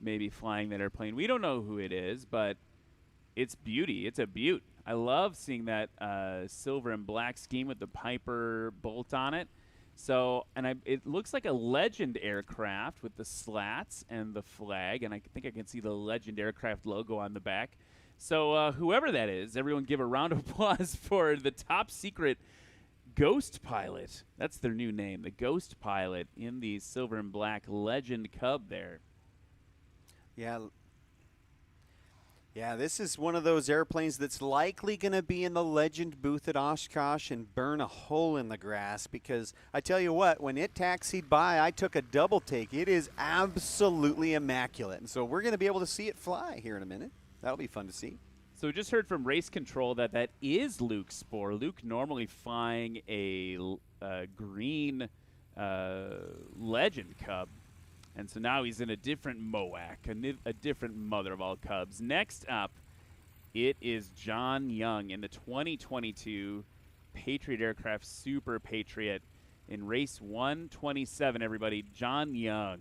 maybe flying that airplane. We don't know who it is, but it's beauty. It's a beaut. I love seeing that silver and black scheme with the Piper bolt on it. So, and it looks like a Legend aircraft with the slats and the flag, and I think I can see the Legend aircraft logo on the back. So, whoever that is, everyone give a round of applause for the top secret Ghost Pilot. That's their new name, the Ghost Pilot in the silver and black Legend Cub there. Yeah, this is one of those airplanes that's likely going to be in the Legend booth at Oshkosh and burn a hole in the grass, because I tell you what, when it taxied by, I took a double take. It is absolutely immaculate. And so we're going to be able to see it fly here in a minute. That'll be fun to see. So we just heard from Race Control that is Luke Spohr. Luke normally flying a green Legend Cub. And so now he's in a different MOAC, a different mother of all Cubs. Next up, it is John Young in the 2022 Patriot Aircraft Super Patriot in race 127, everybody. John Young.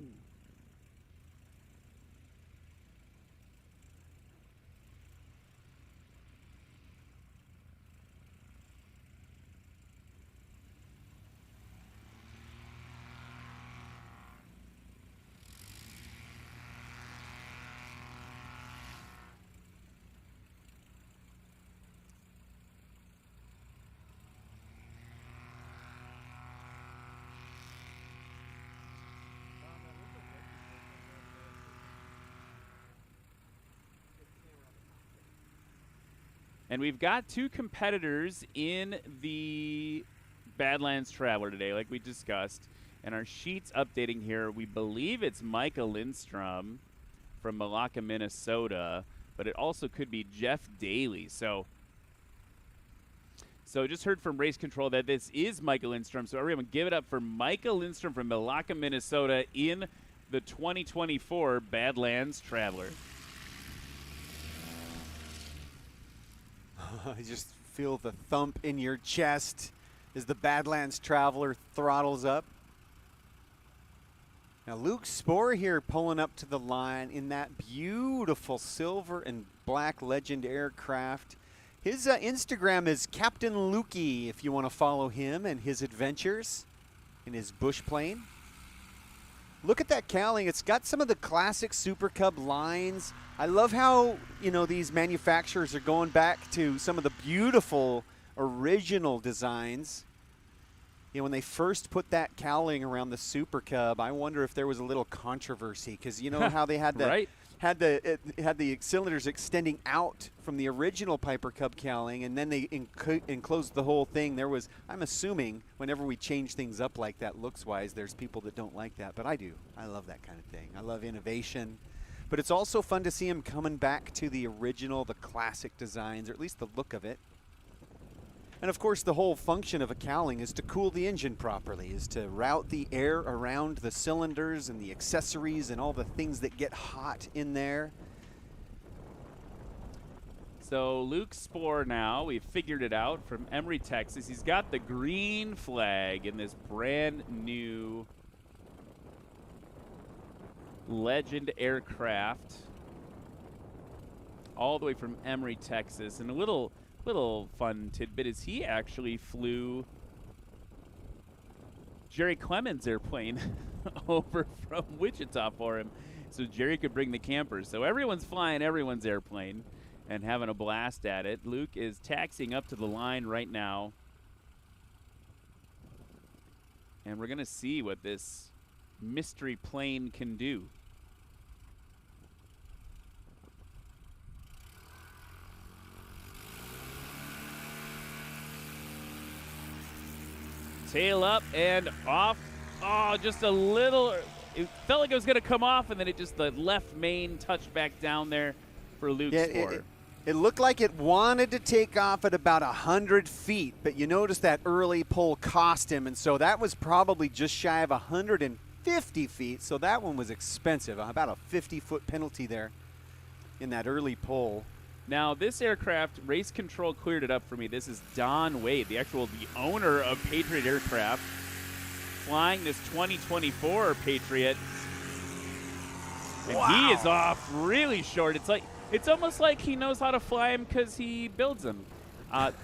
And we've got two competitors in the Badlands Traveler today, like we discussed. And our sheet's updating here. We believe it's Micah Lindstrom from Malacca, Minnesota, but it also could be Jeff Daly. So just heard from Race Control that this is Micah Lindstrom. So everyone give it up for Micah Lindstrom from Malacca, Minnesota in the 2024 Badlands Traveler. I just feel the thump in your chest as the Badlands Traveler throttles up. Now Luke Spohr here pulling up to the line in that beautiful silver and black Legend aircraft. His Instagram is Captain Lukey if you want to follow him and his adventures in his bush plane. Look at that cowling. It's got some of the classic Super Cub lines. I love how, these manufacturers are going back to some of the beautiful original designs. When they first put that cowling around the Super Cub, I wonder if there was a little controversy, because you know how they had the right. had the cylinders extending out from the original Piper Cub cowling, and then they enclosed the whole thing. There was, I'm assuming, whenever we change things up like that looks-wise, there's people that don't like that, but I do. I love that kind of thing. I love innovation. But it's also fun to see him coming back to the original, the classic designs, or at least the look of it. And of course, the whole function of a cowling is to cool the engine properly, is to route the air around the cylinders and the accessories and all the things that get hot in there. So Luke Spohr now, we've figured it out, from Emory, Texas. He's got the green flag in this brand new Legend aircraft, all the way from Emory, Texas. And a little fun tidbit is he actually flew Jerry Clemens' airplane over from Wichita for him, so Jerry could bring the campers. So everyone's flying everyone's airplane and having a blast at it. Luke is taxiing up to the line right now, and we're going to see what this mystery plane can do. Tail up and off. Oh, just a little. It felt like it was going to come off, and then the left main touched back down there for Luke Spohr. It looked like it wanted to take off at about 100 feet, but you notice that early pull cost him, and so that was probably just shy of 150 feet, so that one was expensive, about a 50-foot penalty there in that early pull. Now, this aircraft, Race Control cleared it up for me. This is Don Wade, the owner of Patriot Aircraft, flying this 2024 Patriot. And he is off really short. It's almost like he knows how to fly him because he builds them.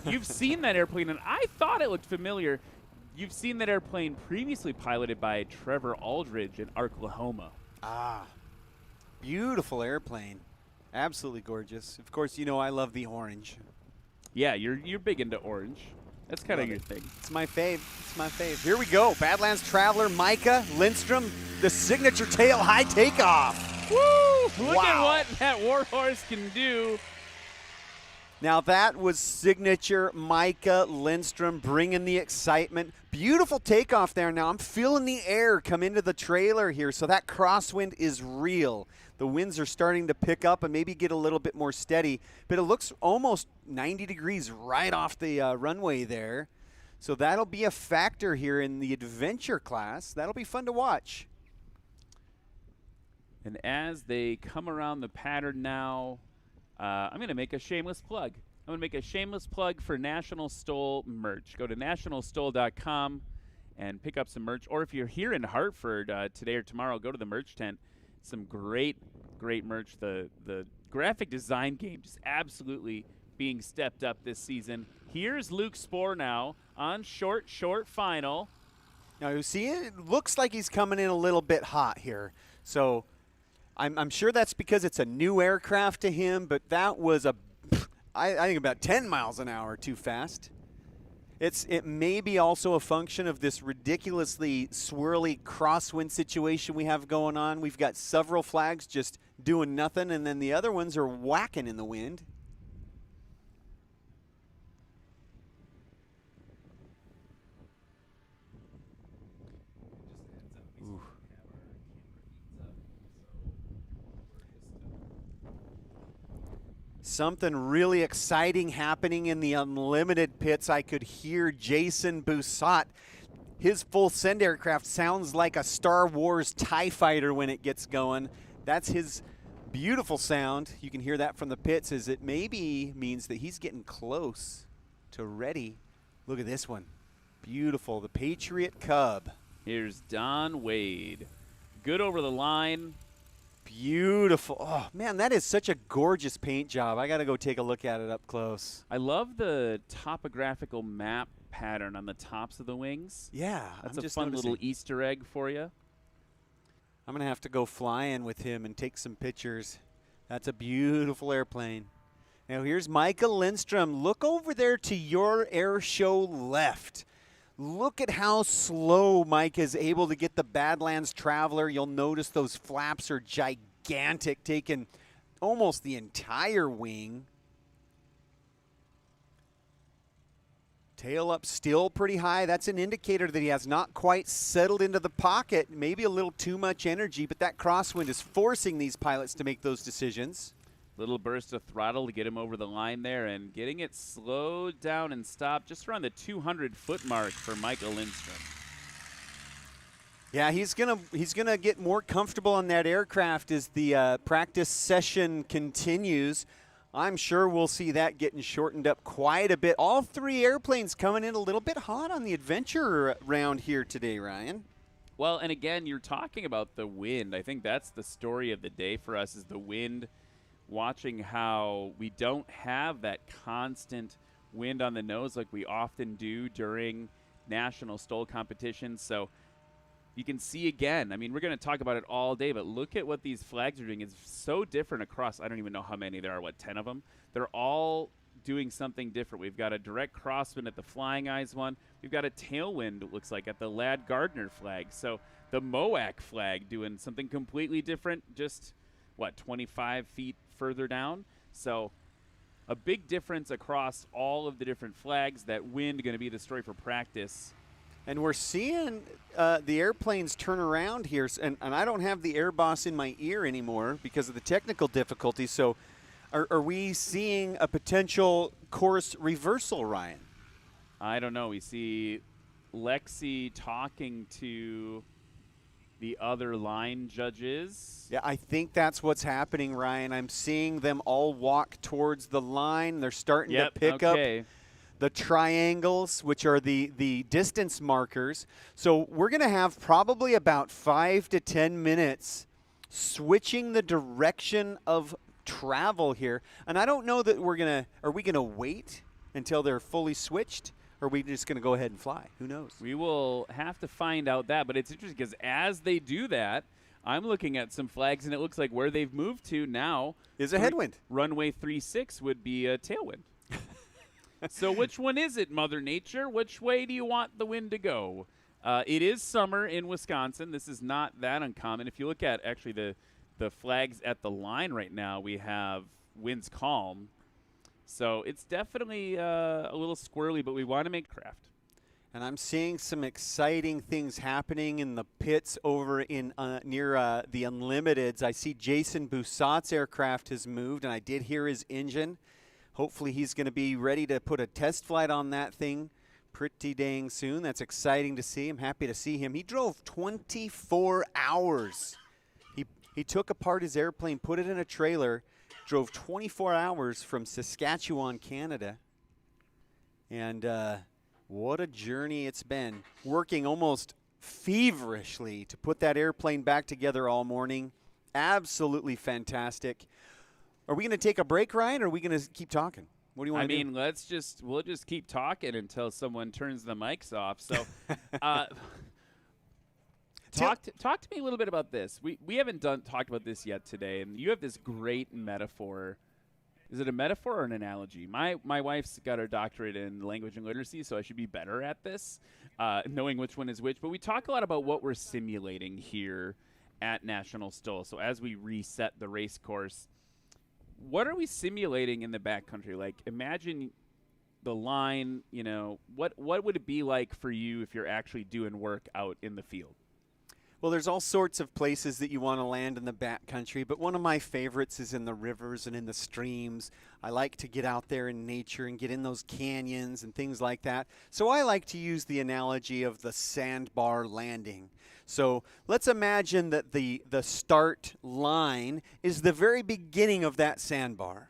You've seen that airplane, and I thought it looked familiar. You've seen that airplane previously piloted by Trevor Aldridge in Oklahoma. Ah, beautiful airplane. Absolutely gorgeous. Of course, you know I love the orange. Yeah, you're big into orange. That's kind of your thing. It's my fave. It's my fave. Here we go. Badlands Traveler, Micah Lindstrom, the signature tail high takeoff. Woo! Look at what that Warhorse can do. Now that was signature Micah Lindstrom bringing the excitement. Beautiful takeoff there. Now I'm feeling the air come into the trailer here, so that crosswind is real. The winds are starting to pick up and maybe get a little bit more steady, but it looks almost 90 degrees right off the runway there. So that'll be a factor here in the adventure class. That'll be fun to watch. And as they come around the pattern now, I'm going to make a shameless plug. I'm going to make a shameless plug for National STOL merch. Go to nationalstol.com and pick up some merch. Or if you're here in Hartford today or tomorrow, go to the merch tent. Some great merch. The graphic design game just absolutely being stepped up this season. Here's Luke Spohr now on short final. Now you see it looks like he's coming in a little bit hot here. So I'm sure that's because it's a new aircraft to him, but that was I think about 10 miles an hour too fast. It may be also a function of this ridiculously swirly crosswind situation we have going on. We've got several flags just doing nothing, and then the other ones are whacking in the wind. Something really exciting happening in the unlimited pits. I could hear Jason Boussat. His full send aircraft sounds like a Star Wars TIE fighter when it gets going. That's his beautiful sound. You can hear that from the pits as it maybe means that he's getting close to ready. Look at this one. Beautiful. The Patriot Cub. Here's Don Wade. Good over the line. Beautiful. Oh, man, that is such a gorgeous paint job. I got to go take a look at it up close. I love the topographical map pattern on the tops of the wings. Yeah. That's a fun little Easter egg for you. I'm going to have to go flying with him and take some pictures. That's a beautiful airplane. Now, here's Micah Lindstrom. Look over there to your air show left. Look at how slow Mike is able to get the Badlands Traveler. You'll notice those flaps are gigantic, taking almost the entire wing. Tail up still pretty high. That's an indicator that he has not quite settled into the pocket. Maybe a little too much energy, but that crosswind is forcing these pilots to make those decisions. Little burst of throttle to get him over the line there and getting it slowed down and stopped just around the 200-foot mark for Michael Lindstrom. Yeah, he's gonna get more comfortable on that aircraft as the practice session continues. I'm sure we'll see that getting shortened up quite a bit. All three airplanes coming in a little bit hot on the adventure round here today, Ryan. Well, and again, you're talking about the wind. I think that's the story of the day for us is the wind. Watching how we don't have that constant wind on the nose like we often do during national STOL competitions. So you can see again, I mean, we're going to talk about it all day, but look at what these flags are doing. It's so different across, I don't even know how many there are, what, 10 of them? They're all doing something different. We've got a direct crosswind at the Flying Eyes one. We've got a tailwind, it looks like, at the Ladd Gardner flag. So the MOAC flag doing something completely different, just, what, 25 feet further down. So a big difference across all of the different flags. That wind going to be the story for practice. And we're seeing the airplanes turn around here. And I don't have the Air Boss in my ear anymore because of the technical difficulties. So are we seeing a potential course reversal, Ryan? I don't know. We see Lexi talking to the other line judges. Yeah, I think that's what's happening, Ryan. I'm seeing them all walk towards the line. They're starting to pick up the triangles, which are the distance markers. So we're going to have probably about 5 to 10 minutes switching the direction of travel here. And I don't know that are we gonna wait until they're fully switched? Or are we just going to go ahead and fly? Who knows? We will have to find out that. But it's interesting because as they do that, I'm looking at some flags, and it looks like where they've moved to now is a headwind. Runway 36 would be a tailwind. So which one is it, Mother Nature? Which way do you want the wind to go? It is summer in Wisconsin. This is not that uncommon. If you look at actually the flags at the line right now, we have winds calm. So it's definitely a little squirrely, but we want to make craft. And I'm seeing some exciting things happening in the pits over in near the Unlimiteds. I see Jason Boussat's aircraft has moved, and I did hear his engine. Hopefully he's going to be ready to put a test flight on that thing pretty dang soon. That's exciting to see. I'm happy to see him. He drove 24 hours. He took apart his airplane, put it in a trailer, drove 24 hours from Saskatchewan, Canada. And what a journey it's been. Working almost feverishly to put that airplane back together all morning. Absolutely fantastic. Are we going to take a break, Ryan, or are we going to keep talking? What do you want to do? I mean, we'll just keep talking until someone turns the mics off. So talk to me a little bit about this. We haven't talked about this yet today, and you have this great metaphor. Is it a metaphor or an analogy? My wife's got her doctorate in language and literacy, so I should be better at this, knowing which one is which. But we talk a lot about what we're simulating here at National STOL. So as we reset the race course, what are we simulating in the backcountry? Like, imagine the line, what would it be like for you if you're actually doing work out in the field? Well, there's all sorts of places that you want to land in the backcountry, but one of my favorites is in the rivers and in the streams. I like to get out there in nature and get in those canyons and things like that. So I like to use the analogy of the sandbar landing. So let's imagine that the start line is the very beginning of that sandbar.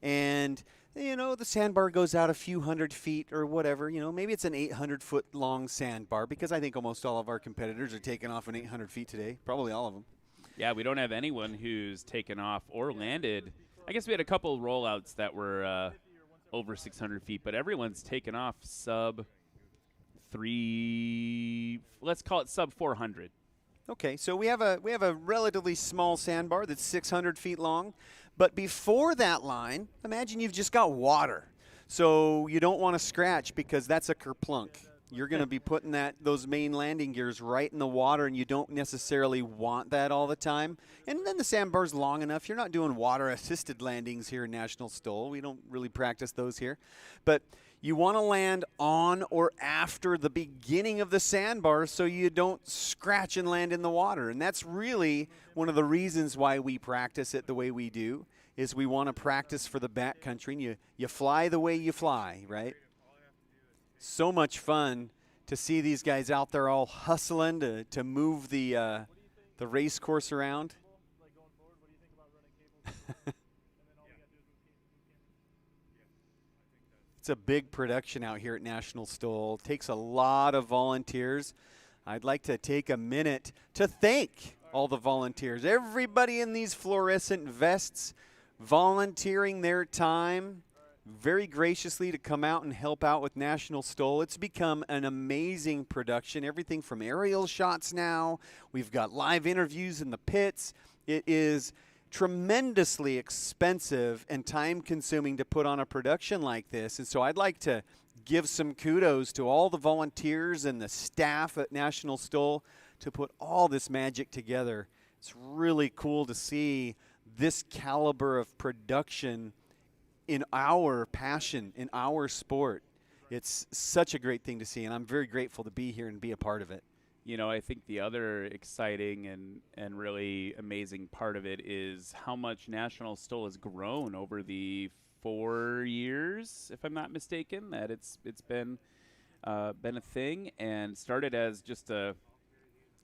And the sandbar goes out a few hundred feet or whatever. Maybe it's an 800-foot long sandbar, because I think almost all of our competitors are taking off in 800 feet today, probably all of them. Yeah, we don't have anyone who's taken off or landed. I guess we had a couple rollouts that were over 600 feet, but everyone's taken off sub 3, let's call it sub 400. Okay, so we have a relatively small sandbar that's 600 feet long. But before that line, imagine you've just got water. So you don't want to scratch, because that's a kerplunk. You're going to be putting those main landing gears right in the water, and you don't necessarily want that all the time. And then the sandbar's long enough. You're not doing water-assisted landings here in National STOL. We don't really practice those here. But you want to land on or after the beginning of the sandbar so you don't scratch and land in the water. And that's really one of the reasons why we practice it the way we do, is we want to practice for the backcountry. And you fly the way you fly, right? So much fun to see these guys out there all hustling to move the race course around. It's a big production out here at National STOL. It takes a lot of volunteers. I'd like to take a minute to thank all the volunteers. Everybody in these fluorescent vests volunteering their time very graciously to come out and help out with National STOL. It's become an amazing production. Everything from aerial shots now. We've got live interviews in the pits. It is tremendously expensive and time-consuming to put on a production like this. And so I'd like to give some kudos to all the volunteers and the staff at National STOL to put all this magic together. It's really cool to see this caliber of production in our passion, in our sport. It's such a great thing to see, and I'm very grateful to be here and be a part of it. I think the other exciting and really amazing part of it is how much National STOL has grown over the 4 years, if I'm not mistaken, that it's been a thing, and started as just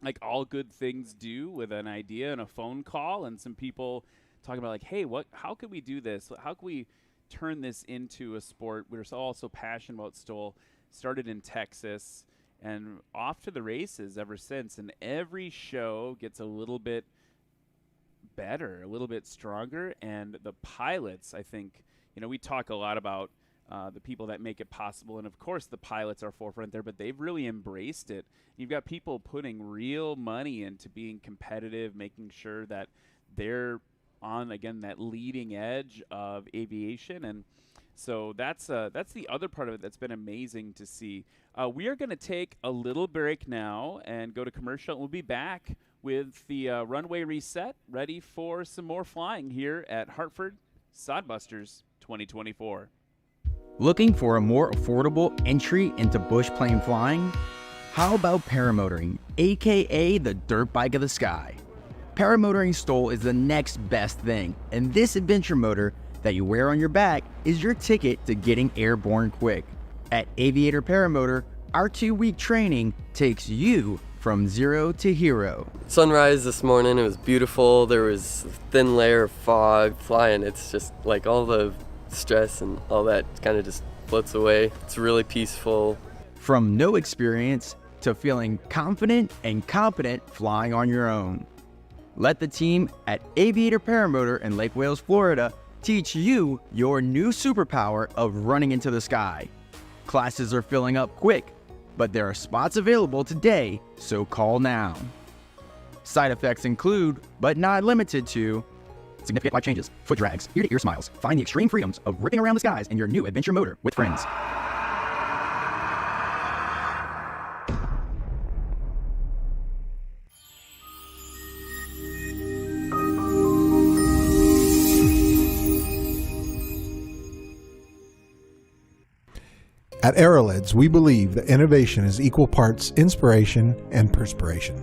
like all good things do, with an idea and a phone call and some people talking about, like, hey, how could we do this? How can we turn this into a sport? We're all so passionate about STOL. Started in Texas and off to the races ever since. And every show gets a little bit better, a little bit stronger. And the pilots, I think, we talk a lot about the people that make it possible. And, of course, the pilots are forefront there, but they've really embraced it. You've got people putting real money into being competitive, making sure that they're on, again, that leading edge of aviation. And so that's the other part of it that's been amazing to see. We are going to take a little break now and go to commercial. We'll be back with the runway reset, ready for some more flying here at Hartford Sodbusters 2024. Looking for a more affordable entry into bush plane flying? How about paramotoring, aka the dirt bike of the sky? Paramotoring STOL is the next best thing, and this adventure motor that you wear on your back is your ticket to getting airborne quick. At Aviator Paramotor, our 2-week training takes you from zero to hero. Sunrise this morning, it was beautiful. There was a thin layer of fog flying. It's just like all the stress and all that kind of just floats away. It's really peaceful. From no experience to feeling confident and competent flying on your own. Let the team at Aviator Paramotor in Lake Wales, Florida teach you your new superpower of running into the sky. Classes are filling up quick, but there are spots available today, so call now. Side effects include, but not limited to, significant life changes, foot drags, ear-to-ear smiles. Find the extreme freedoms of ripping around the skies in your new adventure motor with friends. At Aerolids, we believe that innovation is equal parts inspiration and perspiration.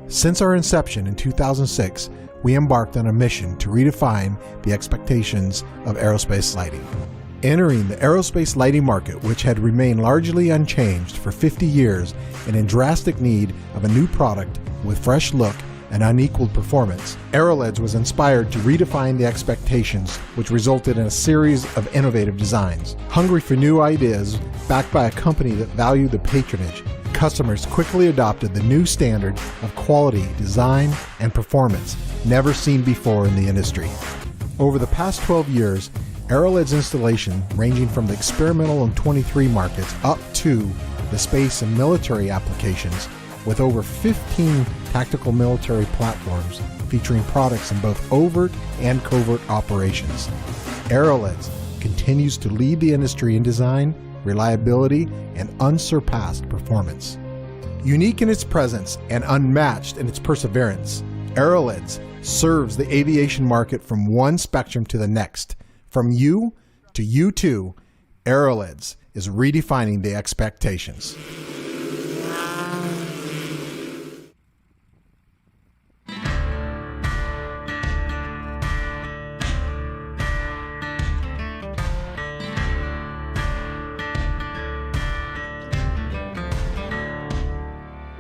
Since our inception in 2006, we embarked on a mission to redefine the expectations of aerospace lighting. Entering the aerospace lighting market, which had remained largely unchanged for 50 years and in drastic need of a new product with fresh look and unequaled performance, Aerolids was inspired to redefine the expectations, which resulted in a series of innovative designs. Hungry for new ideas, backed by a company that valued the patronage, customers quickly adopted the new standard of quality, design, and performance never seen before in the industry. Over the past 12 years, Aerolids installation, ranging from the experimental and 23 markets up to the space and military applications, with over 15 tactical military platforms featuring products in both overt and covert operations. Aerolids continues to lead the industry in design, reliability, and unsurpassed performance. Unique in its presence and unmatched in its perseverance, Aerolids serves the aviation market from one spectrum to the next. From you to you too, Aerolids is redefining the expectations.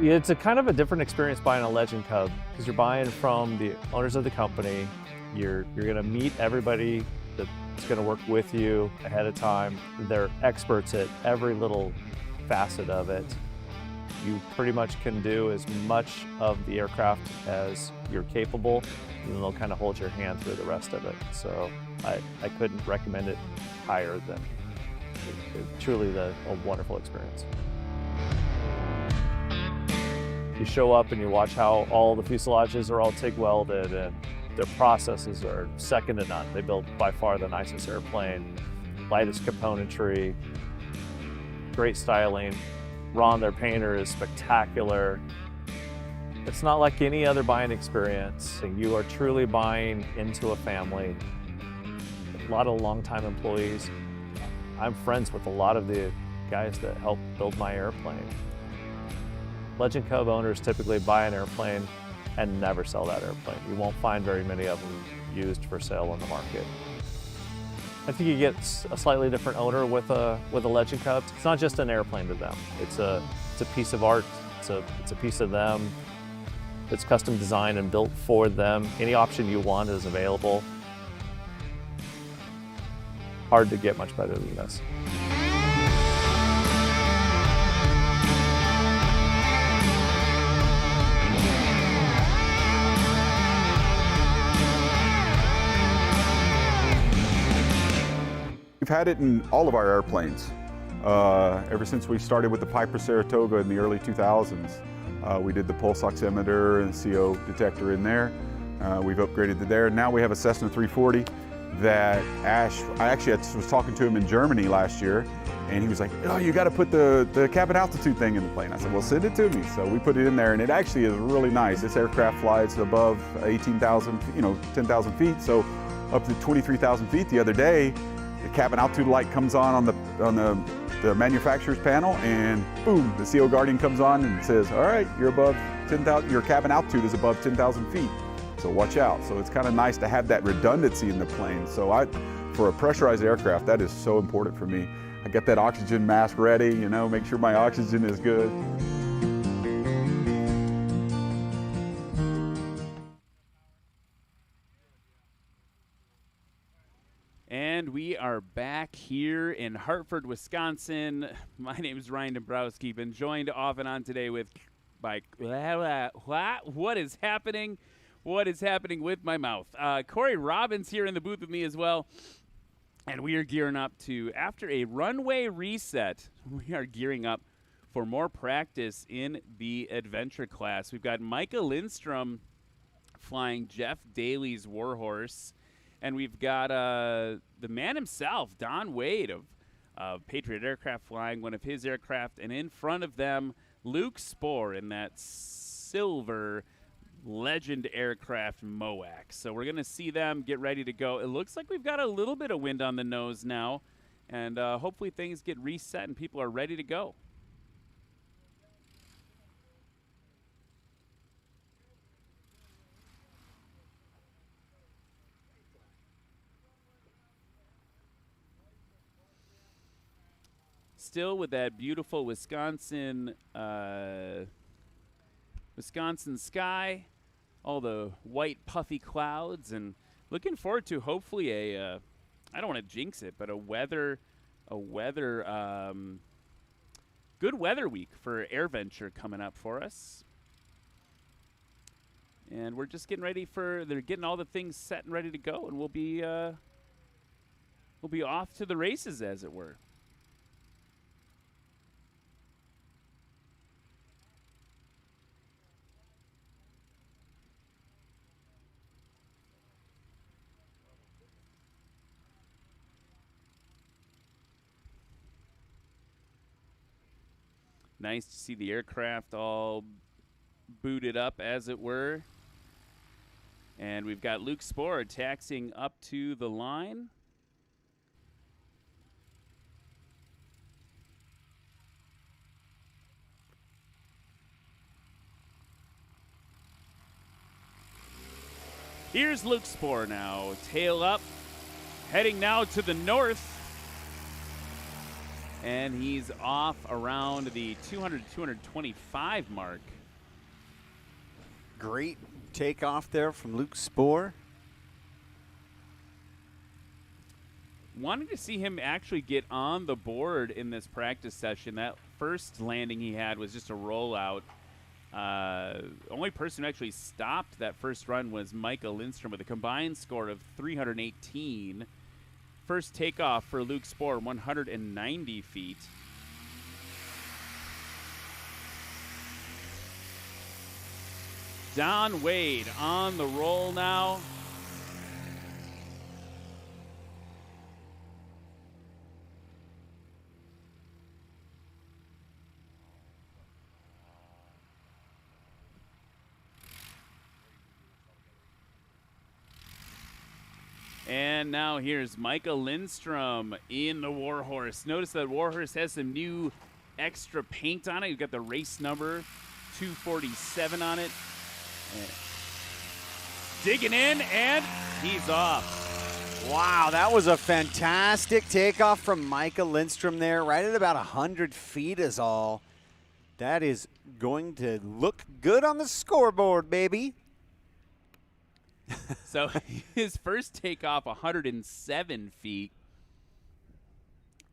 It's a kind of a different experience buying a Legend Cub because you're buying from the owners of the company. You're going to meet everybody that's going to work with you ahead of time. They're experts at every little facet of it. You pretty much can do as much of the aircraft as you're capable, and they'll kind of hold your hand through the rest of it. So I couldn't recommend it higher than truly a wonderful experience. You show up and you watch how all the fuselages are all TIG welded, and their processes are second to none. They build by far the nicest airplane, lightest componentry, great styling. Ron, their painter, is spectacular. It's not like any other buying experience. You are truly buying into a family. A lot of longtime employees. I'm friends with a lot of the guys that helped build my airplane. Legend Cub owners typically buy an airplane and never sell that airplane. You won't find very many of them used for sale on the market. I think you get a slightly different owner with a Legend Cub. It's not just an airplane to them. It's a piece of art. It's a piece of them. It's custom designed and built for them. Any option you want is available. Hard to get much better than this. We've had it in all of our airplanes. Ever since we started with the Piper Saratoga in the early 2000s. We did the pulse oximeter and CO detector in there. We've upgraded to there. Now we have a Cessna 340 that I actually was talking to him in Germany last year, and he was like, oh, you got to put the cabin altitude thing in the plane. I said, well, send it to me. So we put it in there, and it actually is really nice. This aircraft flies above 18,000, 10,000 feet, so up to 23,000 feet the other day. The cabin altitude light comes on the manufacturer's panel, and boom, the CO Guardian comes on and says, all right, you're above 10,000, your cabin altitude is above 10,000 feet. So watch out. So it's kind of nice to have that redundancy in the plane. So for a pressurized aircraft, that is so important for me. I get that oxygen mask ready, make sure my oxygen is good. And we are back here in Hartford, Wisconsin. My name is Ryan Dombrowski. Been joined off and on today by what is happening? What is happening with my mouth? Corey Robbins here in the booth with me as well. And we are gearing up to, after a runway reset, we are gearing up for more practice in the adventure class. We've got Micah Lindstrom flying Jeff Daly's Warhorse. And we've got the man himself, Don Wade of Patriot Aircraft, flying one of his aircraft. And in front of them, Luke Spohr in that silver Legend aircraft MOAC. So we're going to see them get ready to go. It looks like we've got a little bit of wind on the nose now. And hopefully things get reset and people are ready to go. Still with that beautiful Wisconsin sky, all the white puffy clouds, and looking forward to hopefully I don't want to jinx it, but good weather week for AirVenture coming up for us. And we're just getting ready they're getting all the things set and ready to go, and we'll be off to the races, as it were. Nice to see the aircraft all booted up, as it were. And we've got Luke Spohr taxiing up to the line. Here's Luke Spohr now, tail up, heading now to the north. And he's off around the 200-225 mark. Great takeoff there from Luke Spohr. Wanted to see him actually get on the board in this practice session. That first landing he had was just a rollout. Only person who actually stopped that first run was Micah Lindstrom with a combined score of 318. First takeoff for Luke Spohr, 190 feet. Don Wade on the roll now. And now here's Micah Lindstrom in the Warhorse. Notice that Warhorse has some new extra paint on it. You've got the race number 247 on it. And digging in, and he's off. Wow, that was a fantastic takeoff from Micah Lindstrom there, right at about 100 feet is all. That is going to look good on the scoreboard, baby. So his first takeoff, 107 feet.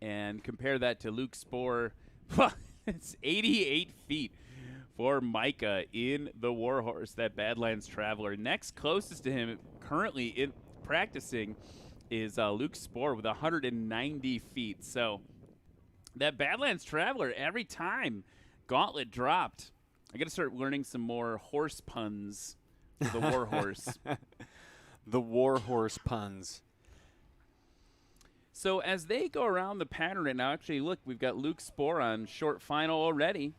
And compare that to Luke Spohr. It's 88 feet for Micah in the Warhorse, that Badlands Traveler. Next closest to him currently in practicing is Luke Spohr with 190 feet. So that Badlands Traveler, every time Gauntlet dropped, I got to start learning some more horse puns for the war horse. The war horse puns. So as they go around the pattern right now, actually, look, we've got Luke Spohr on short final already.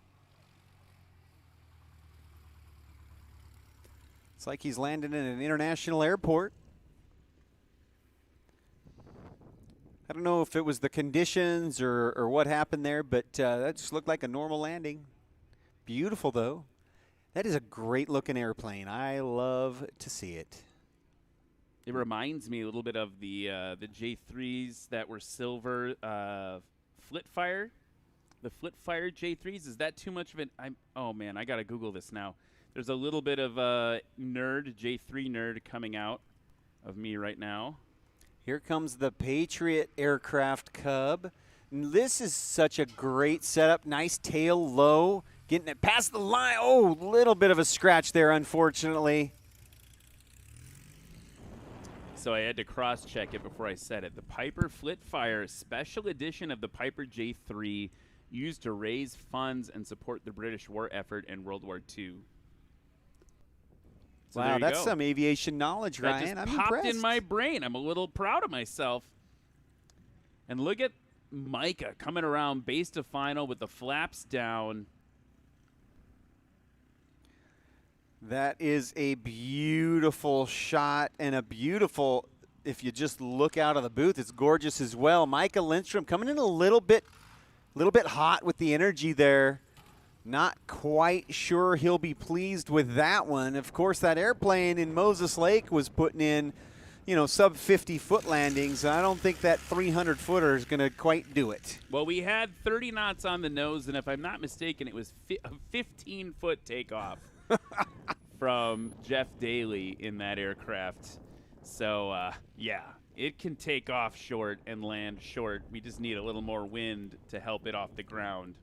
It's like he's landed in an international airport. I don't know if it was the conditions or what happened there, but that just looked like a normal landing. Beautiful, though. That is a great-looking airplane. I love to see it. It reminds me a little bit of the J3s that were silver Flitfire. The Flitfire J3s. Is that too much of an? Oh man, I gotta Google this now. There's a little bit of a J3 nerd coming out of me right now. Here comes the Patriot aircraft Cub. This is such a great setup. Nice tail low, getting it past the line. Oh, little bit of a scratch there, unfortunately. So I had to cross-check it before I said it. The Piper Flitfire, special edition of the Piper J3, used to raise funds and support the British war effort in World War II. So wow, that's some aviation knowledge, that Ryan. just I'm popped impressed. in my brain. I'm a little proud of myself. And look at Micah coming around base to final with the flaps down. That is a beautiful shot and a beautiful, if you just look out of the booth, it's gorgeous as well. Micah Lindstrom coming in a little bit hot with the energy there. Not quite sure he'll be pleased with that one. Of course, that airplane in Moses Lake was putting in, sub 50-foot landings. I don't think that 300-footer is going to quite do it. Well, we had 30 knots on the nose, and if I'm not mistaken, it was a 15-foot takeoff from Jeff Daly in that aircraft. So, yeah, it can take off short and land short. We just need a little more wind to help it off the ground.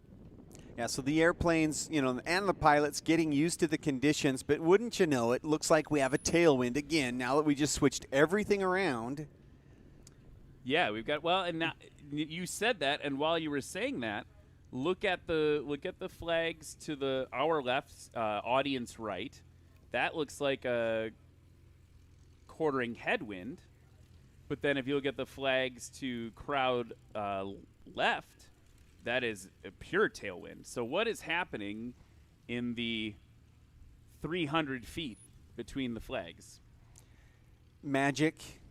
Yeah, so the airplanes, and the pilots getting used to the conditions, but wouldn't you know, it looks like we have a tailwind again now that we just switched everything around. Yeah, we've got, well, and now you said that, and while you were saying that, look at the flags to our left, audience right. That looks like a quartering headwind. But then if you look at the flags to crowd left, that is a pure tailwind. So what is happening in the 300 feet between the flags? Magic.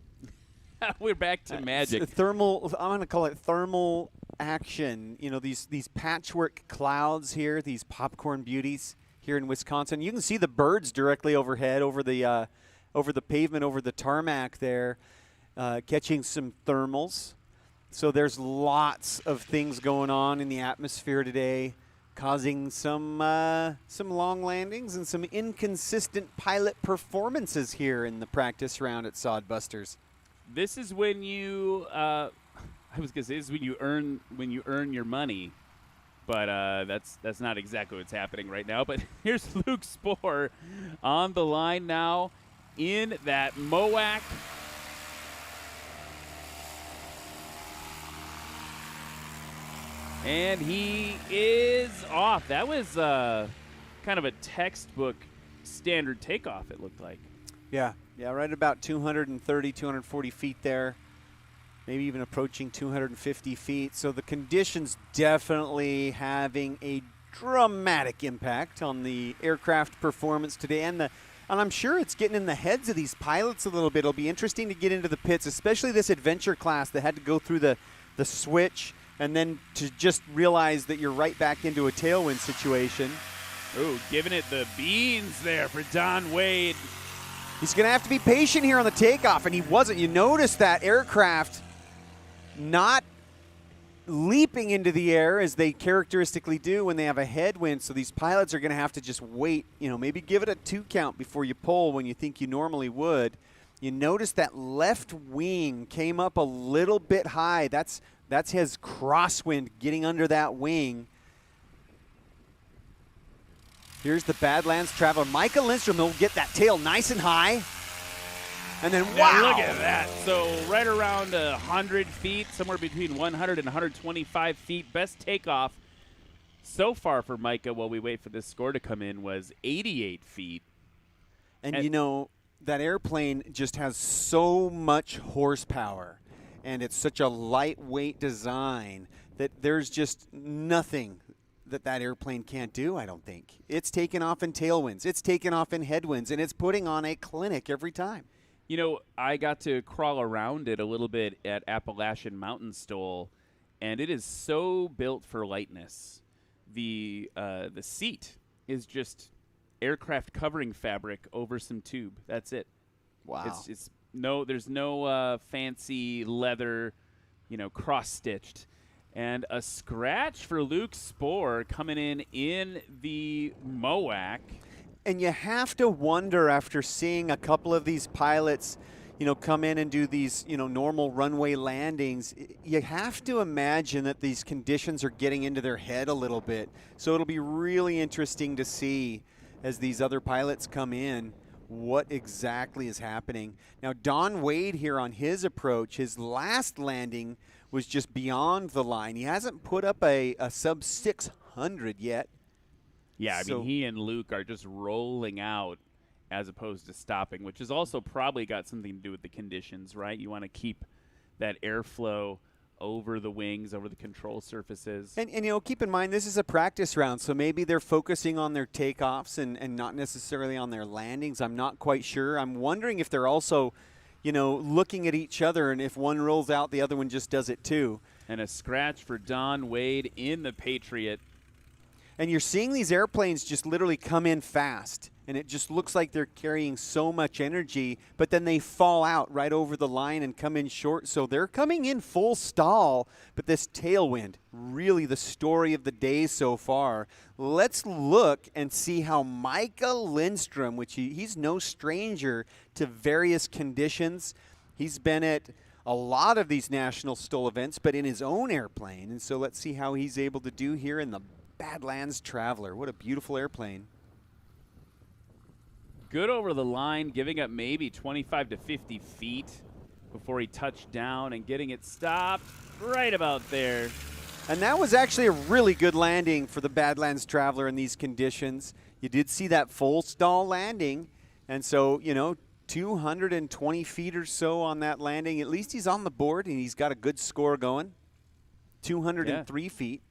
We're back to magic. Thermal, I'm going to call it thermal action. These patchwork clouds here, these popcorn beauties here in Wisconsin. You can see the birds directly overhead, over the pavement, over the tarmac there, catching some thermals. So there's lots of things going on in the atmosphere today, causing some long landings and some inconsistent pilot performances here in the practice round at Sodbusters. This is when you, I was gonna say, this is when you earn your money, but that's not exactly what's happening right now. But here's Luke Spohr on the line now in that MOAC. And he is off. That was kind of a textbook standard takeoff, it looked like. Yeah, right about 230, 240 feet there. Maybe even approaching 250 feet. So the conditions definitely having a dramatic impact on the aircraft performance today. And I'm sure it's getting in the heads of these pilots a little bit. It'll be interesting to get into the pits, especially this adventure class that had to go through the switch and then to just realize that you're right back into a tailwind situation. Ooh, giving it the beans there for Don Wade. He's going to have to be patient here on the takeoff, and he wasn't. You notice that aircraft not leaping into the air as they characteristically do when they have a headwind. So these pilots are going to have to just wait, maybe give it a 2 count before you pull when you think you normally would. You notice that left wing came up a little bit high. That's his crosswind getting under that wing. Here's the Badlands Traveler. Micah Lindstrom will get that tail nice and high. And then, Now, wow! look at that. So right around 100 feet, somewhere between 100 and 125 feet. Best takeoff so far for Micah while we wait for this score to come in was 88 feet. And you know, that airplane just has so much horsepower, and it's such a lightweight design that there's just nothing that airplane can't do, I don't think. It's taken off in tailwinds, it's taken off in headwinds, and it's putting on a clinic every time. You know, I got to crawl around it a little bit at Appalachian Mountain STOL, and it is so built for lightness. The seat is just aircraft covering fabric over some tube. That's it. Wow. There's no fancy leather, cross-stitched. And a scratch for Luke Spohr coming in the MOAC. And you have to wonder, after seeing a couple of these pilots, come in and do these, normal runway landings, you have to imagine that these conditions are getting into their head a little bit. So it'll be really interesting to see, as these other pilots come in, what exactly is happening. Now, Don Wade here on his approach, his last landing was just beyond the line. He hasn't put up a sub 600 yet. Yeah, I mean, he and Luke are just rolling out as opposed to stopping, which has also probably got something to do with the conditions, right? You want to keep that airflow over the wings, over the control surfaces. And keep in mind, this is a practice round, so maybe they're focusing on their takeoffs and not necessarily on their landings. I'm not quite sure. I'm wondering if they're also, looking at each other, and if one rolls out, the other one just does it too. And a scratch for Don Wade in the Patriot. And you're seeing these airplanes just literally come in fast, and it just looks like they're carrying so much energy, but then they fall out right over the line and come in short. So they're coming in full stall, but this tailwind, really the story of the day so far. Let's look and see how Micah Lindstrom, which he's no stranger to various conditions. He's been at a lot of these national STOL events, but in his own airplane. And so let's see how he's able to do here in the Badlands Traveler. What a beautiful airplane. Good over the line, giving up maybe 25 to 50 feet before he touched down and getting it stopped right about there. And that was actually a really good landing for the Badlands Traveler in these conditions. You did see that full stall landing. And so, 220 feet or so on that landing. At least he's on the board, and he's got a good score going. 203 feet.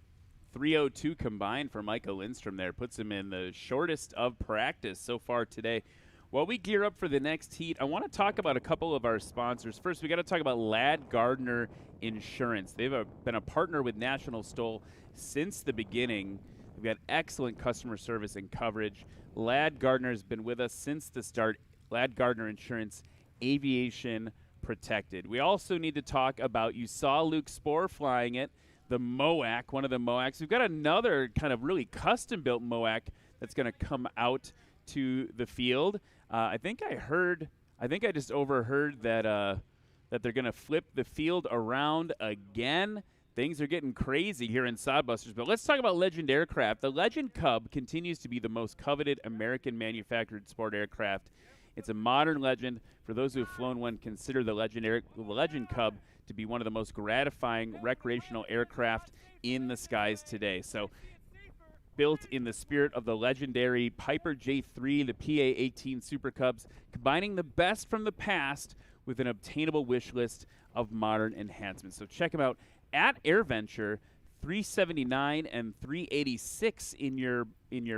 302 combined for Micah Lindstrom there. Puts him in the shortest of practice so far today. While we gear up for the next heat, I want to talk about a couple of our sponsors. First, we got to talk about Ladd Gardner Insurance. They've been a partner with National STOL since the beginning. We've got excellent customer service and coverage. Ladd Gardner has been with us since the start. Ladd Gardner Insurance, Aviation Protected. We also need to talk about, you saw Luke Spohr flying it, the MOAC, one of the MOACs. We've got another kind of really custom-built MOAC that's going to come out to the field. I think I just overheard that they're going to flip the field around again. Things are getting crazy here in Sodbusters. But let's talk about Legend Aircraft. The Legend Cub continues to be the most coveted American-manufactured sport aircraft. It's a modern Legend. For those who have flown one, consider the Legend Cub to be one of the most gratifying recreational aircraft in the skies today. So, built in the spirit of the legendary Piper J3, the PA-18 Super Cubs, combining the best from the past with an obtainable wish list of modern enhancements. So check them out at AirVenture. 379 and 386 in your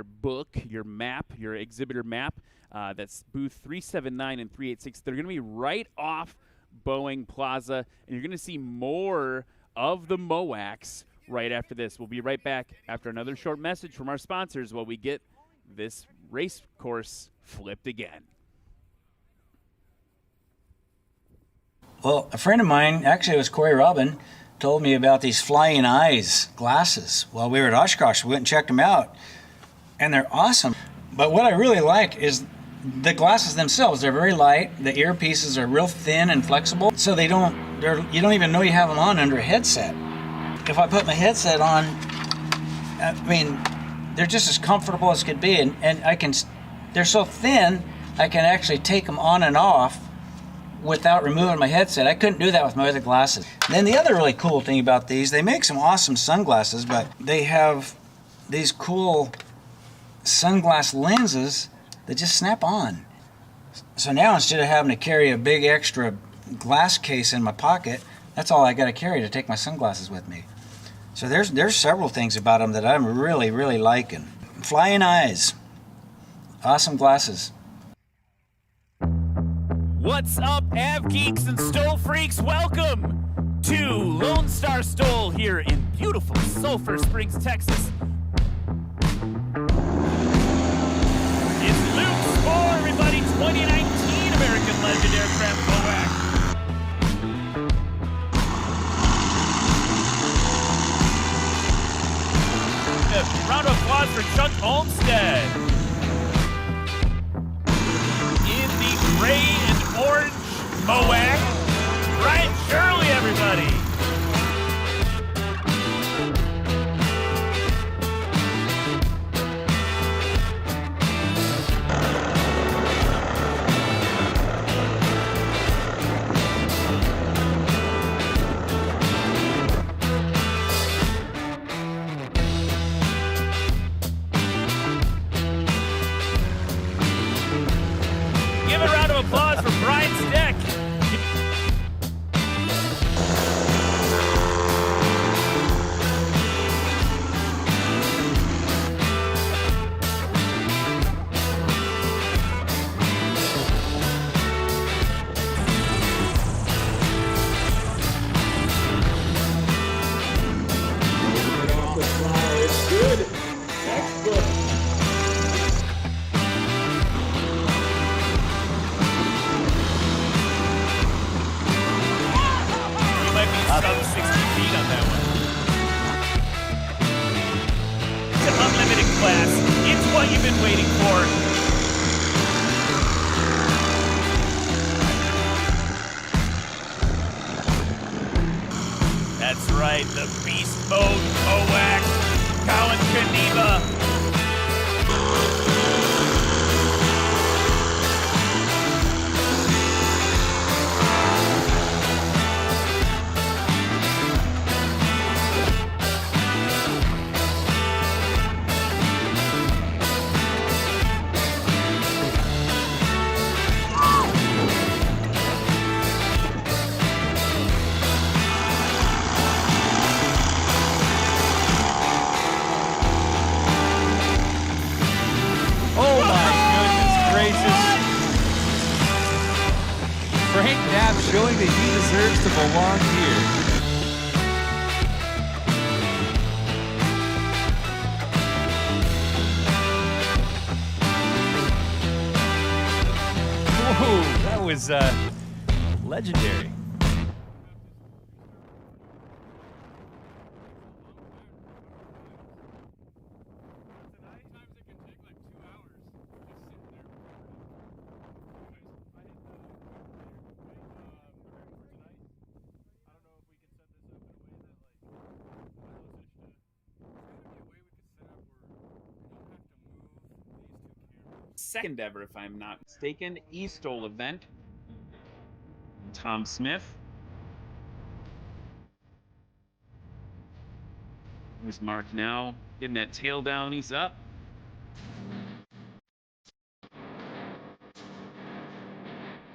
book, your map, your exhibitor map. That's booth 379 and 386. They're going to be right off Boeing Plaza, and you're going to see more of the MOACs right after this. We'll be right back after another short message from our sponsors while we get this race course flipped again. Well, a friend of mine, actually it was Corey Robin, told me about these flying eyes glasses while we were at Oshkosh. We went and checked them out, and they're awesome. But what I really like is the glasses themselves. They're very light. The earpieces are real thin and flexible, so you don't even know you have them on under a headset. If I put my headset on, I mean, they're just as comfortable as could be, and they're so thin, I can actually take them on and off without removing my headset. I couldn't do that with my other glasses. And then the other really cool thing about these, they make some awesome sunglasses, but they have these cool sunglass lenses that just snap on. So now instead of having to carry a big extra glass case in my pocket, that's all I got to carry to take my sunglasses with me. So there's several things about them that I'm really, really liking. Flying eyes. Awesome glasses. What's up, Av Geeks and Stol Freaks? Welcome to Lone Star Stol here in beautiful Sulphur Springs, Texas. It's Luke Spore, everybody, 2019 American Legend Aircraft MOAC. A round of applause for Chuck Olmstead. In the gray and orange MOAC, Brian Shirley, everybody. Give a round of applause for Brian Steck. You might be sub 60 feet on that one. It's an unlimited class. It's what you've been waiting for. That's right, the Beast Mode MOAC, Colin Kaniva. Oh my goodness gracious. Frank Knapp showing that he deserves to belong here. Whoa, that was legendary. Second ever, if I'm not mistaken, E-Stol event. Tom Smith. Who's Mark now? Getting that tail down, he's up.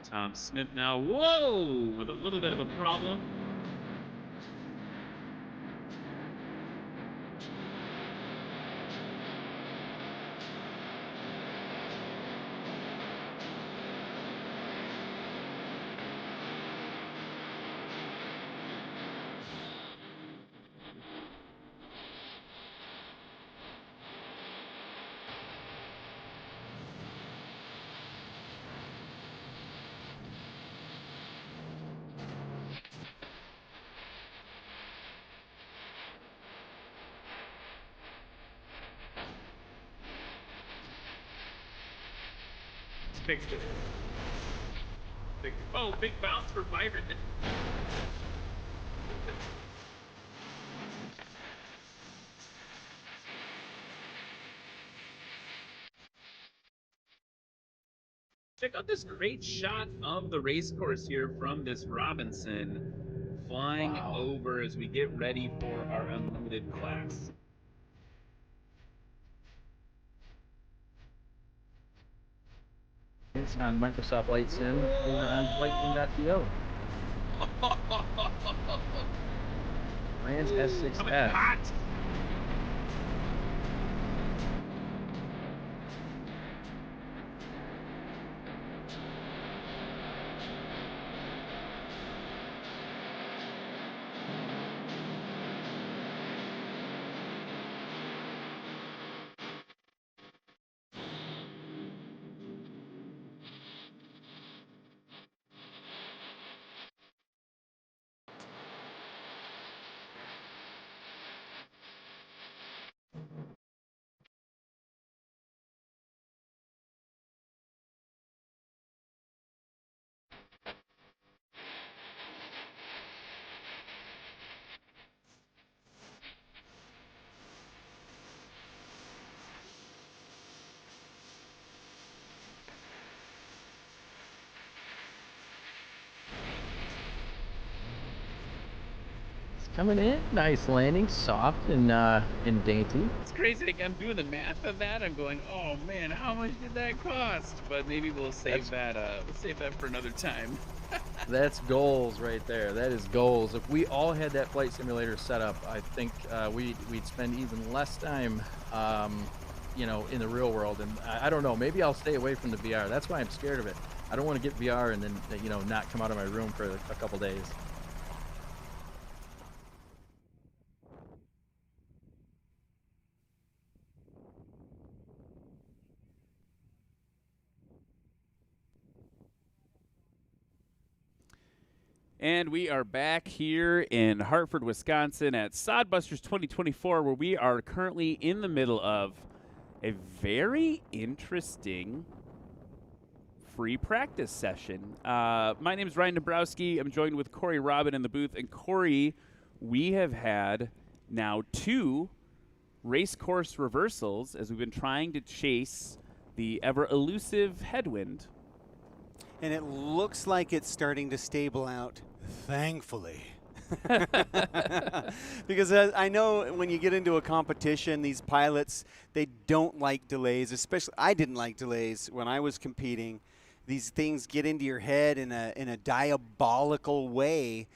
Tom Smith now, whoa, with a little bit of a problem. Fixed it. Oh, big bounce for Byron. check out this great shot of the race course here from this Robinson flying over as we get ready for our unlimited class. It's on Microsoft Flight Sim or on flightsim.co. Lands S6F. Hot. Coming in, nice landing, soft and dainty. It's crazy. Like, I'm doing the math of that. I'm going, oh man, how much did that cost? But maybe we'll save that. We'll save that for another time. That's goals right there. That is goals. If we all had that flight simulator set up, I think we'd spend even less time, in the real world. And I don't know. Maybe I'll stay away from the VR. That's why I'm scared of it. I don't want to get VR and then not come out of my room for a couple days. And we are back here in Hartford, Wisconsin at Sodbusters 2024, where we are currently in the middle of a very interesting free practice session. My name is Ryan Dabrowski. I'm joined with Corey Robin in the booth. And Corey, we have had now 2 race course reversals as we've been trying to chase the ever elusive headwind. And it looks like it's starting to stable out, thankfully. Because I know when you get into a competition, these pilots, they don't like delays. Especially, I didn't like delays when I was competing. These things get into your head in a diabolical way.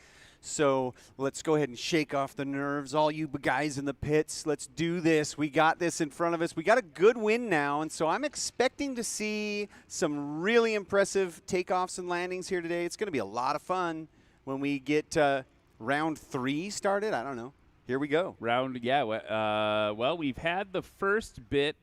So let's go ahead and shake off the nerves, all you guys in the pits. Let's do this. We got this in front of us. We got a good win now, and so I'm expecting to see some really impressive takeoffs and landings here today. It's going to be a lot of fun when we get round 3 started. I don't know. Here we go. Well, we've had the first bit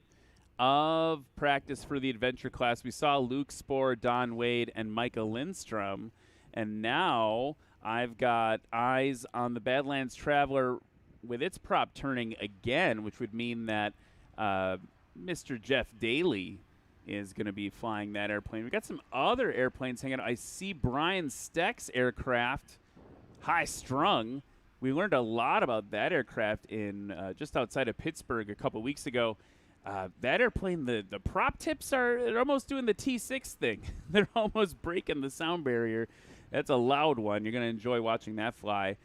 of practice for the adventure class. We saw Luke Spohr, Don Wade, and Micah Lindstrom, and now I've got eyes on the Badlands Traveler with its prop turning again, which would mean that Mr. Jeff Daly is going to be flying that airplane. We got some other airplanes hanging out. I see Brian Steck's aircraft, high strung. We learned a lot about that aircraft in just outside of Pittsburgh a couple weeks ago. That airplane, the prop tips they're almost doing the T6 thing. They're almost breaking the sound barrier. That's a loud one. You're going to enjoy watching that fly.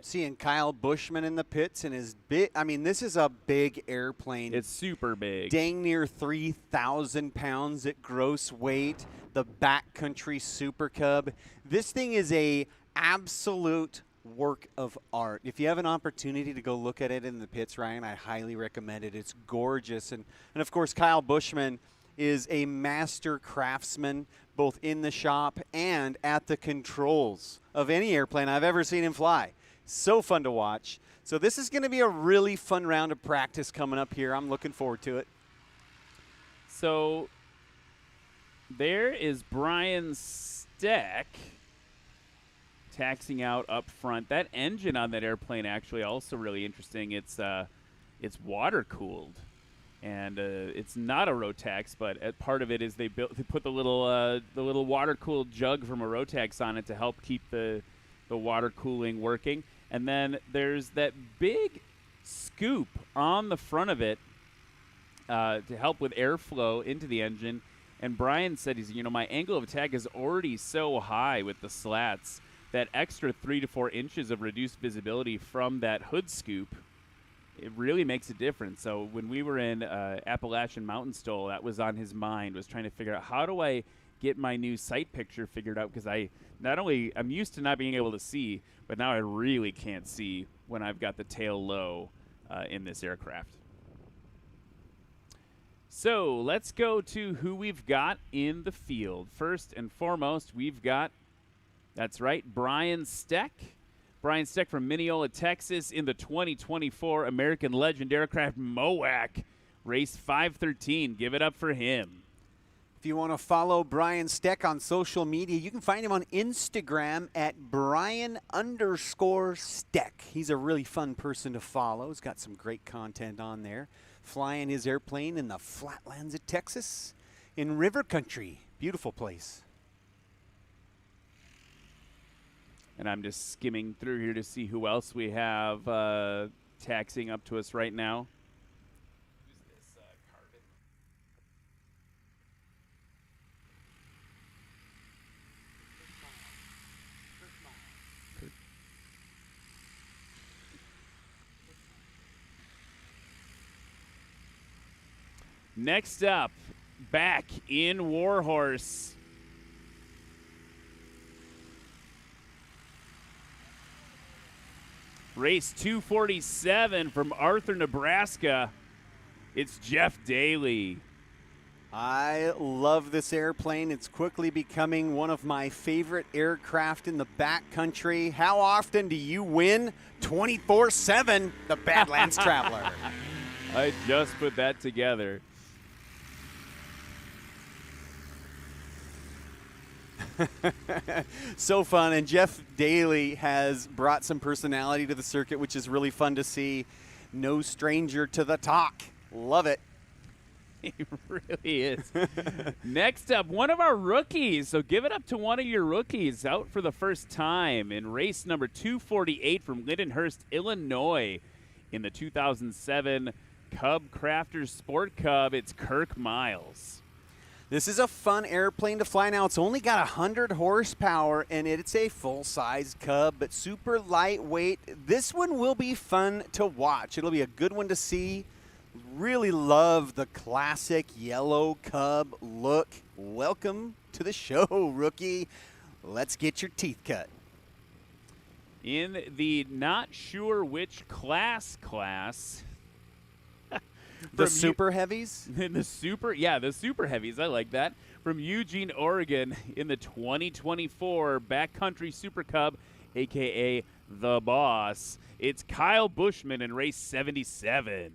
Seeing Kyle Bushman in the pits and his big, I mean, this is a big airplane. It's super big. Dang near 3,000 pounds at gross weight. The backcountry Super Cub. This thing is a absolute work of art. If you have an opportunity to go look at it in the pits, Ryan, I highly recommend it. It's gorgeous. And of course, Kyle Bushman is a master craftsman, both in the shop and at the controls of any airplane I've ever seen him fly. So fun to watch. So this is going to be a really fun round of practice coming up here. I'm looking forward to it. So there is Brian Steck taxiing out up front. That engine on that airplane actually also really interesting. It's water cooled. And it's not a Rotax, but part of it is they put the little water cooled jug from a Rotax on it to help keep the water cooling working. And then there's that big scoop on the front of it to help with airflow into the engine. And Brian said, my angle of attack is already so high with the slats that extra 3 to 4 inches of reduced visibility from that hood scoop, it really makes a difference. So when we were in Appalachian Mountain STOL, that was on his mind, was trying to figure out how do I get my new sight picture figured out, because I'm used to not being able to see, but now I really can't see when I've got the tail low in this aircraft. So let's go to who we've got in the field. First and foremost, we've got, that's right, Brian Steck. Brian Steck from Mineola, Texas, in the 2024 American Legend Aircraft MOAC, race 513. Give it up for him. If you want to follow Brian Steck on social media, you can find him on Instagram at Brian_Steck. He's a really fun person to follow. He's got some great content on there. Flying his airplane in the flatlands of Texas in river country. Beautiful place. And I'm just skimming through here to see who else we have taxiing up to us right now. Who's this, Carvin? Next up, back in Warhorse. Race 247 from Arthur, Nebraska. It's Jeff Daly. I love this airplane. It's quickly becoming one of my favorite aircraft in the backcountry. How often do you win? 24/7, the Badlands Traveler. I just put that together. So fun, and Jeff Daly has brought some personality to the circuit, which is really fun to see. No stranger to the talk. Love it. He really is. Next up, one of our rookies. So give it up to one of your rookies out for the first time in race number 248 from Lindenhurst, Illinois, in the 2007 Cub Crafters Sport Cub. It's Kirk Miles. This is a fun airplane to fly. Now, it's only got 100 horsepower, and it's a full-size Cub, but super lightweight. This one will be fun to watch. It'll be a good one to see. Really love the classic yellow Cub look. Welcome to the show, rookie. Let's get your teeth cut. In the not sure which class, the Super Heavies? In the Super Heavies. I like that. From Eugene, Oregon, in the 2024 Backcountry Super Cub, a.k.a. The Boss. It's Kyle Bushman in race 77.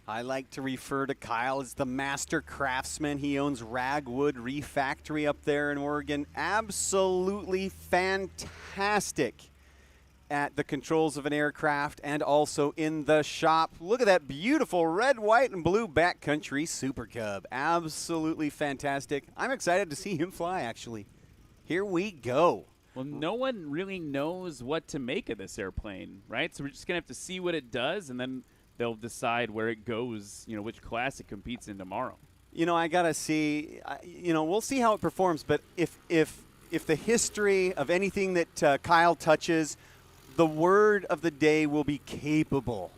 I like to refer to Kyle as the master craftsman. He owns Ragwood Refactory up there in Oregon. Absolutely fantastic at the controls of an aircraft and also in the shop. Look at that beautiful red, white, and blue backcountry Super Cub. Absolutely fantastic. I'm excited to see him fly, actually. Here we go. Well, no one really knows what to make of this airplane, right? So we're just going to have to see what it does, and then they'll decide where it goes, which class it competes in tomorrow. I got to see, we'll see how it performs, but if the history of anything that Kyle touches, the word of the day will be capable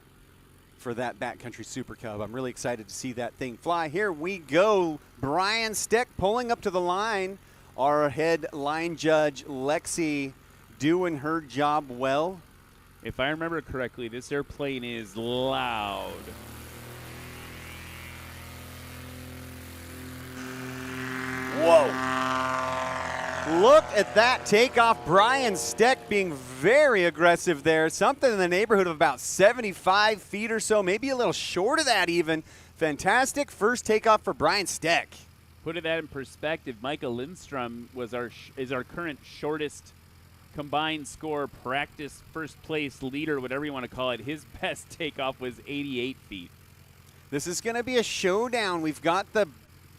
for that backcountry Super Cub. I'm really excited to see that thing fly. Here we go. Brian Steck pulling up to the line. Our head line judge, Lexi, doing her job well. If I remember correctly, this airplane is loud. Whoa! Look at that takeoff. Brian Steck being very aggressive there. Something in the neighborhood of about 75 feet or so, maybe a little short of that even. Fantastic first takeoff for Brian Steck. Putting that in perspective, Micah Lindstrom is our current shortest combined score practice first place leader, whatever you want to call it. His best takeoff was 88 feet. This is going to be a showdown. We've got the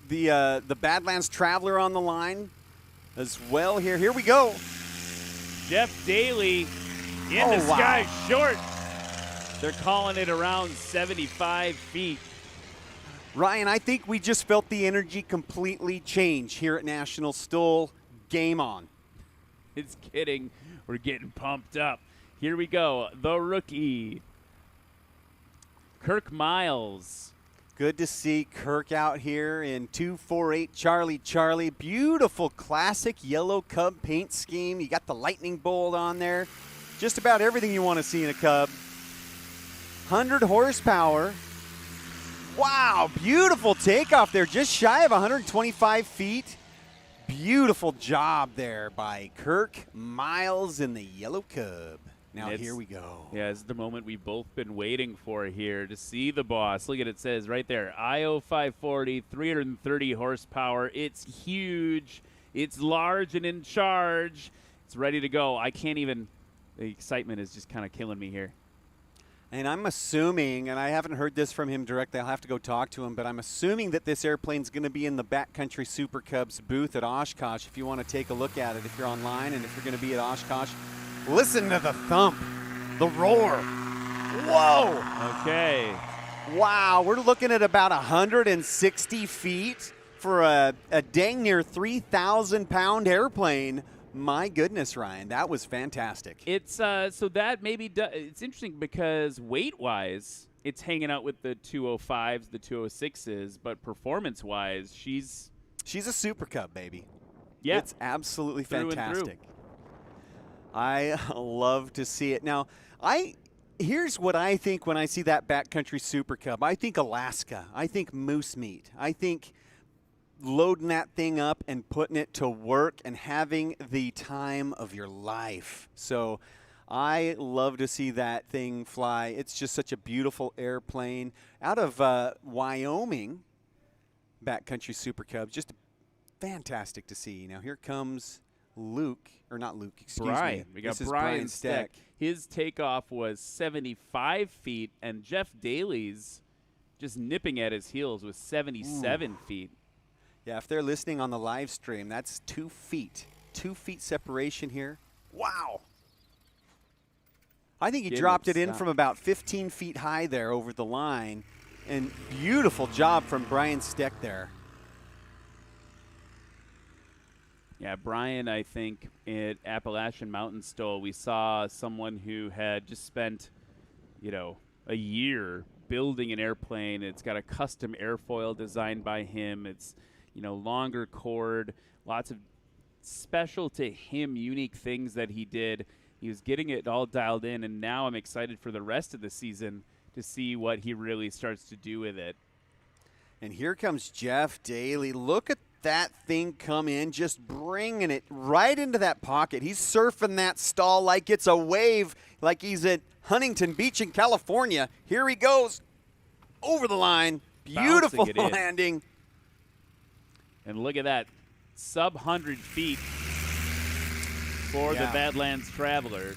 Badlands Traveler on the line as well here. Here we go. Jeff Daly in the sky short. They're calling it around 75 feet. Ryan, I think we just felt the energy completely change here at National STOL. Game on. It's kidding. We're getting pumped up. Here we go. The rookie, Kirk Miles. Good to see Kirk out here in 248 Charlie Charlie. Beautiful classic yellow Cub paint scheme. You got the lightning bolt on there. Just about everything you want to see in a Cub. 100 horsepower. Wow, beautiful takeoff there. Just shy of 125 feet. Beautiful job there by Kirk Miles in the yellow Cub. Now here we go. Yeah, it's the moment we've both been waiting for here to see the boss. Look at it says right there, IO 540, 330 horsepower. It's huge. It's large and in charge. It's ready to go. I can't even, the excitement is just kind of killing me here. And I'm assuming, and I haven't heard this from him directly, I'll have to go talk to him, but I'm assuming that this airplane's going to be in the Backcountry Super Cubs booth at Oshkosh if you want to take a look at it, if you're online and if you're going to be at Oshkosh. Listen to the thump, the roar. Whoa. Okay. Wow, we're looking at about 160 feet for a dang near 3,000-pound airplane. My goodness, Ryan, that was fantastic. It's so that maybe it's interesting because weight-wise, it's hanging out with the 205s, the 206s, but performance-wise, she's a Super Cub, baby. Yeah, it's absolutely fantastic. Through. I love to see it. Now, here's what I think when I see that Backcountry Super Cub. I think Alaska. I think moose meat. I think loading that thing up and putting it to work and having the time of your life. So I love to see that thing fly. It's just such a beautiful airplane. Out of Wyoming, Backcountry Super Cubs, just fantastic to see. Now here comes Luke, or not Luke, excuse me. We got this is Brian Steck. His takeoff was 75 feet, and Jeff Daly's just nipping at his heels with 77 feet. Yeah, if they're listening on the live stream, that's 2 feet. 2 feet separation here. Wow. I think he dropped it in from about 15 feet high there over the line. And beautiful job from Brian Steck there. Yeah, Brian, I think at Appalachian Mountain STOL, we saw someone who had just spent, a year building an airplane. It's got a custom airfoil designed by him. It's longer cord, lots of special to him, unique things that he did. He was getting it all dialed in, and now I'm excited for the rest of the season to see what he really starts to do with it. And here comes Jeff Daly. Look at that thing come in, just bringing it right into that pocket. He's surfing that stall like it's a wave, like he's at Huntington Beach in California. Here he goes over the line. Beautiful landing. And look at that, sub 100 feet for the Badlands Traveler.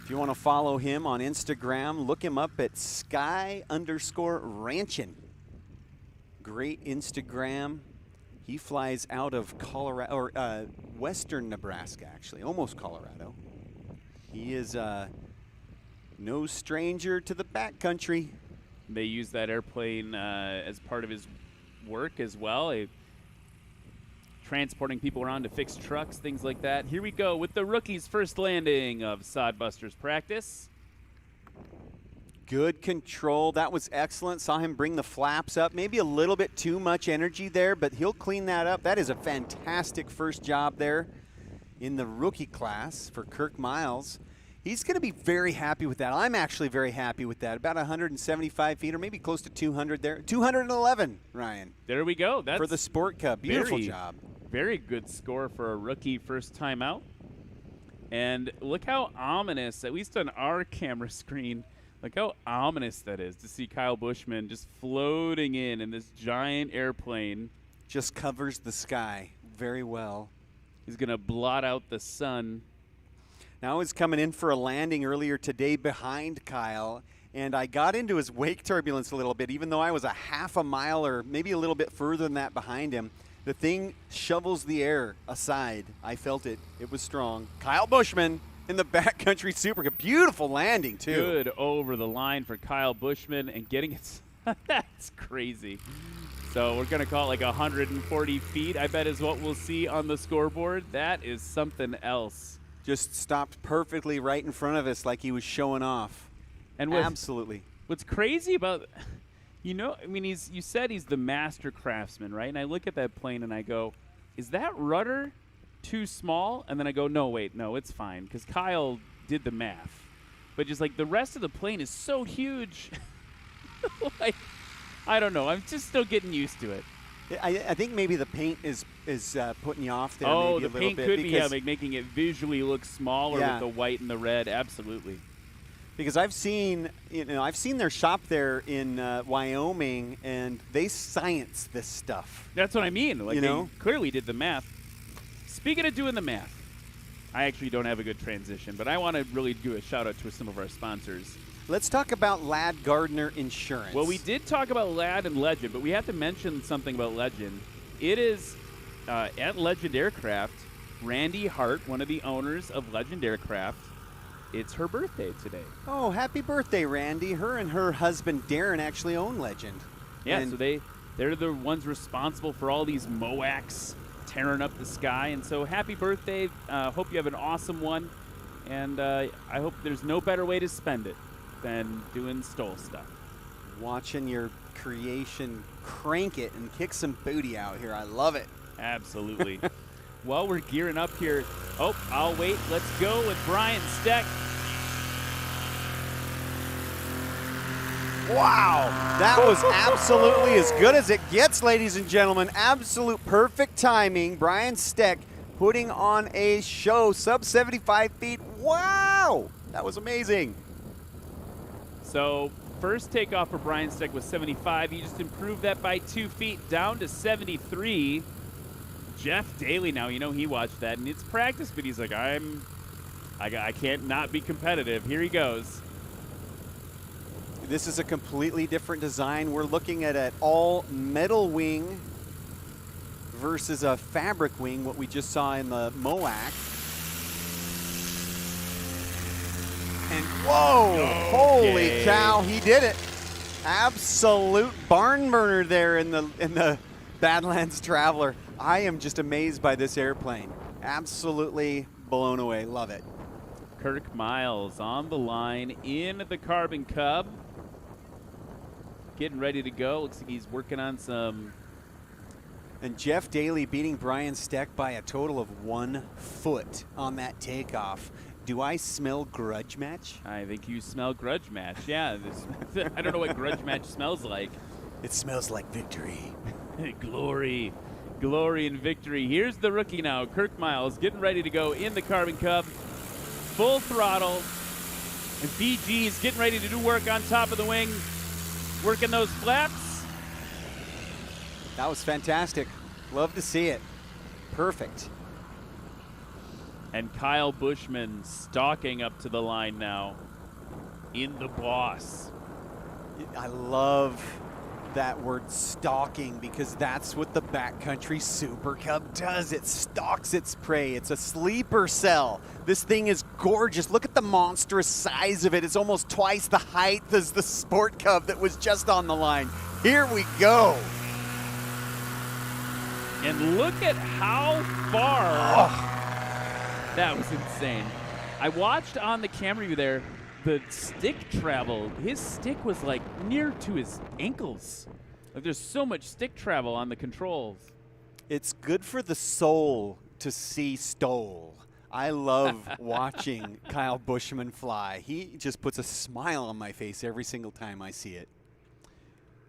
If you want to follow him on Instagram, look him up at Sky_Ranchin. Great Instagram. He flies out of Colorado, or western Nebraska, actually, almost Colorado. He is no stranger to the backcountry. They use that airplane as part of his work as well, transporting people around to fix trucks, things like that. Here we go with the rookie's first landing of Sodbusters practice. Good control. That was excellent. Saw him bring the flaps up. Maybe a little bit too much energy there, but he'll clean that up. That is a fantastic first job there in the rookie class for Kirk Miles. He's going to be very happy with that. I'm actually very happy with that. About 175 feet, or maybe close to 200 there. 211, Ryan. There we go. That's for the Sport Cup. Beautiful job. Very good score for a rookie first time out. And look how ominous, at least on our camera screen, look how ominous that is to see Kyle Bushman just floating in this giant airplane. Just covers the sky very well. He's going to blot out the sun. Now he's coming in for a landing earlier today behind Kyle, and I got into his wake turbulence a little bit, even though I was a half a mile or maybe a little bit further than that behind him. The thing shovels the air aside. I felt it. It was strong. Kyle Bushman in the Backcountry Super Cup. Beautiful landing, too. Good over the line for Kyle Bushman and getting it That's crazy. So we're going to call it like 140 feet, I bet is what we'll see on the scoreboard. That is something else. Just stopped perfectly right in front of us like he was showing off. And Absolutely. What's crazy about, I mean, you said he's the master craftsman, right? And I look at that plane and I go, is that rudder too small? And then I go, no, it's fine, because Kyle did the math. But just like the rest of the plane is so huge. Like, I don't know. I'm just still getting used to it. I think maybe the paint is putting you off there. Oh, maybe the a paint little bit could be like making it visually look smaller with the white and the red. Absolutely. Because I've seen their shop there in Wyoming, and they science this stuff. That's what I mean. Like, they clearly did the math. Speaking of doing the math, I actually don't have a good transition, but I want to really do a shout out to some of our sponsors. Let's talk about Ladd Gardner Insurance. Well, we did talk about Ladd and Legend, but we have to mention something about Legend. It is at Legend Aircraft, Randy Hart, one of the owners of Legend Aircraft. It's her birthday today. Oh, happy birthday, Randy. Her and her husband, Darren, actually own Legend. Yeah, so they're the ones responsible for all these MOACs tearing up the sky. And so happy birthday. Hope you have an awesome one. And I hope there's no better way to spend it than doing STOL stuff. Watching your creation crank it and kick some booty out here. I love it. Absolutely. Well, we're gearing up here. Oh, I'll wait. Let's go with Brian Steck. Wow, that was absolutely as good as it gets, ladies and gentlemen. Absolute perfect timing. Brian Steck putting on a show, sub 75 feet. Wow, that was amazing. So first takeoff for Brian Steck was 75. He just improved that by 2 feet down to 73. Jeff Daly now, he watched that, and it's practice, but he's like, I can't not be competitive. Here he goes. This is a completely different design. We're looking at an all metal wing versus a fabric wing, what we just saw in the MOAC. And whoa, holy cow, he did it. Absolute barn burner there in the Badlands Traveler. I am just amazed by this airplane. Absolutely blown away. Love it. Kirk Miles on the line in the Carbon Cub. Getting ready to go. Looks like he's working on some. And Jeff Daly beating Brian Steck by a total of 1 foot on that takeoff. Do I smell grudge match? I think you smell grudge match. Yeah. I don't know what grudge match smells like. It smells like victory. Glory and victory. Here's the rookie now, Kirk Miles, getting ready to go in the Carbon Cub. Full throttle. And BG's getting ready to do work on top of the wing. Working those flaps. That was fantastic. Love to see it. Perfect. And Kyle Bushman stalking up to the line now in the Boss. I love that word stalking, because that's what the Backcountry Super Cub does. It stalks its prey. It's a sleeper cell. This thing is gorgeous. Look at the monstrous size of it. It's almost twice the height as the Sport Cub that was just on the line. Here we go. And look at how far. That was insane. I watched on the camera view there, the stick travel. His stick was like near to his ankles. Like, there's so much stick travel on the controls. It's good for the soul to see STOL. I love watching Kyle Bushman fly. He just puts a smile on my face every single time I see it.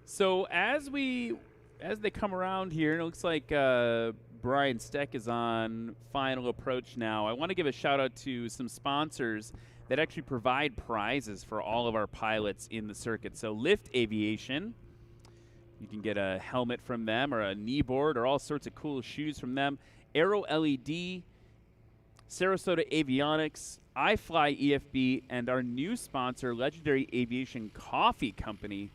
So as they come around here, it looks like Brian Steck is on final approach now. I want to give a shout out to some sponsors that actually provide prizes for all of our pilots in the circuit. So Lift Aviation, you can get a helmet from them or a knee board or all sorts of cool shoes from them. Aero LED, Sarasota Avionics, iFly EFB, and our new sponsor, Legendary Aviation Coffee Company,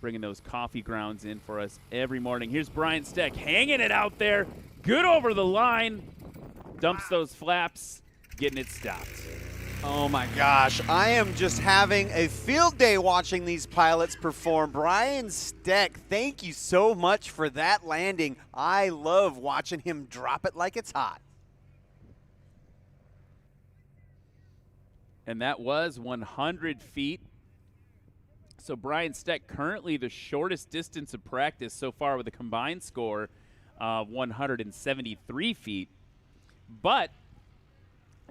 bringing those coffee grounds in for us every morning. Here's Brian Steck hanging it out there. Good over the line. Dumps those flaps, getting it stopped. Oh my gosh, I am just having a field day watching these pilots perform. Brian Steck, thank you so much for that landing. I love watching him drop it like it's hot. And that was 100 feet. So Brian Steck currently the shortest distance of practice so far with a combined score of 173 feet. But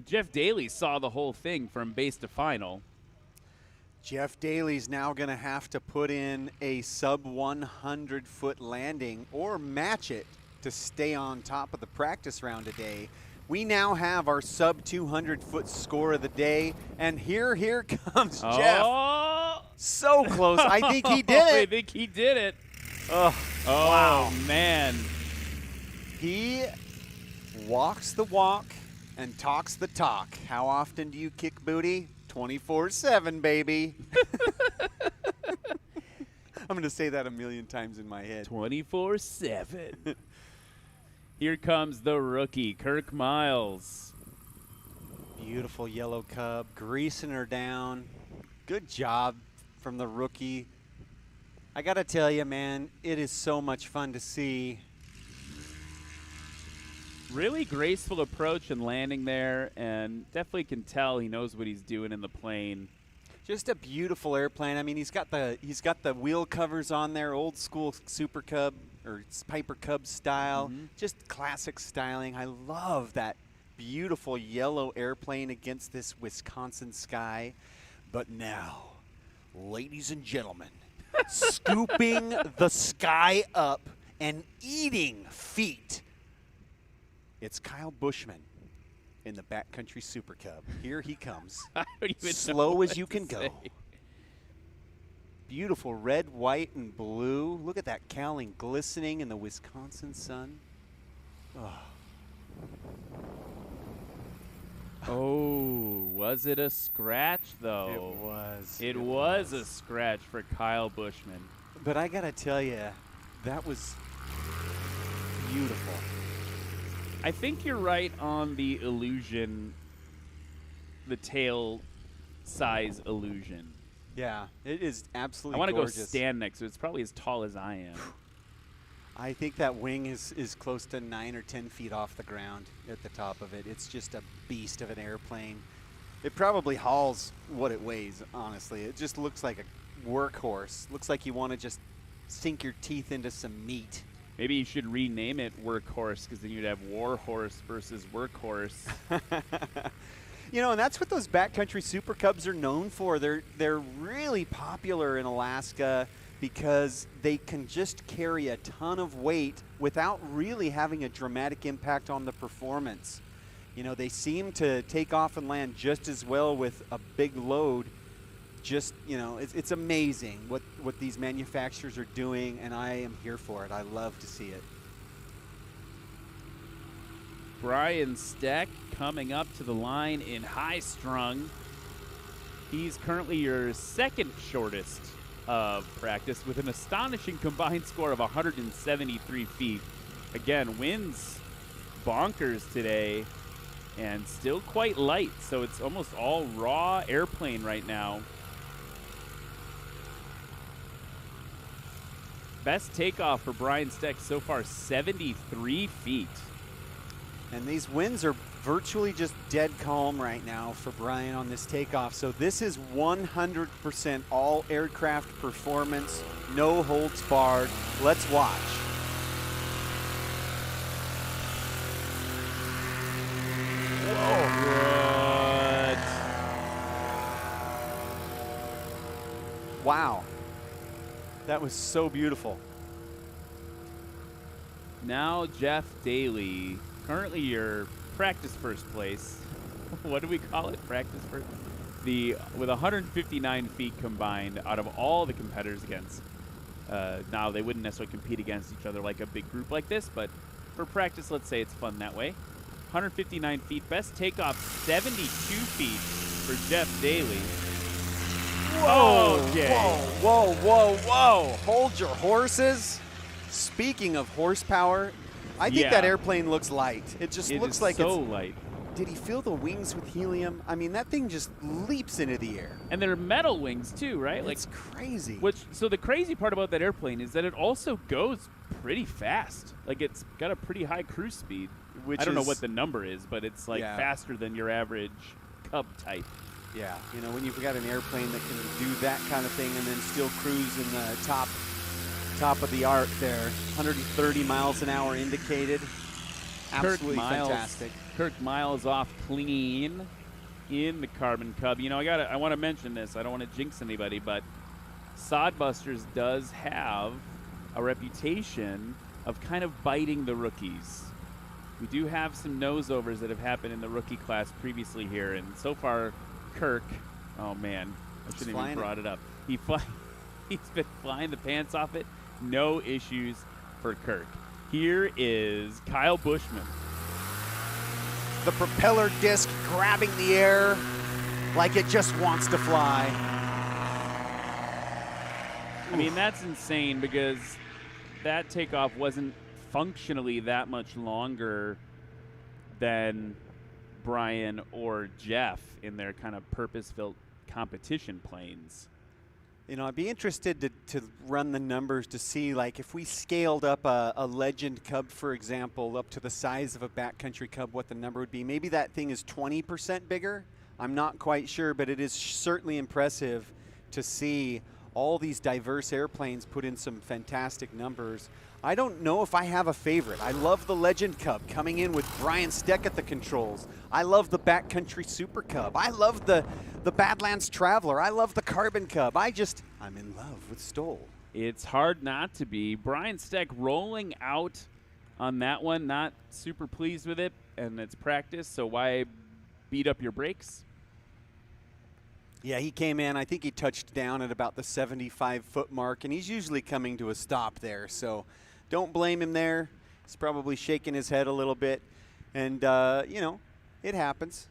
Jeff Daly saw the whole thing from base to final. Jeff Daly's now going to have to put in a sub 100-foot landing or match it to stay on top of the practice round today. We now have our sub 200-foot score of the day, and here comes Jeff. So close. I think he did it. I think he did it. Oh, wow. Man. He walks the walk and talks the talk. How often do you kick booty? 24/7, baby. I'm going to say that a million times in my head. 24/7. Here comes the rookie, Kirk Miles. Beautiful yellow cub, greasing her down. Good job from the rookie. I got to tell you, man, it is so much fun to see. Really graceful approach and landing there, and definitely can tell he knows what he's doing in the plane. Just a beautiful airplane. I mean, he's got the wheel covers on there, old school Super Cub or Piper Cub style. Just classic styling. I love that beautiful yellow airplane against this Wisconsin sky. But now, ladies and gentlemen, scooping the sky up and eating feet, it's Kyle Bushman in the Backcountry Super Cub. Here he comes. Slow as you can go. Beautiful red, white, and blue. Look at that cowling glistening in the Wisconsin sun. Oh, was it a scratch, though? It was. It was a scratch for Kyle Bushman. But I got to tell you, that was beautiful. I think you're right on the illusion, the tail size illusion. Yeah, it is absolutely I want to go gorgeous. stand next to it. It's probably as tall as I am. I think that wing is close to 9 or 10 feet off the ground at the top of it. It's just a beast of an airplane. It probably hauls what it weighs, honestly. It just looks like a workhorse. Looks like you want to just sink your teeth into some meat. Maybe you should rename it Workhorse, because then you'd have Warhorse versus Workhorse. You know, and that's what those Backcountry Super Cubs are known for. They're really popular in Alaska because they can just carry a ton of weight without really having a dramatic impact on the performance. You know, they seem to take off and land just as well with a big load. Just, you know, it's amazing what these manufacturers are doing, and I am here for it. I love to see it. Brian Steck coming up to the line in high strung. He's currently your second shortest of practice with an astonishing combined score of 173 feet. Again, winds bonkers today and still quite light, so it's almost all raw airplane right now. Best takeoff for Brian Steck so far, 73 feet. And these winds are virtually just dead calm right now for Brian on this takeoff. So this is 100% all aircraft performance, no holds barred. Let's watch. What? Wow. That was so beautiful. Now Jeff Daly, currently your practice first place. What do we call it? Practice first? With 159 feet combined out of all the competitors against. Now, they wouldn't necessarily compete against each other like a big group like this, but for practice, let's say it's fun that way. 159 feet. Best takeoff, 72 feet for Jeff Daly. Whoa, Okay. whoa, whoa, whoa, whoa. Hold your horses. Speaking of horsepower, I think Yeah. that airplane looks light. It just It looks is like so it's light. did he fill the wings with helium? I mean, that thing just leaps into the air. And they're metal wings too, right? It's crazy. So the crazy part about that airplane is that it also goes pretty fast. Like, it's got a pretty high cruise speed. I don't know what the number is, but it's like faster than your average Cub type. Yeah, you know, when you've got an airplane that can do that kind of thing and then still cruise in the top of the arc there, 130 miles an hour indicated. Absolutely fantastic. Kirk Miles off clean in the Carbon Cub. You know, I want to mention this. I don't want to jinx anybody, but Sodbusters does have a reputation of kind of biting the rookies. We do have some nose-overs that have happened in the rookie class previously here, and so far, Kirk, oh man, I shouldn't have even brought it up. He's been flying the pants off it. No issues for Kirk. Here is Kyle Bushman. The propeller disc grabbing the air like it just wants to fly. I mean, that's insane because that takeoff wasn't functionally that much longer than Brian or Jeff in their kind of purpose-built competition planes. You know, I'd be interested to run the numbers to see, like, if we scaled up a Legend Cub, for example, up to the size of a backcountry Cub, what the number would be. Maybe that thing is 20% bigger. I'm not quite sure, but it is certainly impressive to see all these diverse airplanes put in some fantastic numbers. I don't know if I have a favorite. I love the Legend Cub coming in with Brian Steck at the controls. I love the Backcountry Super Cub. I love the Badlands Traveler. I love the Carbon Cub. I'm in love with STOL. It's hard not to be. Brian Steck rolling out on that one, not super pleased with it, and it's practice, so why beat up your brakes? Yeah, he came in. I think he touched down at about the 75-foot mark, and he's usually coming to a stop there, so don't blame him there. He's probably shaking his head a little bit, and, you know, it happens.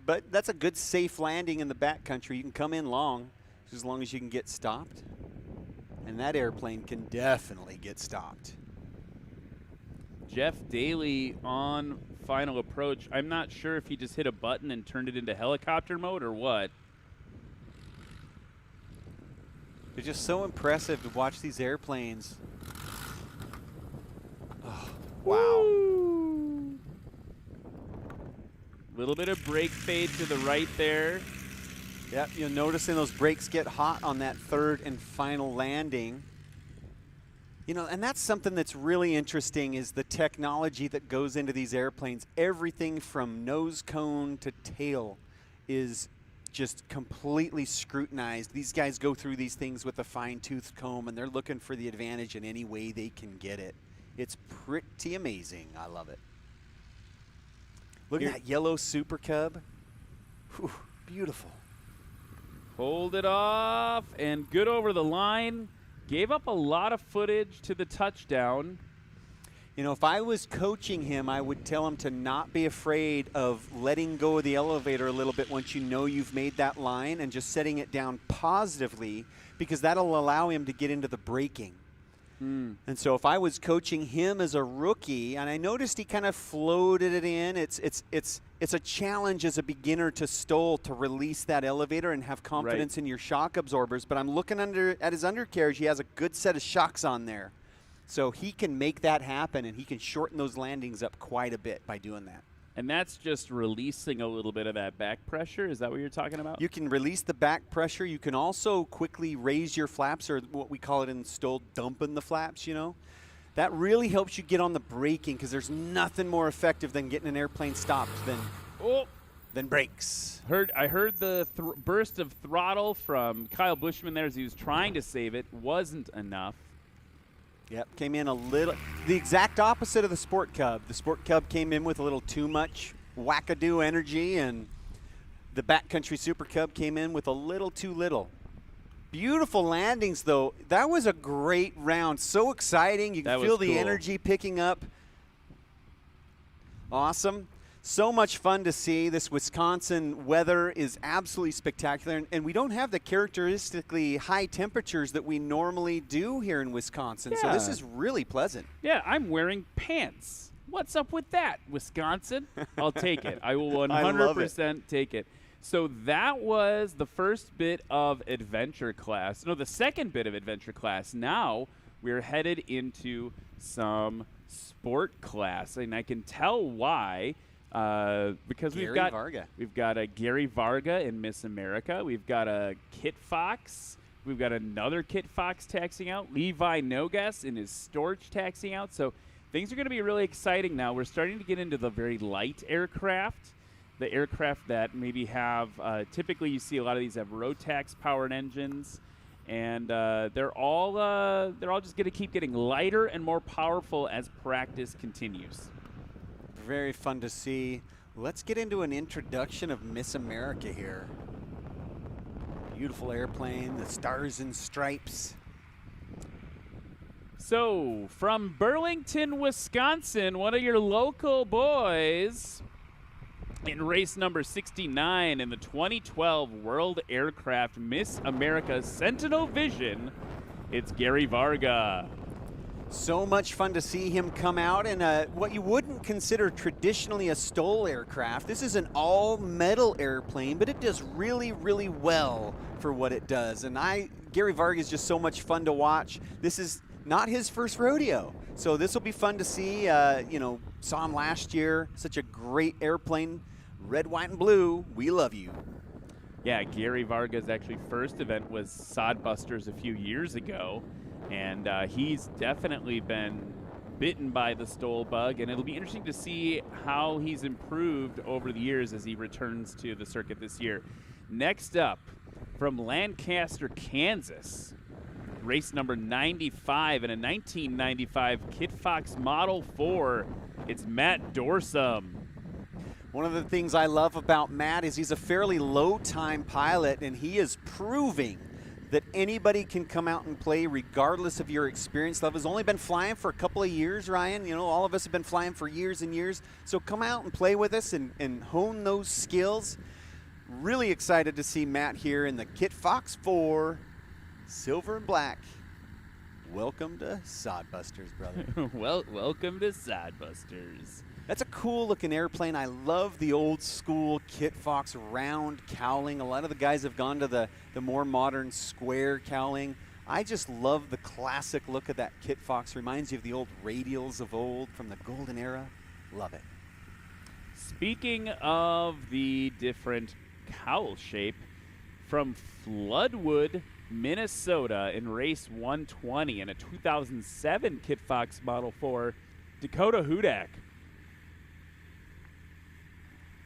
But that's a good, safe landing in the backcountry. You can come in long as long as you can get stopped, and that airplane can definitely get stopped. Jeff Daly on final approach. I'm not sure if he just hit a button and turned it into helicopter mode or what. It's just so impressive to watch these airplanes. Oh, wow. Little bit of brake fade to the right there. Yep, you'll notice those brakes get hot on that third and final landing. You know, and that's something that's really interesting is the technology that goes into these airplanes. Everything from nose cone to tail is just completely scrutinized. These guys go through these things with a fine-tooth comb, and they're looking for the advantage in any way they can get it. It's pretty amazing. I love it. Look at that yellow Super Cub. Whew, beautiful. Hold it off, and good over the line. Gave up a lot of footage to the touchdown. You know, if I was coaching him, I would tell him to not be afraid of letting go of the elevator a little bit once you know you've made that line and just setting it down positively, because that'll allow him to get into the braking. And so if I was coaching him as a rookie, and I noticed he kind of floated it in, it's a challenge as a beginner to STOL to release that elevator and have confidence in your shock absorbers. But I'm looking at his undercarriage. He has a good set of shocks on there. So he can make that happen, and he can shorten those landings up quite a bit by doing that. And that's just releasing a little bit of that back pressure? Is that what you're talking about? You can release the back pressure. You can also quickly raise your flaps, or what we call it in STOL, dumping the flaps, you know. That really helps you get on the braking, because there's nothing more effective than getting an airplane stopped than brakes. I heard the burst of throttle from Kyle Bushman there as he was trying to save it. Wasn't enough. Yep, came in a little, the exact opposite of the Sport Cub. The Sport Cub came in with a little too much wackadoo energy, and the Backcountry Super Cub came in with a little too little. Beautiful landings, though. That was a great round. So exciting. You can feel the energy picking up. Awesome. So much fun to see. This Wisconsin weather is absolutely spectacular, and we don't have the characteristically high temperatures that we normally do here in Wisconsin, so this is really pleasant. Yeah, I'm wearing pants. What's up with that, Wisconsin? I'll take it. I will I love it. 100% take it. So that was the first bit of adventure class. No, the second bit of adventure class. Now we're headed into some sport class, and I can tell why. Because Gary Varga. we've got a Gary Varga in Miss America. We've got a Kit Fox. We've got another Kit Fox taxiing out. Levi Nogas in his Storch taxiing out. So things are going to be really exciting now. We're starting to get into the very light aircraft, the aircraft that maybe have typically you see a lot of these have Rotax powered engines, and they're all just going to keep getting lighter and more powerful as practice continues. Very fun to see. Let's get into an introduction of Miss America here. Beautiful airplane, the stars and stripes. So, from Burlington, Wisconsin, one of your local boys in race number 69 in the 2012 World Aircraft Miss America Sentinel Vision, it's Gary Varga. So much fun to see him come out in what you wouldn't consider traditionally a STOL aircraft. This is an all-metal airplane, but it does really, really well for what it does. And Gary Varga is just so much fun to watch. This is not his first rodeo, so this will be fun to see. Saw him last year. Such a great airplane. Red, white, and blue. We love you. Yeah, Gary Varga's actually first event was Sodbusters a few years ago. And he's definitely been bitten by the STOL bug, and it'll be interesting to see how he's improved over the years as he returns to the circuit this year. Next up, from Lancaster, Kansas, race number 95 in a 1995 Kit Fox Model 4, it's Matt Dorsum. One of the things I love about Matt is he's a fairly low-time pilot, and he is proving that anybody can come out and play regardless of your experience level. He's only been flying for a couple of years, Ryan. You know, all of us have been flying for years and years. So come out and play with us and hone those skills. Really excited to see Matt here in the Kit Fox 4, silver and black. Welcome to Sodbusters, brother. Welcome to Sodbusters. That's a cool looking airplane. I love the old school Kit Fox round cowling. A lot of the guys have gone to the more modern square cowling. I just love the classic look of that Kit Fox. Reminds you of the old radials of old from the golden era. Love it. Speaking of the different cowl shape, from Floodwood, Minnesota in race 120 in a 2007 Kit Fox Model 4, Dakota Hudak.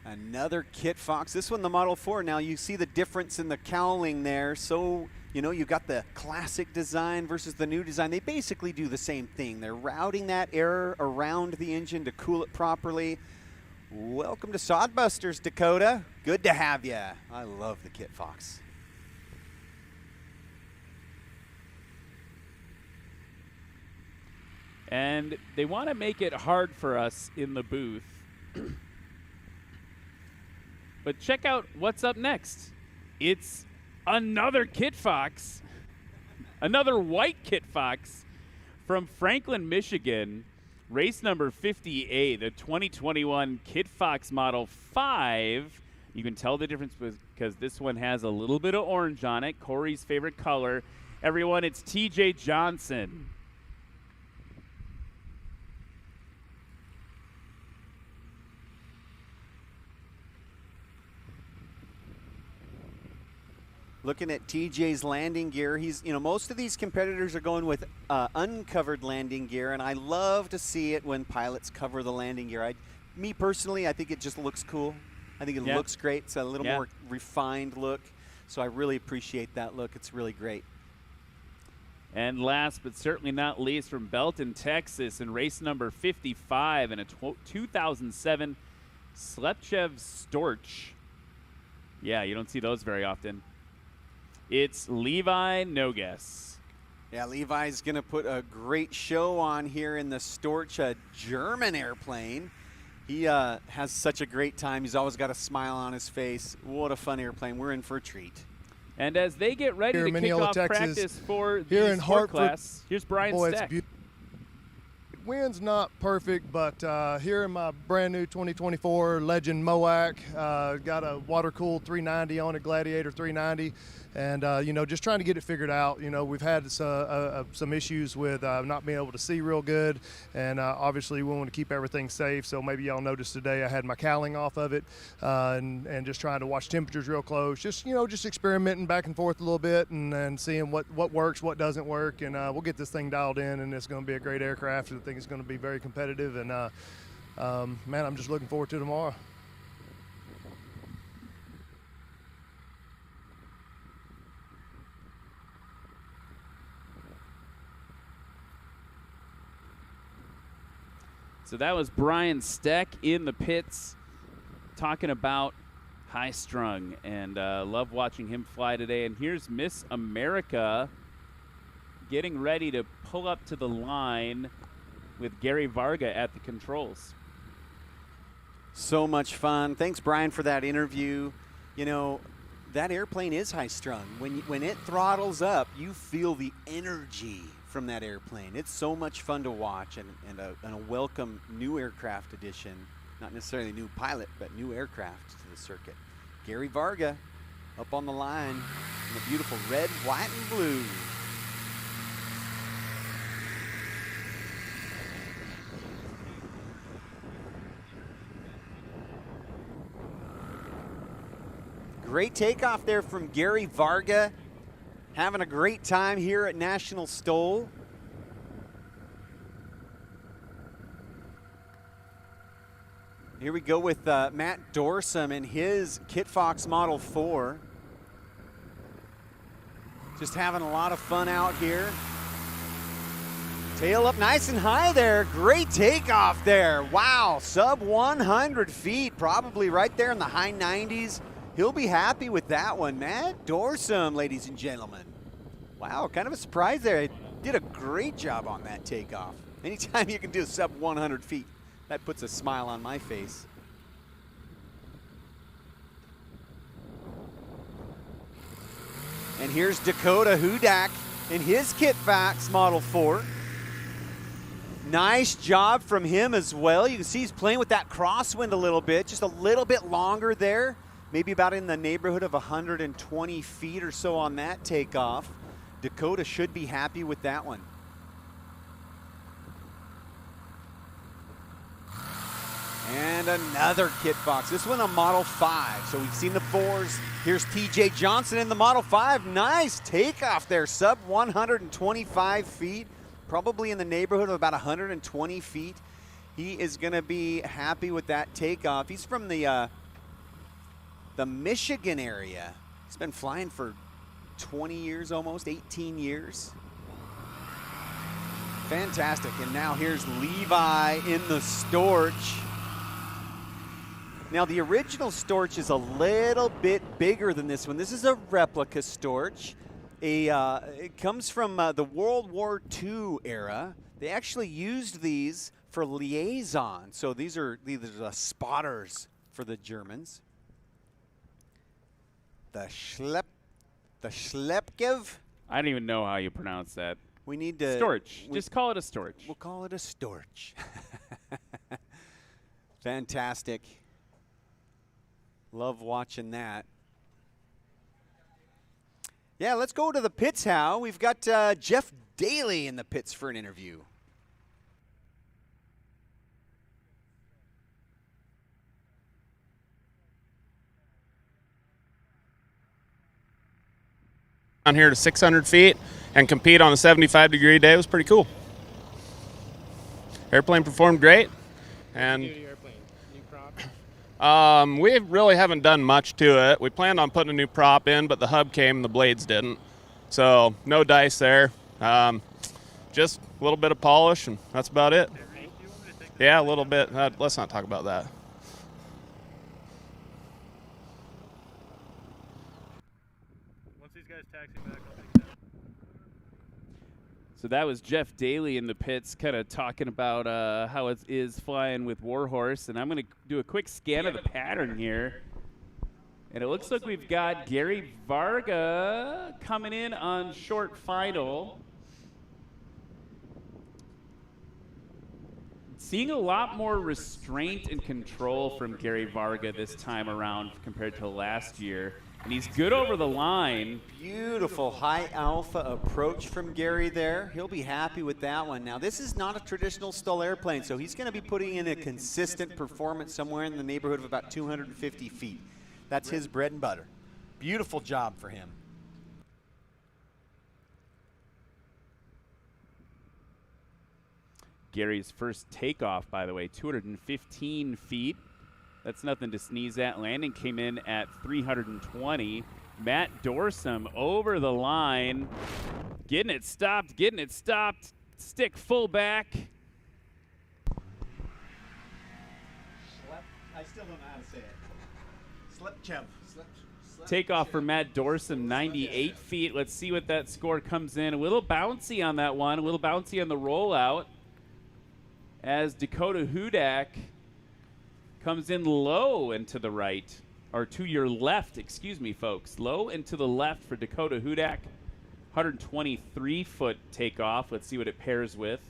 Another Kit Fox. This one, the Model 4. Now you see the difference in the cowling there. So, you got the classic design versus the new design. They basically do the same thing. They're routing that air around the engine to cool it properly. Welcome to Sodbusters, Dakota. Good to have you. I love the Kit Fox. And they want to make it hard for us in the booth. But check out what's up next. It's another Kit Fox, another white Kit Fox from Franklin, Michigan, race number 58, the 2021 Kit Fox Model 5. You can tell the difference because this one has a little bit of orange on it, Corey's favorite color. Everyone, it's TJ Johnson. Looking at TJ's landing gear, most of these competitors are going with uncovered landing gear, and I love to see it when pilots cover the landing gear. Me personally, I think it just looks cool. I think it looks great. It's a little more refined look, so I really appreciate that look. It's really great. And last but certainly not least, from Belton, Texas, in race number 55 in a 2007 Slepchev Storch. Yeah, you don't see those very often. It's Levi Nogas. Yeah, Levi's going to put a great show on here in the Storch, a German airplane. He has such a great time. He's always got a smile on his face. What a fun airplane. We're in for a treat. And as they get ready to kick off practice for the here in sport Hartford, class, here's Brian Steck. wind's not perfect, but here in my brand new 2024 Legend MOAC, got a water-cooled 390 on it, Gladiator 390, and you know, just trying to get it figured out. You know, we've had some issues with not being able to see real good, and obviously we want to keep everything safe. So maybe y'all noticed today I had my cowling off of it, and just trying to watch temperatures real close. Just, you know, just experimenting back and forth a little bit, and seeing what works, what doesn't work, and we'll get this thing dialed in, and it's going to be a great aircraft. I think it's going to be very competitive, and man, I'm just looking forward to tomorrow. So that was Brian Steck in the pits talking about High Strung, and love watching him fly today. And here's Miss America getting ready to pull up to the line with Gary Varga at the controls. So much fun. Thanks, Brian, for that interview. You know, that airplane is high strung. When it throttles up, you feel the energy from that airplane. It's so much fun to watch, and a welcome new aircraft addition. Not necessarily new pilot, but new aircraft to the circuit. Gary Varga up on the line in the beautiful red, white, and blue. Great takeoff there from Gary Varga. Having a great time here at National STOL. Here we go with Matt Dorsum and his Kit Fox Model 4. Just having a lot of fun out here. Tail up nice and high there. Great takeoff there. Wow, sub 100 feet, probably right there in the high 90s. He'll be happy with that one. Matt Dorsum, ladies and gentlemen. Wow, kind of a surprise there. He did a great job on that takeoff. Anytime you can do sub 100 feet, that puts a smile on my face. And here's Dakota Hudak in his Kit Fox Model 4. Nice job from him as well. You can see he's playing with that crosswind a little bit, just a little bit longer there. Maybe about in the neighborhood of 120 feet or so on that takeoff. Dakota should be happy with that one. And another Kit Fox. This one a Model 5. So we've seen the 4s. Here's TJ Johnson in the Model 5. Nice takeoff there. Sub 125 feet. Probably in the neighborhood of about 120 feet. He is going to be happy with that takeoff. He's from the Michigan area. He's been flying for 20 years almost, 18 years. Fantastic. And now here's Levi in the Storch. Now the original Storch is a little bit bigger than this one. This is a replica Storch. It comes from the World War II era. They actually used these for liaison. So these are spotters for the Germans. The Schlepkev. I don't even know how you pronounce that. We need to Storch. Just call it a Storch. We'll call it a Storch. Fantastic. Love watching that. Yeah, let's go to the pits, Hal. We've got Jeff Daly in the pits for an interview. On here to 600 feet and compete on a 75-degree day was pretty cool. Airplane performed great, and we really haven't done much to it. We planned on putting a new prop in, but the hub came and the blades didn't, so no dice there. Just a little bit of polish, and that's about it. Yeah, a little bit. Let's not talk about that. So that was Jeff Daly in the pits, kind of talking about how it is flying with Warhorse. And I'm going to do a quick scan of the pattern here. And it looks like we've got Gary Varga coming in on short final. seeing a lot more restraint and control from Gary Varga this time around compared to last year. And he's good over the line. Beautiful high alpha approach from Gary there. He'll be happy with that one. Now, this is not a traditional STOL airplane, so he's going to be putting in a consistent performance somewhere in the neighborhood of about 250 feet. That's his bread and butter. Beautiful job for him. Gary's first takeoff, by the way, 215 feet. That's nothing to sneeze at. Landing came in at 320. Matt Dorsum over the line. Getting it stopped, getting it stopped. Stick full back. I still don't know how to say it. Slepchev. Takeoff for Matt Dorsum, 98 feet. Let's see what that score comes in. A little bouncy on that one, a little bouncy on the rollout. As Dakota Hudak comes in low and to the right, or to your left, excuse me, folks. Low and to the left for Dakota Hudak. 123-foot takeoff. Let's see what it pairs with.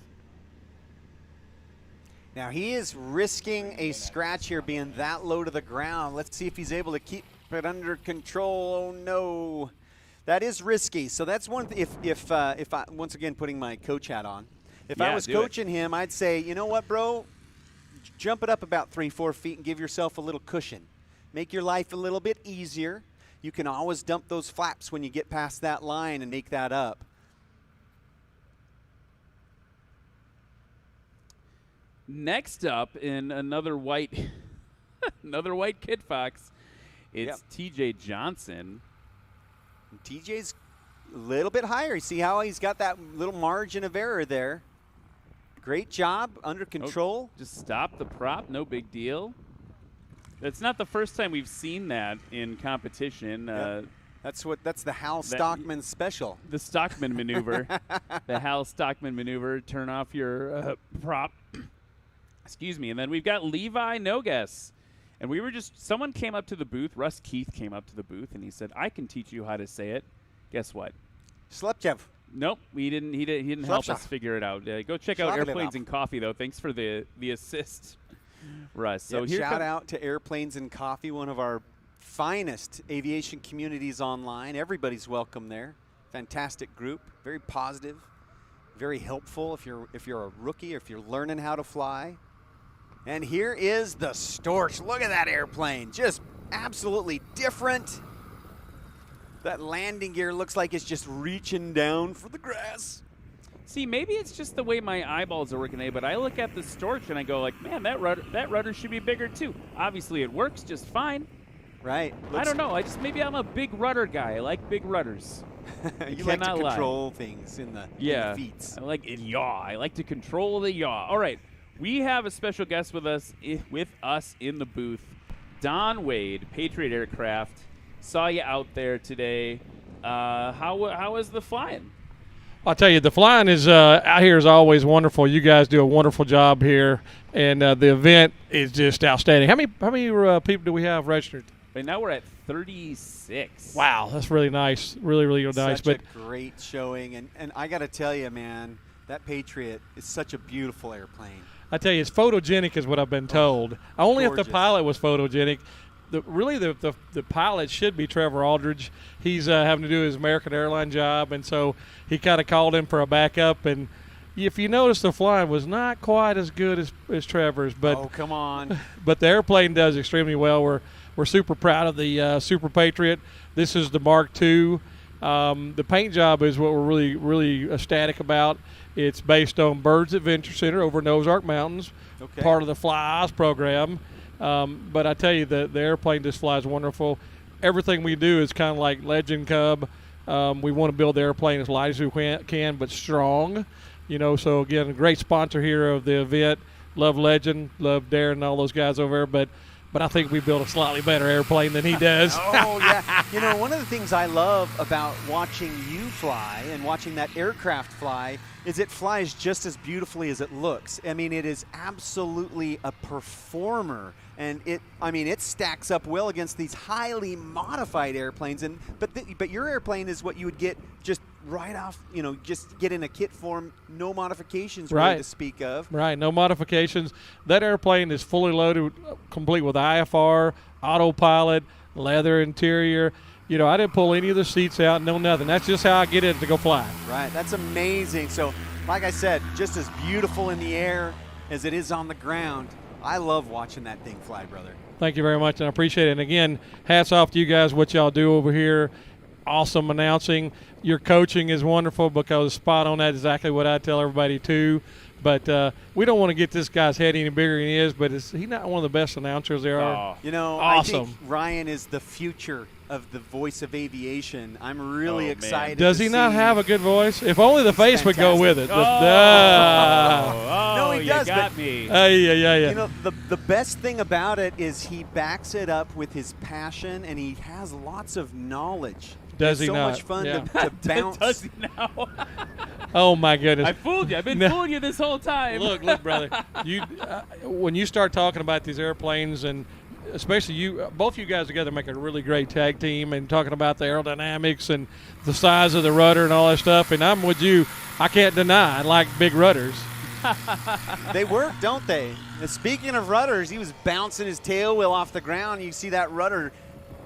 Now, he is risking a scratch here being that low to the ground. Let's see if he's able to keep it under control. Oh, no. That is risky. So that's one if I, once again, putting my coach hat on. If I was coaching him, I'd say, you know what, bro? Jump it up about 3-4 feet and give yourself a little cushion. Make your life a little bit easier. You can always dump those flaps when you get past that line and make that up. Next up in another white another white Kit Fox, it's TJ Johnson. And TJ's a little bit higher. You see how he's got that little margin of error there. Great job, under control. Just stop the prop, no big deal. It's not the first time we've seen that in competition. That's the Hal Stockman special. The Stockman maneuver. The Hal Stockman maneuver. Turn off your prop. Excuse me. And then we've got Levi Nogues. And we were someone came up to the booth. Russ Keith came up to the booth and he said, I can teach you how to say it. Guess what? Slepchev. Nope, he didn't help us figure it out. Go check out Airplanes and Coffee, though. Thanks for the assist, Russ. So shout out to Airplanes and Coffee, one of our finest aviation communities online. Everybody's welcome there. Fantastic group, very positive, very helpful if you're a rookie or if you're learning how to fly. And here is the Storch. Look at that airplane, just absolutely different. That landing gear looks like it's just reaching down for the grass. See, maybe it's just the way my eyeballs are working today, but I look at the Storch and I go like, man, that rudder should be bigger too. Obviously, it works just fine. Right. I don't know. Maybe I'm a big rudder guy. I like big rudders. You like to control things in the feet. I like it. Yaw. I like to control the yaw. All right. We have a special guest with us in the booth, Don Wade, Patriot Aircraft. Saw you out there today. How was the flying? I'll tell you, the flying is out here is always wonderful. You guys do a wonderful job here, and the event is just outstanding. How many people do we have registered? Right now we're at 36. Wow, that's really nice. Really, really nice. Such a great showing, and I got to tell you, man, that Patriot is such a beautiful airplane. I tell you, it's photogenic is what I've been told. Only if the pilot was photogenic. The pilot should be Trevor Aldridge. He's having to do his American Airline job, and so he kind of called him for a backup. And if you notice, the flying was not quite as good as Trevor's. But oh, come on! But the airplane does extremely well. We're super proud of the Super Patriot. This is the Mark II. The paint job is what we're really, really ecstatic about. It's based on Birds Adventure Center over in Ozark Mountains, part of the Fly Eyes program. But I tell you, the airplane just flies wonderful. Everything we do is kind of like Legend Cub. We want to build the airplane as light as we can, but strong. So again, a great sponsor here of the event. Love Legend, love Darren and all those guys over there. But I think we built a slightly better airplane than he does. Oh, yeah. One of the things I love about watching you fly and watching that aircraft fly is it flies just as beautifully as it looks. I mean, it is absolutely a performer. And it stacks up well against these highly modified airplanes. But your airplane is what you would get just right off, just get in a kit form, no modifications Right. really to speak of. Right, no modifications. That airplane is fully loaded, complete with IFR, autopilot, leather interior. I didn't pull any of the seats out, no nothing. That's just how I get it to go fly. Right, that's amazing. So, like I said, just as beautiful in the air as it is on the ground. I love watching that thing fly, brother. Thank you very much, and I appreciate it. And again, hats off to you guys, what y'all do over here. Awesome announcing. Your coaching is wonderful because spot on, that's exactly what I tell everybody too. But we don't want to get this guy's head any bigger than he is, but he's not one of the best announcers there are. I Awesome. think Ryan is the future of the voice of aviation. I'm really excited. Does to he not see. have a good voice? If only the face would go with it. No, he does. Got me. Yeah. The best thing about it is he backs it up with his passion, and he has lots of knowledge. Does he so not? much fun Yeah. to bounce. Does he now? Oh my goodness! I fooled you. I've been fooling you this whole time. Look, brother. You, when you start talking about these airplanes, and especially both you guys together make a really great tag team, and talking about the aerodynamics and the size of the rudder and all that stuff. And I'm with you. I can't deny I like big rudders. They work, don't they? And speaking of rudders, he was bouncing his tail wheel off the ground. You see that rudder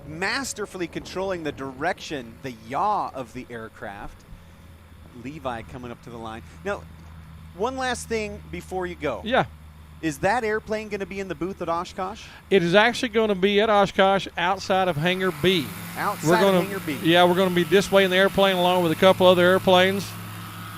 masterfully controlling the direction, the yaw of the aircraft. Levi coming up to the line. Now, one last thing before you go. Yeah. Is that airplane going to be in the booth at Oshkosh? It is actually going to be at Oshkosh outside of Hangar B. Outside of Hangar B. Yeah, we're going to be displaying the airplane along with a couple other airplanes.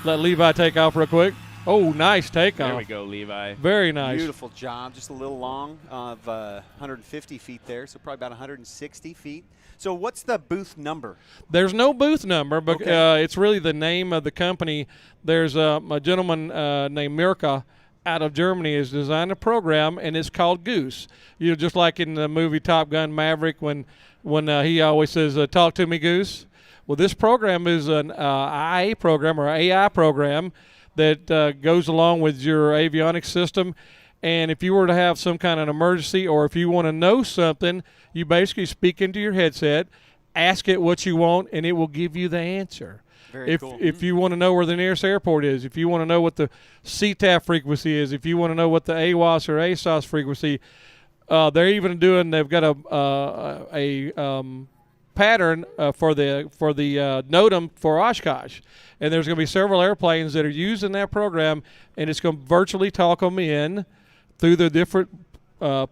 Let Levi take off real quick. Oh, nice takeoff. There we go, Levi. Very nice. Beautiful job. Just a little long of 150 feet there, so probably about 160 feet. So what's the booth number? There's no booth number, but Okay. it's really the name of the company. There's a gentleman named Mirka out of Germany has designed a program, and it's called Goose. Just like in the movie Top Gun Maverick when he always says, "Talk to me, Goose." Well, this program is an IA program or AI program that goes along with your avionics system. And if you were to have some kind of emergency, or if you want to know something, you basically speak into your headset, ask it what you want, and it will give you the answer. Very cool. If you want to know where the nearest airport is, if you want to know what the CTAF frequency is, if you want to know what the AWOS or ASOS frequency, they're even doing. They've got a pattern for the NOTAM for Oshkosh, and there's going to be several airplanes that are using that program, and it's going to virtually talk them in through the different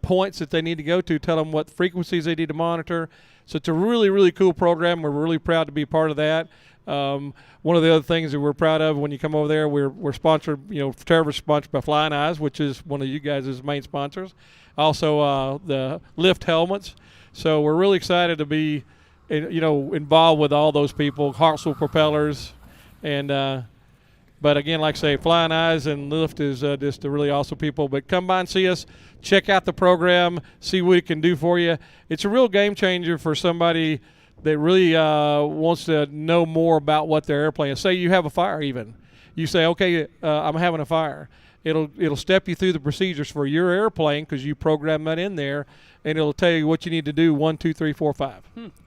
points that they need to go to, tell them what frequencies they need to monitor. So it's a really, really cool program. We're really proud to be part of that. One of the other things that we're proud of when you come over there, we're sponsored, Trevor's sponsored by Flying Eyes, which is one of you guys' main sponsors. Also, the lift helmets. So we're really excited to be, involved with all those people, Hartzell propellers, and but again, like I say, Flying Eyes and Lift is just a really awesome people. But come by and see us, check out the program, see what it can do for you. It's a real game changer for somebody that really wants to know more about what their airplane is. Say you have a fire even. You say, okay, I'm having a fire. It'll step you through the procedures for your airplane because you program that in there, and it'll tell you what you need to do, 1, 2, 3, 4, 5.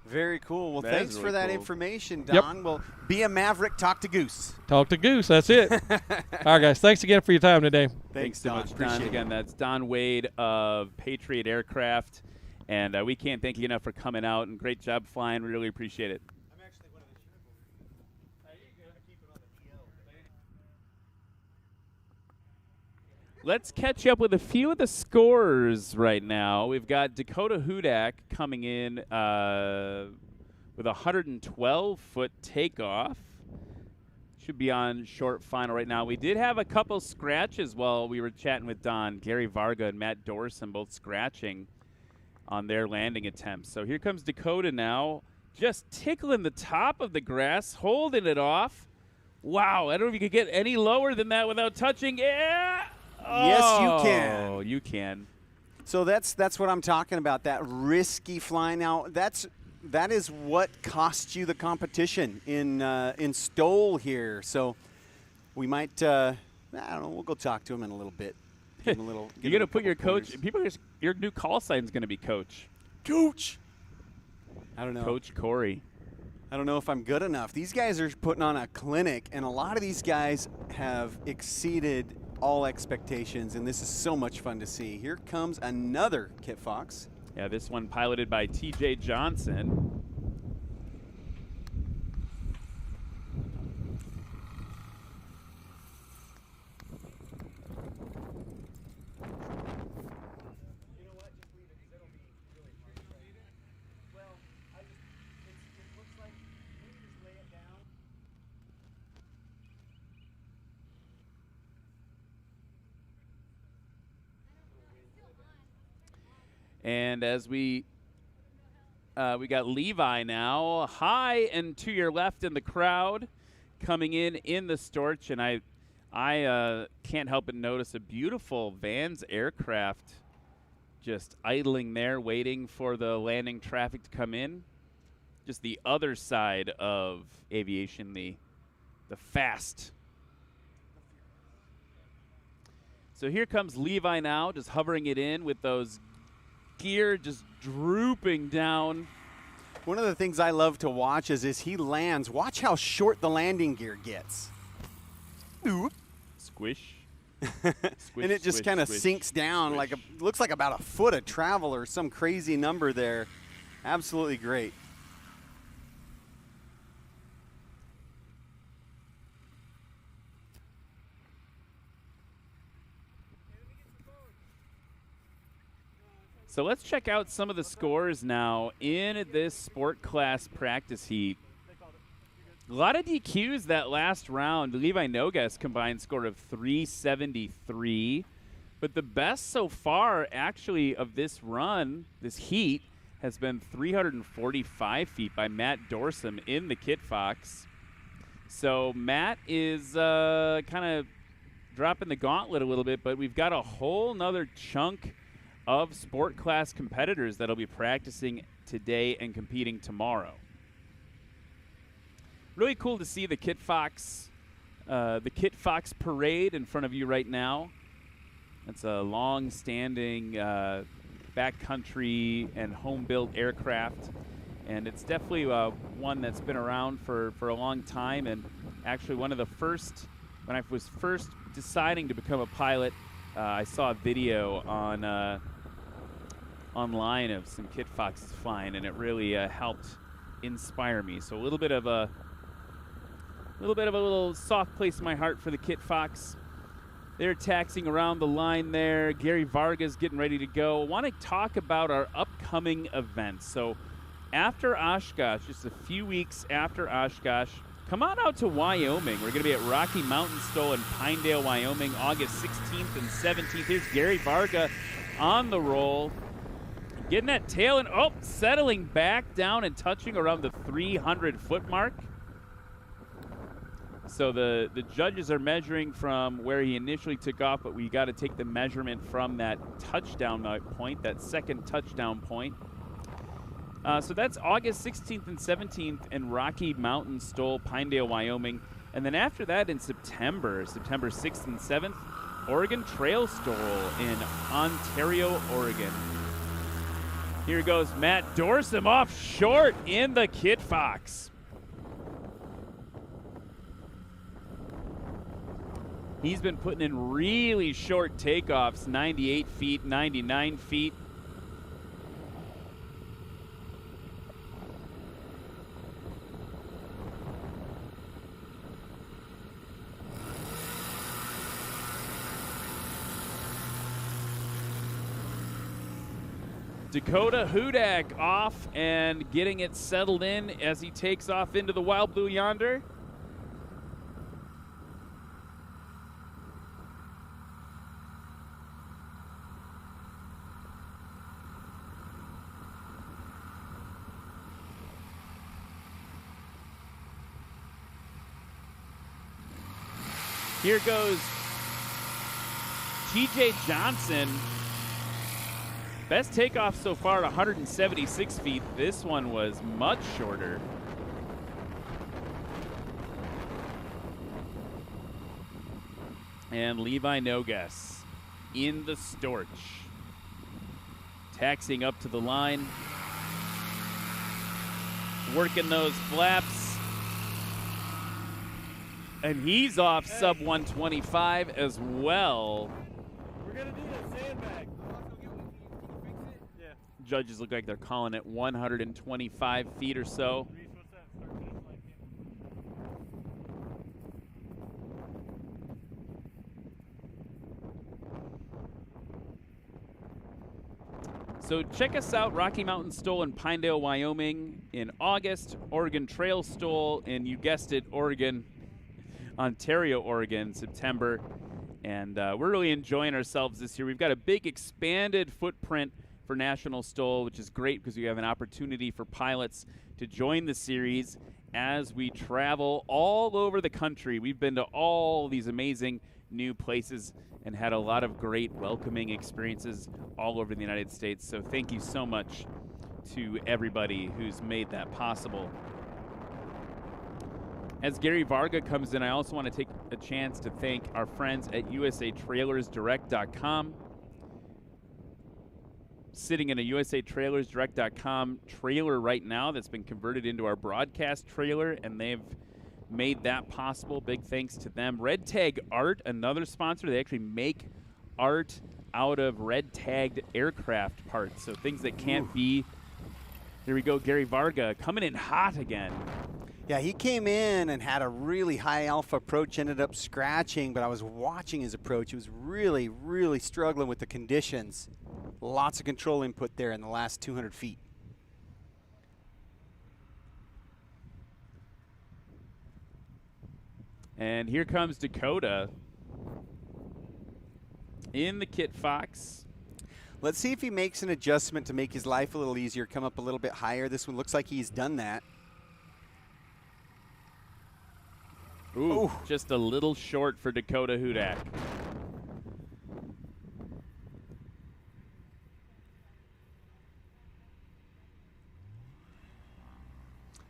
Very cool. Well, That thanks is for really that cool. information, Yep. Don. Well, be a maverick, talk to Goose. Talk to Goose. That's it. All right, guys. Thanks again for your time today. Thanks, so Don. much, Don. Appreciate it. Again, that's Don Wade of Patriot Aircraft, and we can't thank you enough for coming out, and great job flying. We really appreciate it. Let's catch up with a few of the scores right now. We've got Dakota Hudak coming in with a 112-foot takeoff. Should be on short final right now. We did have a couple scratches while we were chatting with Don. Gary Varga and Matt Dorson both scratching on their landing attempts. So here comes Dakota now, just tickling the top of the grass, holding it off. Wow, I don't know if you could get any lower than that without touching. Yeah. Yes, you can. Oh, you can. So that's what I'm talking about, that risky flying. Now, that is what cost you the competition in STOL here. So we might, I don't know, we'll go talk to him in a little bit. Give him a little. You're going to put your coach, your new call sign is going to be Coach. Coach. I don't know. Coach Corey. I don't know if I'm good enough. These guys are putting on a clinic, and a lot of these guys have exceeded all expectations, and this is so much fun to see. Here comes another Kit Fox. Yeah, this one piloted by TJ Johnson. And as we got Levi now, high and to your left in the crowd, coming in the Storch, and I can't help but notice a beautiful Vans aircraft just idling there, waiting for the landing traffic to come in. Just the other side of Aviation, the fast. So here comes Levi now, just hovering it in with those gear just drooping down. One of the things I love to watch is as he lands, watch how short the landing gear gets. Oop. Squish. And it just kind of sinks down like looks like about a foot of travel or some crazy number there. Absolutely great. So let's check out some of the scores now in this sport class practice heat. A lot of DQs that last round. Levi Nogas combined score of 373. But the best so far, actually, of this run, this heat, has been 345 feet by Matt Dorsum in the Kit Fox. So Matt is kind of dropping the gauntlet a little bit, but we've got a whole nother chunk of sport class competitors that'll be practicing today and competing tomorrow. Really cool to see the Kit Fox parade in front of you right now. It's a long-standing backcountry and home-built aircraft, and it's definitely one that's been around for a long time. And actually, one of the first, when I was first deciding to become a pilot, I saw a video on online of some Kit Foxes flying, and it really helped inspire me. So a little bit of a little soft place in my heart for the Kit Fox. They're taxiing around the line there. Gary Varga's getting ready to go. I want to talk about our upcoming events. So after Oshkosh, just a few weeks after Oshkosh, come on out to Wyoming. We're going to be at Rocky Mountain STOL in Pinedale, Wyoming, August 16th and 17th. Here's Gary Varga on the roll. Getting that tail and, settling back down and touching around the 300-foot mark. So the judges are measuring from where he initially took off, but we got to take the measurement from that touchdown point, that second touchdown point. So that's August 16th and 17th in Rocky Mountain STOL, Pinedale, Wyoming. And then after that in September 6th and 7th, Oregon Trail STOL in Ontario, Oregon. Here goes Matt Dorsum off short in the Kit Fox. He's been putting in really short takeoffs, 98 feet, 99 feet. Dakota Hudak off and getting it settled in as he takes off into the wild blue yonder. Here goes TJ Johnson. Best takeoff so far at 176 feet. This one was much shorter. And Levi Nogas in the Storch. Taxiing up to the line. working those flaps. And he's off sub 125 as well. We're going to do a sandbag. Judges look like they're calling it 125 feet or so. So check us out, Rocky Mountain STOL in Pinedale, Wyoming in August, Oregon Trail STOL in, you guessed it, Ontario, Oregon, September. And we're really enjoying ourselves this year. We've got a big expanded footprint for National STOL, which is great because we have an opportunity for pilots to join the series as we travel all over the country. We've been to all these amazing new places and had a lot of great welcoming experiences all over the United States. So thank you so much to everybody who's made that possible. As Gary Varga comes in, I also want to take a chance to thank our friends at usatrailersdirect.com. Sitting in a usatrailersdirect.com trailer right now that's been converted into our broadcast trailer, and they've made that possible. Big thanks to them. Red Tag Art, another sponsor. They actually make art out of red tagged aircraft parts, so things that can't be. Here we go, Gary Varga coming in hot again. Yeah, he came in and had a really high alpha approach, ended up scratching, but I was watching his approach. He was really, really struggling with the conditions. Lots of control input there in the last 200 feet. And here comes Dakota in the Kit Fox. Let's see if he makes an adjustment to make his life a little easier, come up a little bit higher. This one looks like he's done that. Ooh, just a little short for Dakota Hudak.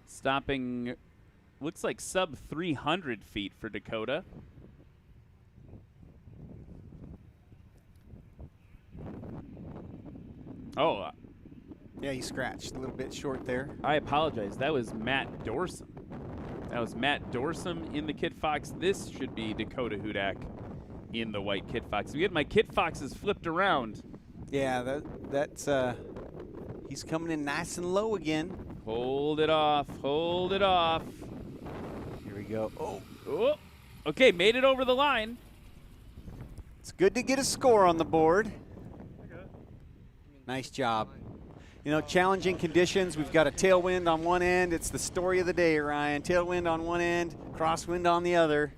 Stopping, looks like sub 300 feet for Dakota. Oh. Yeah, he scratched a little bit short there. I apologize. That was Matt Dorsum. That was Matt Dorsum in the Kit Fox. This should be Dakota Hudak in the white Kit Fox. We had my Kit Foxes flipped around. Yeah, that's he's coming in nice and low again. Hold it off. Hold it off. Here we go. Oh. Okay, made it over the line. It's good to get a score on the board. Nice job. You know, challenging conditions. We've got a tailwind on one end. It's the story of the day, Ryan. Tailwind on one end, crosswind on the other.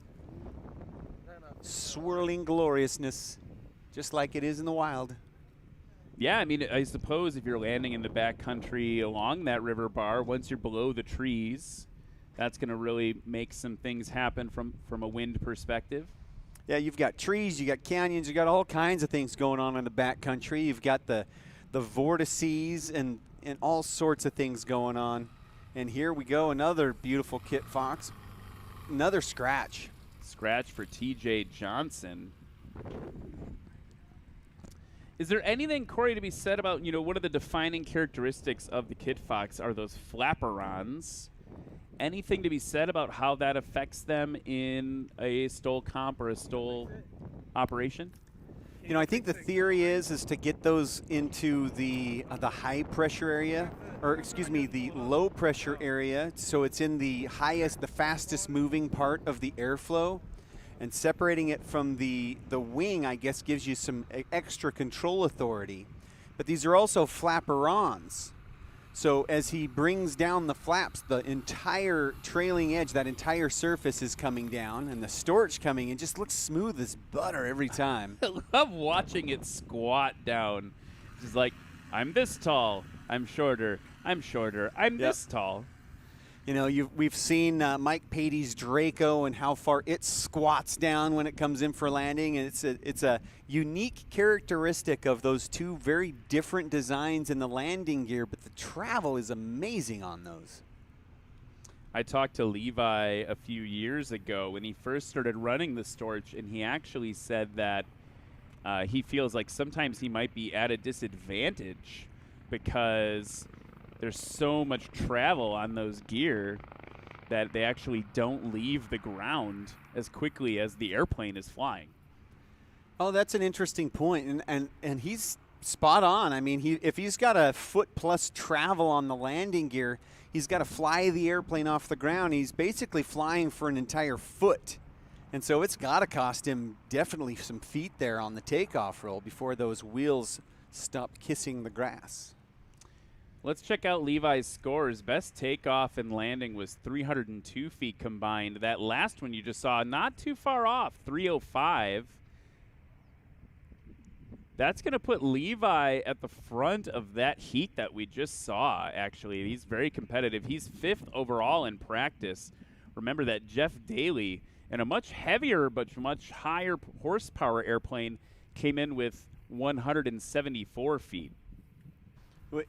Swirling gloriousness, just like it is in the wild. Yeah, I mean, I suppose if you're landing in the backcountry along that river bar, once you're below the trees, that's going to really make some things happen from a wind perspective. Yeah, you've got trees, you got canyons, you got all kinds of things going on in the backcountry. You've got the vortices and all sorts of things going on. And here we go, another beautiful Kit Fox. Another scratch. Scratch for TJ Johnson. Is there anything, Corey, to be said about, you know, one of the defining characteristics of the Kit Fox are those flaperons? Anything to be said about how that affects them in a STOL comp or a STOL operation? You know, I think the theory is to get those into the high pressure area, or excuse me, the low pressure area, so it's in the highest, the fastest moving part of the airflow, and separating it from the wing, I guess, gives you some extra control authority. But these are also flaperons. So as he brings down the flaps, the entire trailing edge, that entire surface is coming down, and the storage coming in just looks smooth as butter every time. I love watching it squat down. It's like, I'm this tall, I'm shorter, I'm this tall. You know, we've seen Mike Patey's Draco and how far it squats down when it comes in for landing, and it's a unique characteristic of those two very different designs in the landing gear, but the travel is amazing on those. I talked to Levi a few years ago when he first started running the storage, and he actually said that he feels like sometimes he might be at a disadvantage because there's so much travel on those gear that they actually don't leave the ground as quickly as the airplane is flying. Oh, that's an interesting point, and he's spot on. I mean, if he's got a foot plus travel on the landing gear, he's got to fly the airplane off the ground. He's basically flying for an entire foot. And so it's got to cost him definitely some feet there on the takeoff roll before those wheels stop kissing the grass. Let's check out Levi's scores. Best takeoff and landing was 302 feet combined. That last one you just saw, not too far off, 305. That's going to put Levi at the front of that heat that we just saw, actually. He's very competitive. He's 5th overall in practice. Remember that Jeff Daly, in a much heavier but much higher horsepower airplane, came in with 174 feet.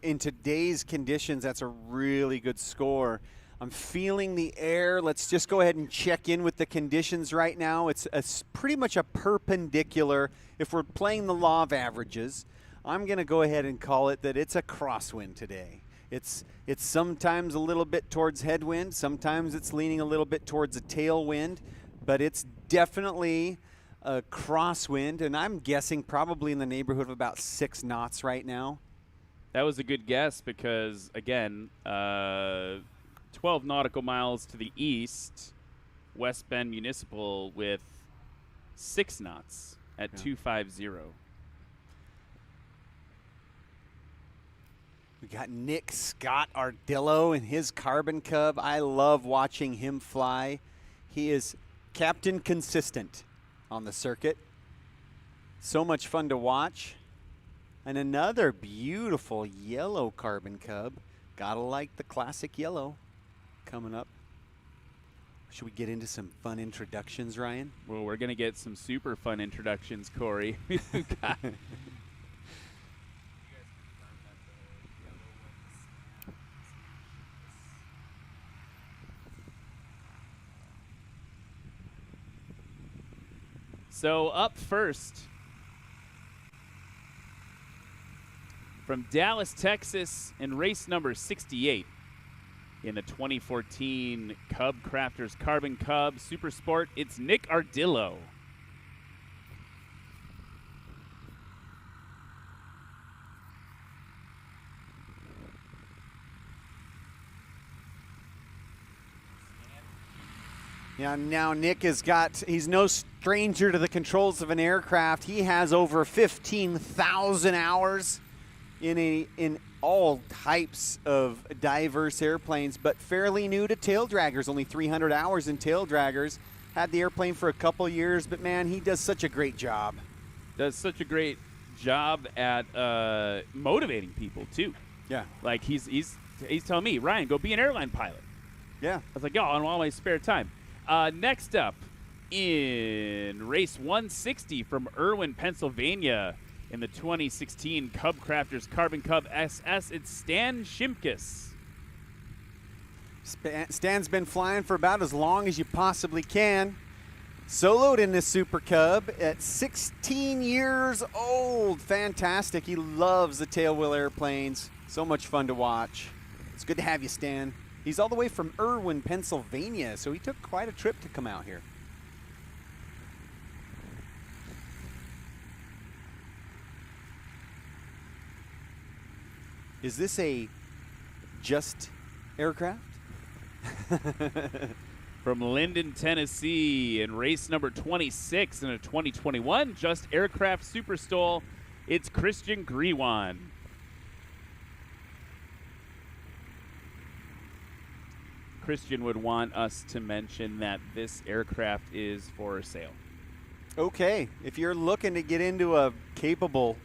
In today's conditions, that's a really good score. I'm feeling the air. Let's just go ahead and check in with the conditions right now. It's pretty much a perpendicular. If we're playing the law of averages, I'm going to go ahead and call it that it's a crosswind today. It's sometimes a little bit towards headwind. Sometimes it's leaning a little bit towards a tailwind. But it's definitely a crosswind, and I'm guessing probably in the neighborhood of about 6 knots right now. That was a good guess because, again, 12 nautical miles to the east, West Bend Municipal with 6 knots at 250. We got Nick Scott Ardillo in his Carbon Cub. I love watching him fly. He is Captain Consistent on the circuit. So much fun to watch. And another beautiful yellow Carbon Cub. Gotta like the classic yellow coming up. Should we get into some fun introductions, Ryan? Well, we're going to get some super fun introductions, Corey. So up first, from Dallas, Texas, in race number 68 in the 2014 Cub Crafters Carbon Cub Super Sport, it's Nick Ardillo. Yeah, now Nick he's no stranger to the controls of an aircraft. He has over 15,000 hours in all types of diverse airplanes, but fairly new to tail draggers, only 300 hours in tail draggers. Had the airplane for a couple years, but man, he does such a great job. Does such a great job at motivating people too. Yeah. Like he's telling me, Ryan, go be an airline pilot. Yeah. I was like, yo, on all my spare time. Next up in race 160 from Irwin, Pennsylvania, in the 2016 Cub Crafters Carbon Cub SS, it's Stan Shimkus. Stan's been flying for about as long as you possibly can. Soloed in this Super Cub at 16 years old. Fantastic. He loves the tailwheel airplanes. So much fun to watch. It's good to have you, Stan. He's all the way from Irwin, Pennsylvania, so he took quite a trip to come out here. Is this a just aircraft? From Linden, Tennessee, in race number 26 in a 2021 Just Aircraft Super STOL, it's Christian Grewan. Christian would want us to mention that this aircraft is for sale. Okay, if you're looking to get into a capable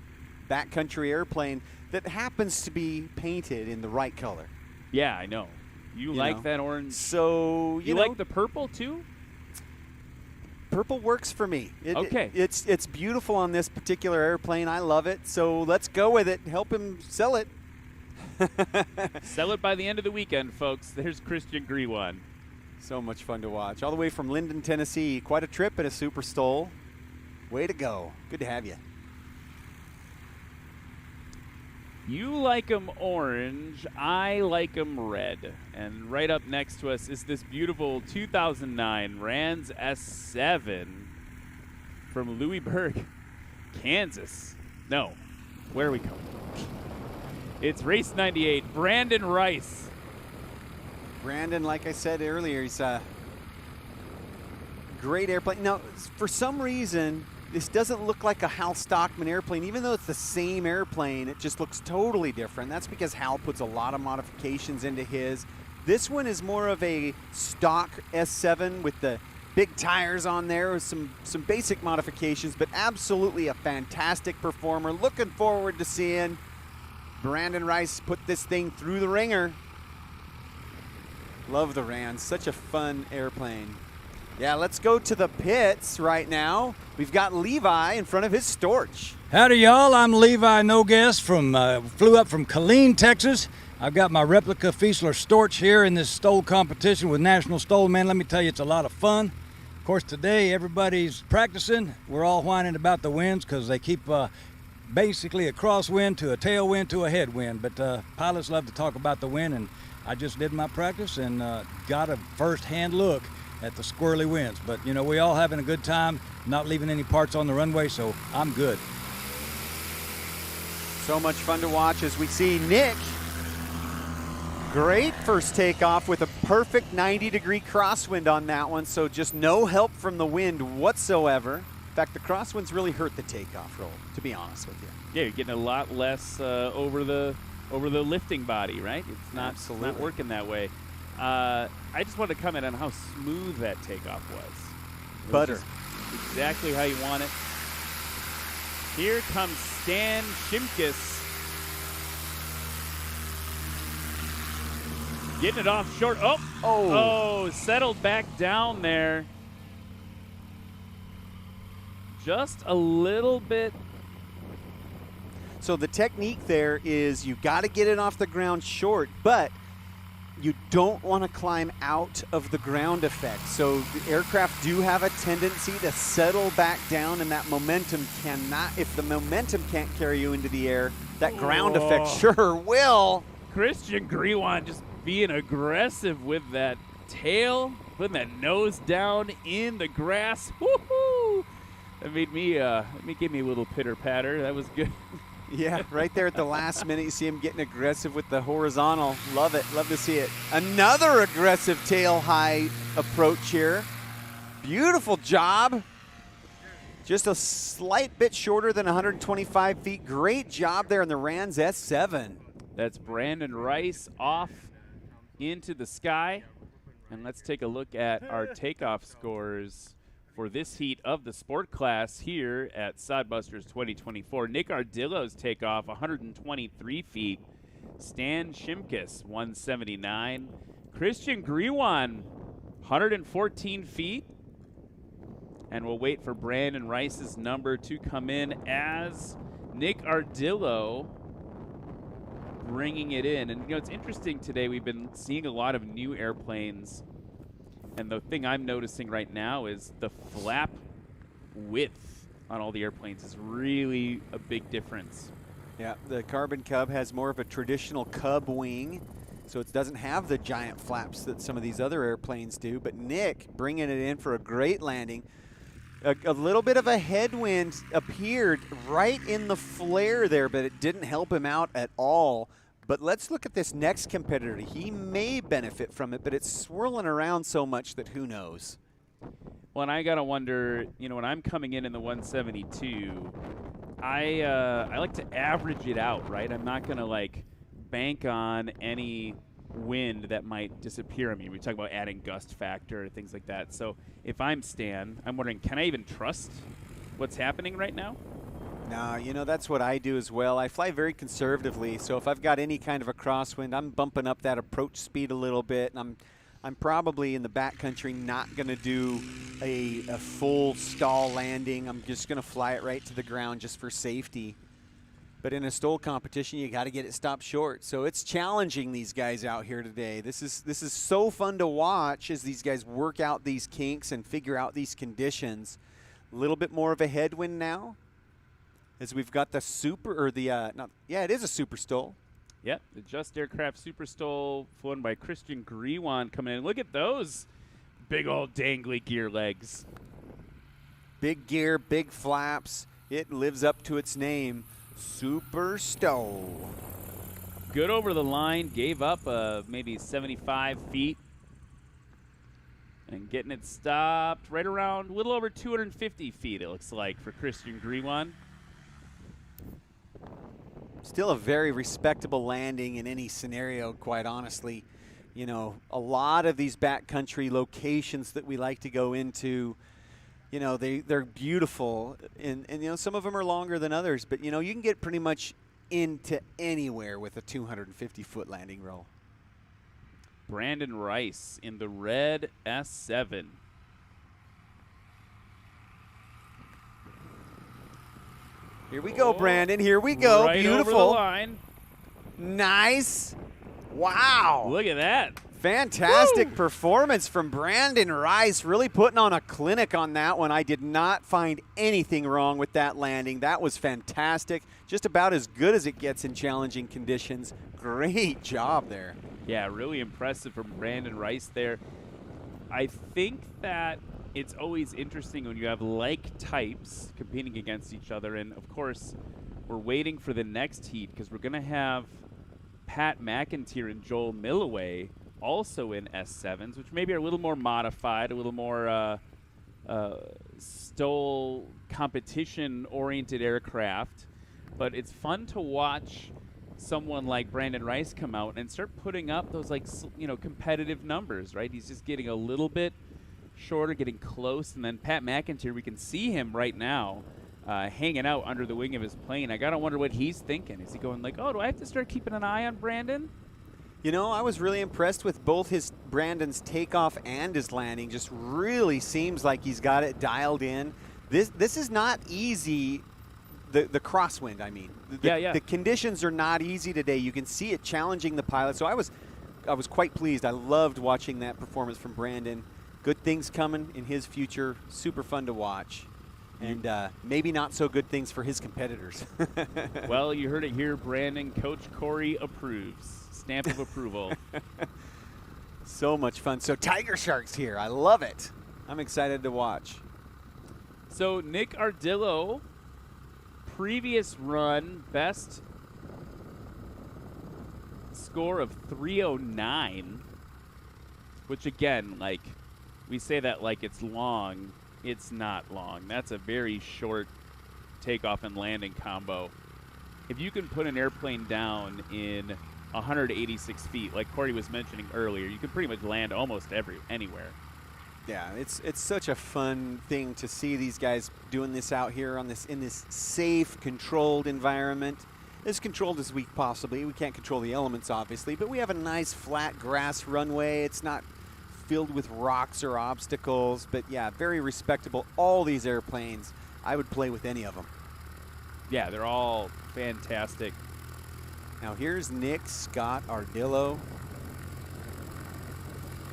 backcountry airplane that happens to be painted in the right color. Yeah, I know. You like that orange? So you like the purple too? Purple works for me. Okay. It's beautiful on this particular airplane. I love it. So let's go with it. Help him sell it. Sell it by the end of the weekend, folks. There's Christian Grewan. So much fun to watch. All the way from Linden, Tennessee. Quite a trip in a Super STOL. Way to go. Good to have you. You like them orange, I like them red. And right up next to us is this beautiful 2009 Rans S7 from Louisburg, Kansas. No, where are we going? It's race 98, Brandon Rice. Brandon, like I said earlier, he's a great airplane. Now, for some reason, this doesn't look like a Hal Stockman airplane. Even though it's the same airplane, it just looks totally different. That's because Hal puts a lot of modifications into his. This one is more of a stock S7 with the big tires on there with some basic modifications, but absolutely a fantastic performer. Looking forward to seeing Brandon Rice put this thing through the ringer. Love the Rans, such a fun airplane. Yeah, let's go to the pits right now. We've got Levi in front of his Storch. Howdy, y'all. I'm Levi No Guest flew up from Killeen, Texas. I've got my replica Fiesler Storch here in this STOL competition with National STOL. Man, let me tell you, it's a lot of fun. Of course, today everybody's practicing. We're all whining about the winds because they keep basically a crosswind to a tailwind to a headwind. But pilots love to talk about the wind, and I just did my practice and got a first-hand look at the squirrely winds. But, you know, we all having a good time, not leaving any parts on the runway, so I'm good. So much fun to watch as we see Nick. Great first takeoff with a perfect 90-degree crosswind on that one, so just no help from the wind whatsoever. In fact, the crosswinds really hurt the takeoff roll, to be honest with you. Yeah, you're getting a lot less over the lifting body, right? It's not working that way. I just wanted to comment on how smooth that takeoff was. Butter. Exactly how you want it. Here comes Stan Shimkus. Getting it off short. Oh, settled back down there. Just a little bit. So the technique there is you got to get it off the ground short, but you don't want to climb out of the ground effect. So the aircraft do have a tendency to settle back down, and that momentum cannot, if the momentum can't carry you into the air, that ground effect sure will. Christian Griwan just being aggressive with that tail, putting that nose down in the grass. Woohoo! That made me, gave me a little pitter patter. That was good. Yeah, right there at the last minute, you see him getting aggressive with the horizontal. Love it. Love to see it. Another aggressive tail high approach here. Beautiful job. Just a slight bit shorter than 125 feet. Great job there in the Rans S7. That's Brandon Rice off into the sky. And let's take a look at our takeoff scores for this heat of the sport class here at Sodbusters 2024. Nick Ardillo's takeoff, 123 feet. Stan Shimkus, 179. Christian Griwan, 114 feet. And we'll wait for Brandon Rice's number to come in as Nick Ardillo bringing it in. And, you know, it's interesting today. We've been seeing a lot of new airplanes. And the thing I'm noticing right now is the flap width on all the airplanes is really a big difference. Yeah, the Carbon Cub has more of a traditional Cub wing, so it doesn't have the giant flaps that some of these other airplanes do. But Nick bringing it in for a great landing. A little bit of a headwind appeared right in the flare there, but it didn't help him out at all. But let's look at this next competitor. He may benefit from it, but it's swirling around so much that who knows. Well, and I got to wonder, you know, when I'm coming in the 172, I like to average it out, right? I'm not going to, like, bank on any wind that might disappear. I mean, we talk about adding gust factor, things like that. So if I'm Stan, I'm wondering, can I even trust what's happening right now? No, you know, that's what I do as well. I fly very conservatively, so if I've got any kind of a crosswind, I'm bumping up that approach speed a little bit, and I'm probably in the backcountry not going to do a full stall landing. I'm just going to fly it right to the ground just for safety. But in a STOL competition, you got to get it stopped short. So it's challenging these guys out here today. This is so fun to watch as these guys work out these kinks and figure out these conditions. A little bit more of a headwind now. As we've got the it is a Super STOL. Yep, the Just Aircraft Super STOL flown by Christian Griwan coming in. Look at those big old dangly gear legs. Big gear, big flaps. It lives up to its name, Super STOL. Good over the line, gave up maybe 75 feet. And getting it stopped right around a little over 250 feet, it looks like, for Christian Griwan. Still a very respectable landing in any scenario, quite honestly. You know, a lot of these backcountry locations that we like to go into, you know, they're beautiful. And you know, some of them are longer than others. But, you know, you can get pretty much into anywhere with a 250-foot landing roll. Brandon Rice in the red S7. Here we go, Brandon. Here we go. Right Beautiful. over the line. Nice. Wow. Look at that. Fantastic performance from Brandon Rice. Really putting on a clinic on that one. I did not find anything wrong with that landing. That was fantastic. Just about as good as it gets in challenging conditions. Great job there. Yeah, really impressive from Brandon Rice there. I think that it's always interesting when you have like types competing against each other. And, of course, we're waiting for the next heat because we're going to have Pat McIntyre and Joel Milloway also in S7s, which maybe are a little more modified, a little more STOL competition-oriented aircraft. But it's fun to watch someone like Brandon Rice come out and start putting up those, like, you know, competitive numbers, right? He's just getting a little bit shorter, getting close. And then Pat McIntyre, we can see him right now hanging out under the wing of his plane. I got to wonder what he's thinking. Is he going like, oh, do I have to start keeping an eye on Brandon? You know, I was really impressed with both Brandon's takeoff and his landing. Just really seems like he's got it dialed in. This is not easy. The crosswind, I mean. The conditions are not easy today. You can see it challenging the pilot. So I was quite pleased. I loved watching that performance from Brandon. Good things coming in his future. Super fun to watch. And maybe not so good things for his competitors. Well, you heard it here, Brandon. Coach Corey approves. Stamp of approval. So much fun. So Tiger Shark's here. I love it. I'm excited to watch. So Nick Ardillo, previous run, best score of 309, which again, like, we say that like it's long. It's not long. That's a very short takeoff and landing combo. If you can put an airplane down in 186 feet, like Corey was mentioning earlier, you can pretty much land almost anywhere. Yeah, it's such a fun thing to see these guys doing this out here in this safe, controlled environment. As controlled as we possibly. We can't control the elements, obviously, but we have a nice flat grass runway. It's not filled with rocks or obstacles, but yeah, very respectable. All these airplanes, I would play with any of them. Yeah, they're all fantastic. Now here's Nick Scott Ardillo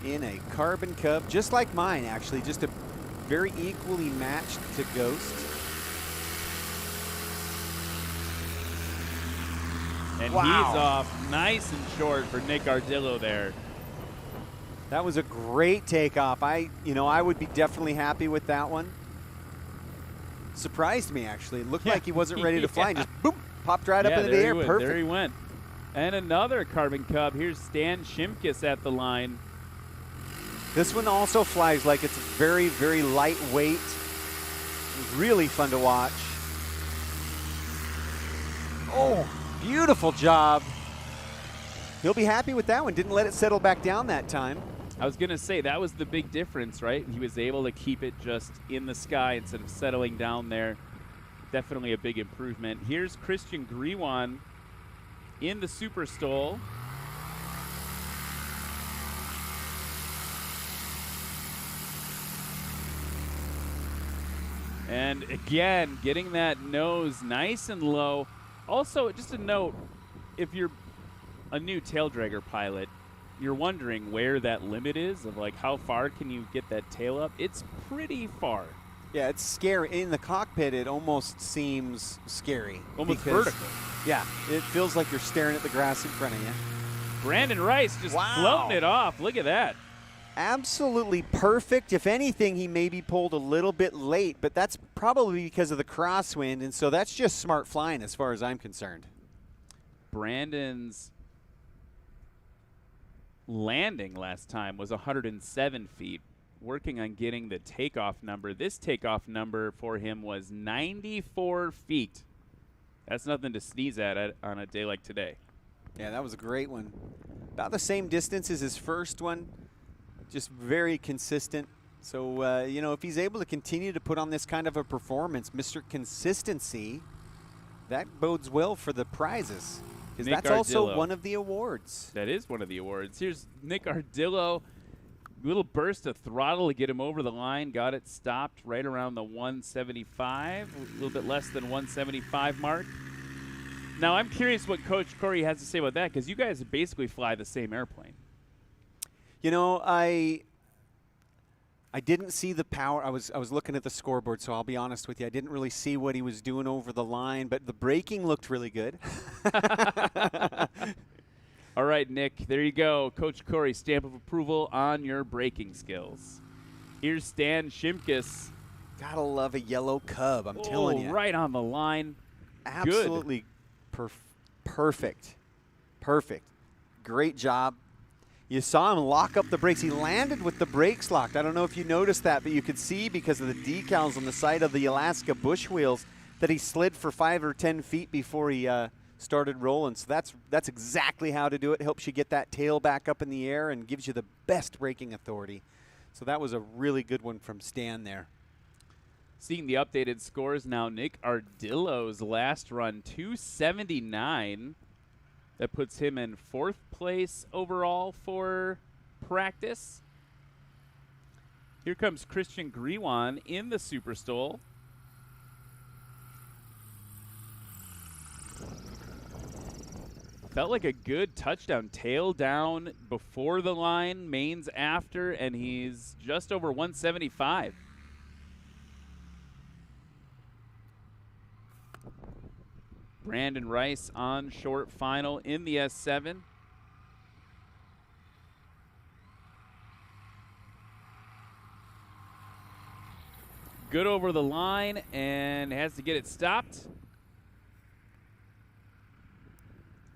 in a Carbon Cub, just like mine actually, just a very equally matched to Ghost. And wow. He's off nice and short for Nick Ardillo there. That was a great takeoff. I would be definitely happy with that one. Surprised me, actually. It looked like he wasn't ready to fly. Just boom, popped right up into the air. Perfect. There he went. And another Carbon Cub. Here's Stan Shimkus at the line. This one also flies like it's very, very lightweight. Really fun to watch. Oh, beautiful job. He'll be happy with that one. Didn't let it settle back down that time. I was going to say, that was the big difference, right? He was able to keep it just in the sky instead of settling down there. Definitely a big improvement. Here's Christian Griwan in the Super STOL. And again, getting that nose nice and low. Also, just a note, if you're a new tail dragger pilot, you're wondering where that limit is of like how far can you get that tail up. It's pretty far. Yeah, it's scary. In the cockpit, it almost seems scary. Almost because, vertical. Yeah, it feels like you're staring at the grass in front of you. Brandon Rice just floating it off. Look at that. Absolutely perfect. If anything, he maybe pulled a little bit late, but that's probably because of the crosswind, and so that's just smart flying as far as I'm concerned. Brandon's landing last time was 107 feet, working on getting the takeoff number. This takeoff number for him was 94 feet. That's nothing to sneeze at on a day like today. Yeah, that was a great one. About the same distance as his first one, just very consistent. So, you know, if he's able to continue to put on this kind of a performance, Mr. Consistency, that bodes well for the prizes. Because that's also one of the awards. That is one of the awards. Here's Nick Ardillo. Little burst of throttle to get him over the line. Got it stopped right around the 175, a little bit less than 175 mark. Now, I'm curious what Coach Corey has to say about that, because you guys basically fly the same airplane. You know, I didn't see the power. I was looking at the scoreboard, so I'll be honest with you. I didn't really see what he was doing over the line, but the braking looked really good. All right, Nick, there you go. Coach Corey, stamp of approval on your braking skills. Here's Stan Shimkus. Gotta love a yellow Cub, I'm telling you. Right on the line. Absolutely perfect. Perfect. Great job. You saw him lock up the brakes. He landed with the brakes locked. I don't know if you noticed that, but you could see because of the decals on the side of the Alaska bush wheels that he slid for 5 or 10 feet before he started rolling. So that's exactly how to do it. Helps you get that tail back up in the air and gives you the best braking authority. So that was a really good one from Stan there. Seeing the updated scores now, Nick Ardillo's last run, 279. That puts him in 4th place overall for practice. Here comes Christian Griwan in the Super Stol. Felt like a good touchdown. Tail down before the line, mains after, and he's just over 175. Brandon Rice on short final in the S7. Good over the line and has to get it stopped.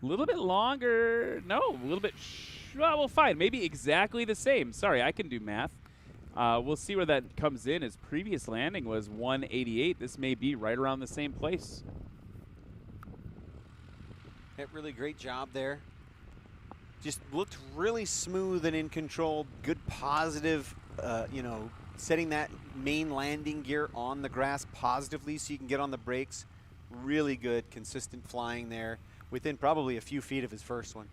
A little bit longer. No, a little bit. Well, fine. Maybe exactly the same. Sorry, I can do math. We'll see where that comes in. His previous landing was 188. This may be right around the same place. Really great job there. Just looked really smooth and in control. Good positive, you know, setting that main landing gear on the grass positively so you can get on the brakes. Really good, consistent flying there within probably a few feet of his first one.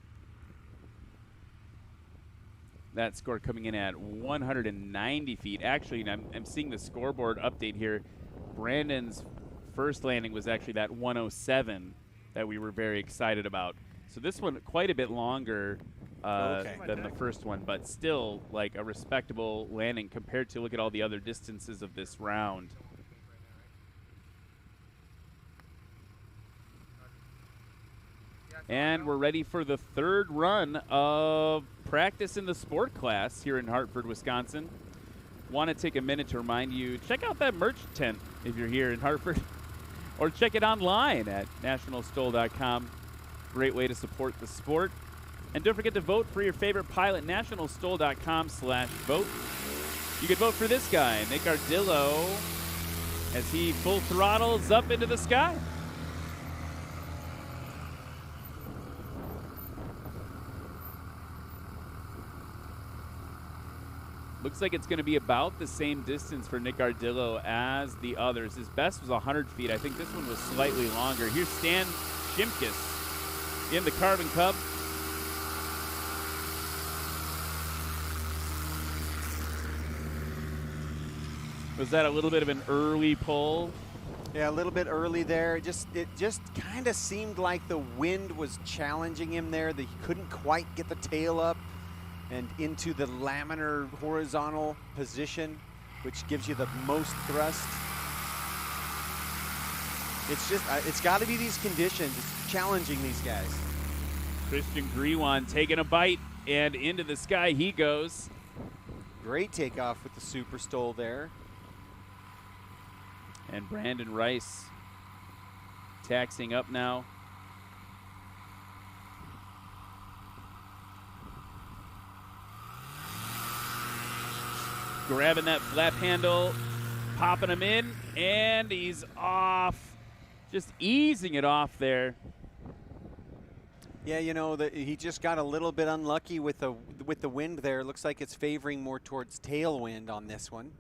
That score coming in at 190 feet. Actually, I'm seeing the scoreboard update here. Brandon's first landing was actually that 107 that we were very excited about. So this one quite a bit longer than the first one, but still like a respectable landing compared to look at all the other distances of this round. And we're ready for the third run of practice in the sport class here in Hartford, Wisconsin. Want to take a minute to remind you, check out that merch tent if you're here in Hartford. Or check it online at nationalstol.com. Great way to support the sport. And don't forget to vote for your favorite pilot, nationalstol.com/vote. You can vote for this guy, Nick Ardillo, as he full throttles up into the sky. Looks like it's going to be about the same distance for Nick Ardillo as the others. His best was 100 feet. I think this one was slightly longer. Here's Stan Shimkus in the Carbon Cub. Was that a little bit of an early pull? Yeah, a little bit early there. It just kind of seemed like the wind was challenging him there, that he couldn't quite get the tail up and into the laminar horizontal position. which gives you the most thrust. It's just, it's got to be these conditions. It's challenging these guys. Christian Griwan taking a bite, and into the sky he goes. Great takeoff with the Super STOL there. And Brandon Rice taxiing up now. Grabbing that flap handle, popping him in, and he's off. Just easing it off there. Yeah, you know, he just got a little bit unlucky with the wind there. Looks like it's favoring more towards tailwind on this one.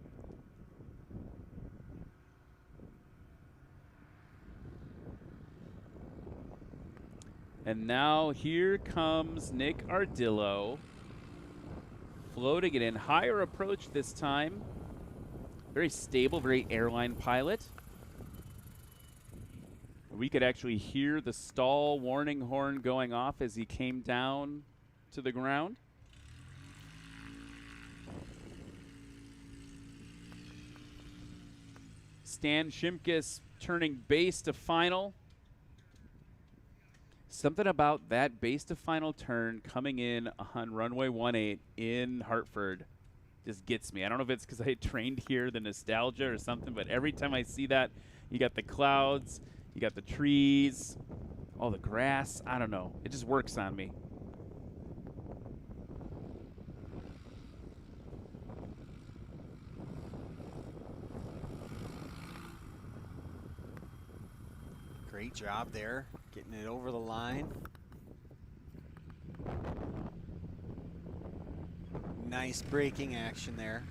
And now here comes Nick Ardillo, floating it in. Higher approach this time. Very stable, very airline pilot. We could actually hear the stall warning horn going off as he came down to the ground. Stan Shimkus turning base to final. Something about that base to final turn coming in on runway 18 in Hartford just gets me. I don't know if it's because I trained here, the nostalgia or something, but every time I see that, you got the clouds, you got the trees, all the grass. I don't know. It just works on me. Great job there, getting it over the line. Nice braking action there.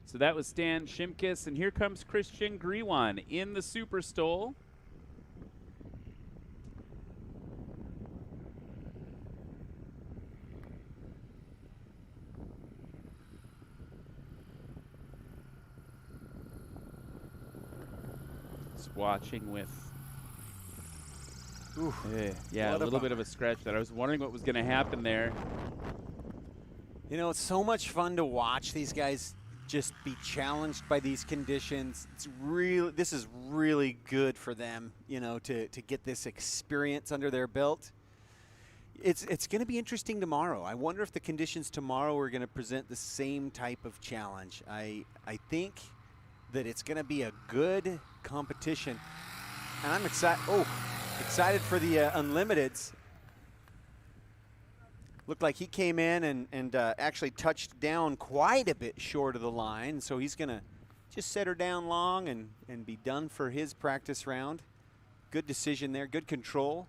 So that was Stan Shimkus, and here comes Christian Griwan in the Super STOL. Just watching with, yeah, a little bit of a scratch that I was wondering what was going to happen there. You know, it's so much fun to watch these guys just be challenged by these conditions. It's really, this is really good for them, you know, to get this experience under their belt. It's going to be interesting tomorrow. I wonder if the conditions tomorrow are going to present the same type of challenge. I think that it's going to be a good competition, and I'm excited for the Unlimiteds. Looked like he came in and actually touched down quite a bit short of the line, so he's going to just set her down long and be done for his practice round. Good decision there, good control.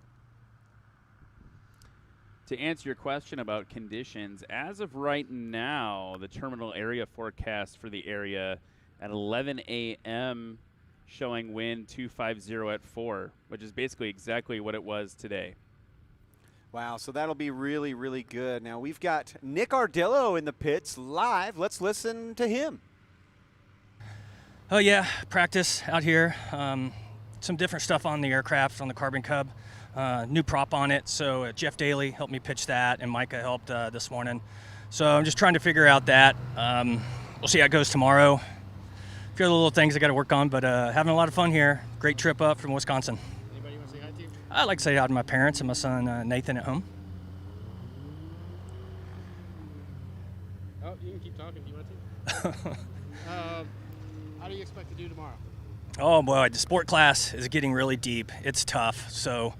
To answer your question about conditions, as of right now, the terminal area forecast for the area at 11 a.m. showing wind 250 at 4, which is basically exactly what it was today. Wow, so that'll be really, really good. Now we've got Nick Ardillo in the pits live. Let's listen to him. Oh yeah, practice out here. Some different stuff on the aircraft, on the Carbon Cub. New prop on it, so Jeff Daly helped me pitch that, and Micah helped this morning. So I'm just trying to figure out that. We'll see how it goes tomorrow. A few other little things I got to work on, but having a lot of fun here. Great trip up from Wisconsin. Anybody you want to say hi to? I'd like to say hi to my parents and my son Nathan at home. Oh, you can keep talking if you want to. How do you expect to do tomorrow? Oh boy, the sport class is getting really deep. It's tough, so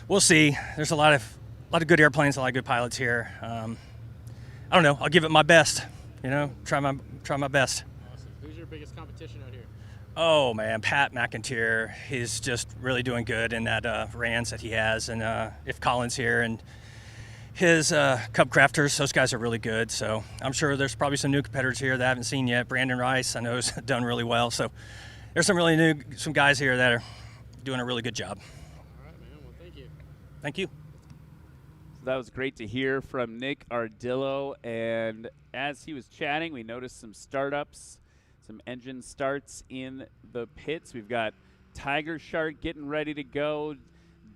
we'll see. There's a lot of good airplanes, a lot of good pilots here. I don't know. I'll give it my best. You know, try my best. Awesome. Who's your biggest competition out here? Oh man, Pat McIntyre. He's just really doing good in that Rans that he has, and if Colin's here and his Cub Crafters, those guys are really good. So I'm sure there's probably some new competitors here that I haven't seen yet. Brandon Rice, I know, has done really well. So there's some guys here that are doing a really good job. All right, man. Well, thank you. Thank you. was great to hear from Nick Ardillo. And as he was chatting, we noticed some startups, some engine starts in the pits. We've got Tiger Shark getting ready to go.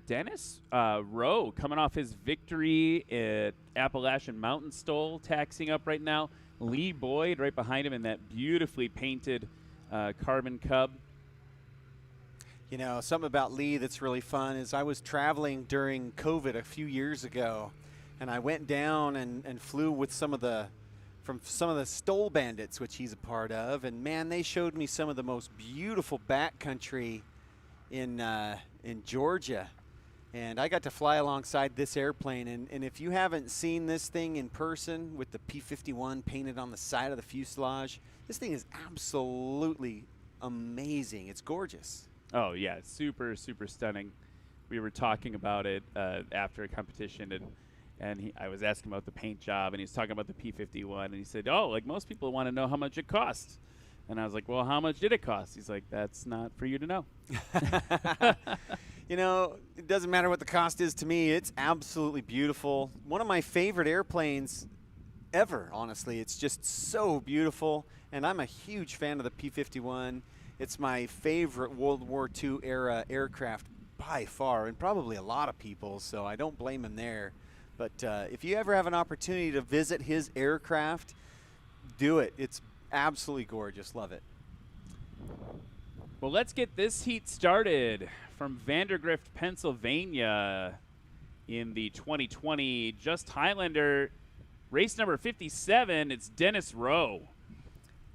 Dennis Rowe coming off his victory at Appalachian Mountain STOL, taxiing up right now. Lee Boyd right behind him in that beautifully painted Carbon Cub. You know, something about Lee that's really fun is I was traveling during COVID a few years ago, and I went down and flew with some of the STOL Bandits, which he's a part of, and man, they showed me some of the most beautiful backcountry in Georgia. And I got to fly alongside this airplane, and if you haven't seen this thing in person with the P-51 painted on the side of the fuselage, this thing is absolutely amazing. It's gorgeous. Oh, yeah, it's super, super stunning. We were talking about it after a competition, and I was asking about the paint job, and he was talking about the P-51, and he said, oh, like most people want to know how much it costs. And I was like, well, how much did it cost? He's like, that's not for you to know. You know, it doesn't matter what the cost is to me. It's absolutely beautiful. One of my favorite airplanes ever, honestly. It's just so beautiful, and I'm a huge fan of the P-51. It's my favorite World War II era aircraft by far, and probably a lot of people, so I don't blame him there. But if you ever have an opportunity to visit his aircraft, do it. It's absolutely gorgeous. Love it. Well, let's get this heat started from Vandergrift, Pennsylvania in the 2020 Just Highlander race number 57. It's Dennis Rowe.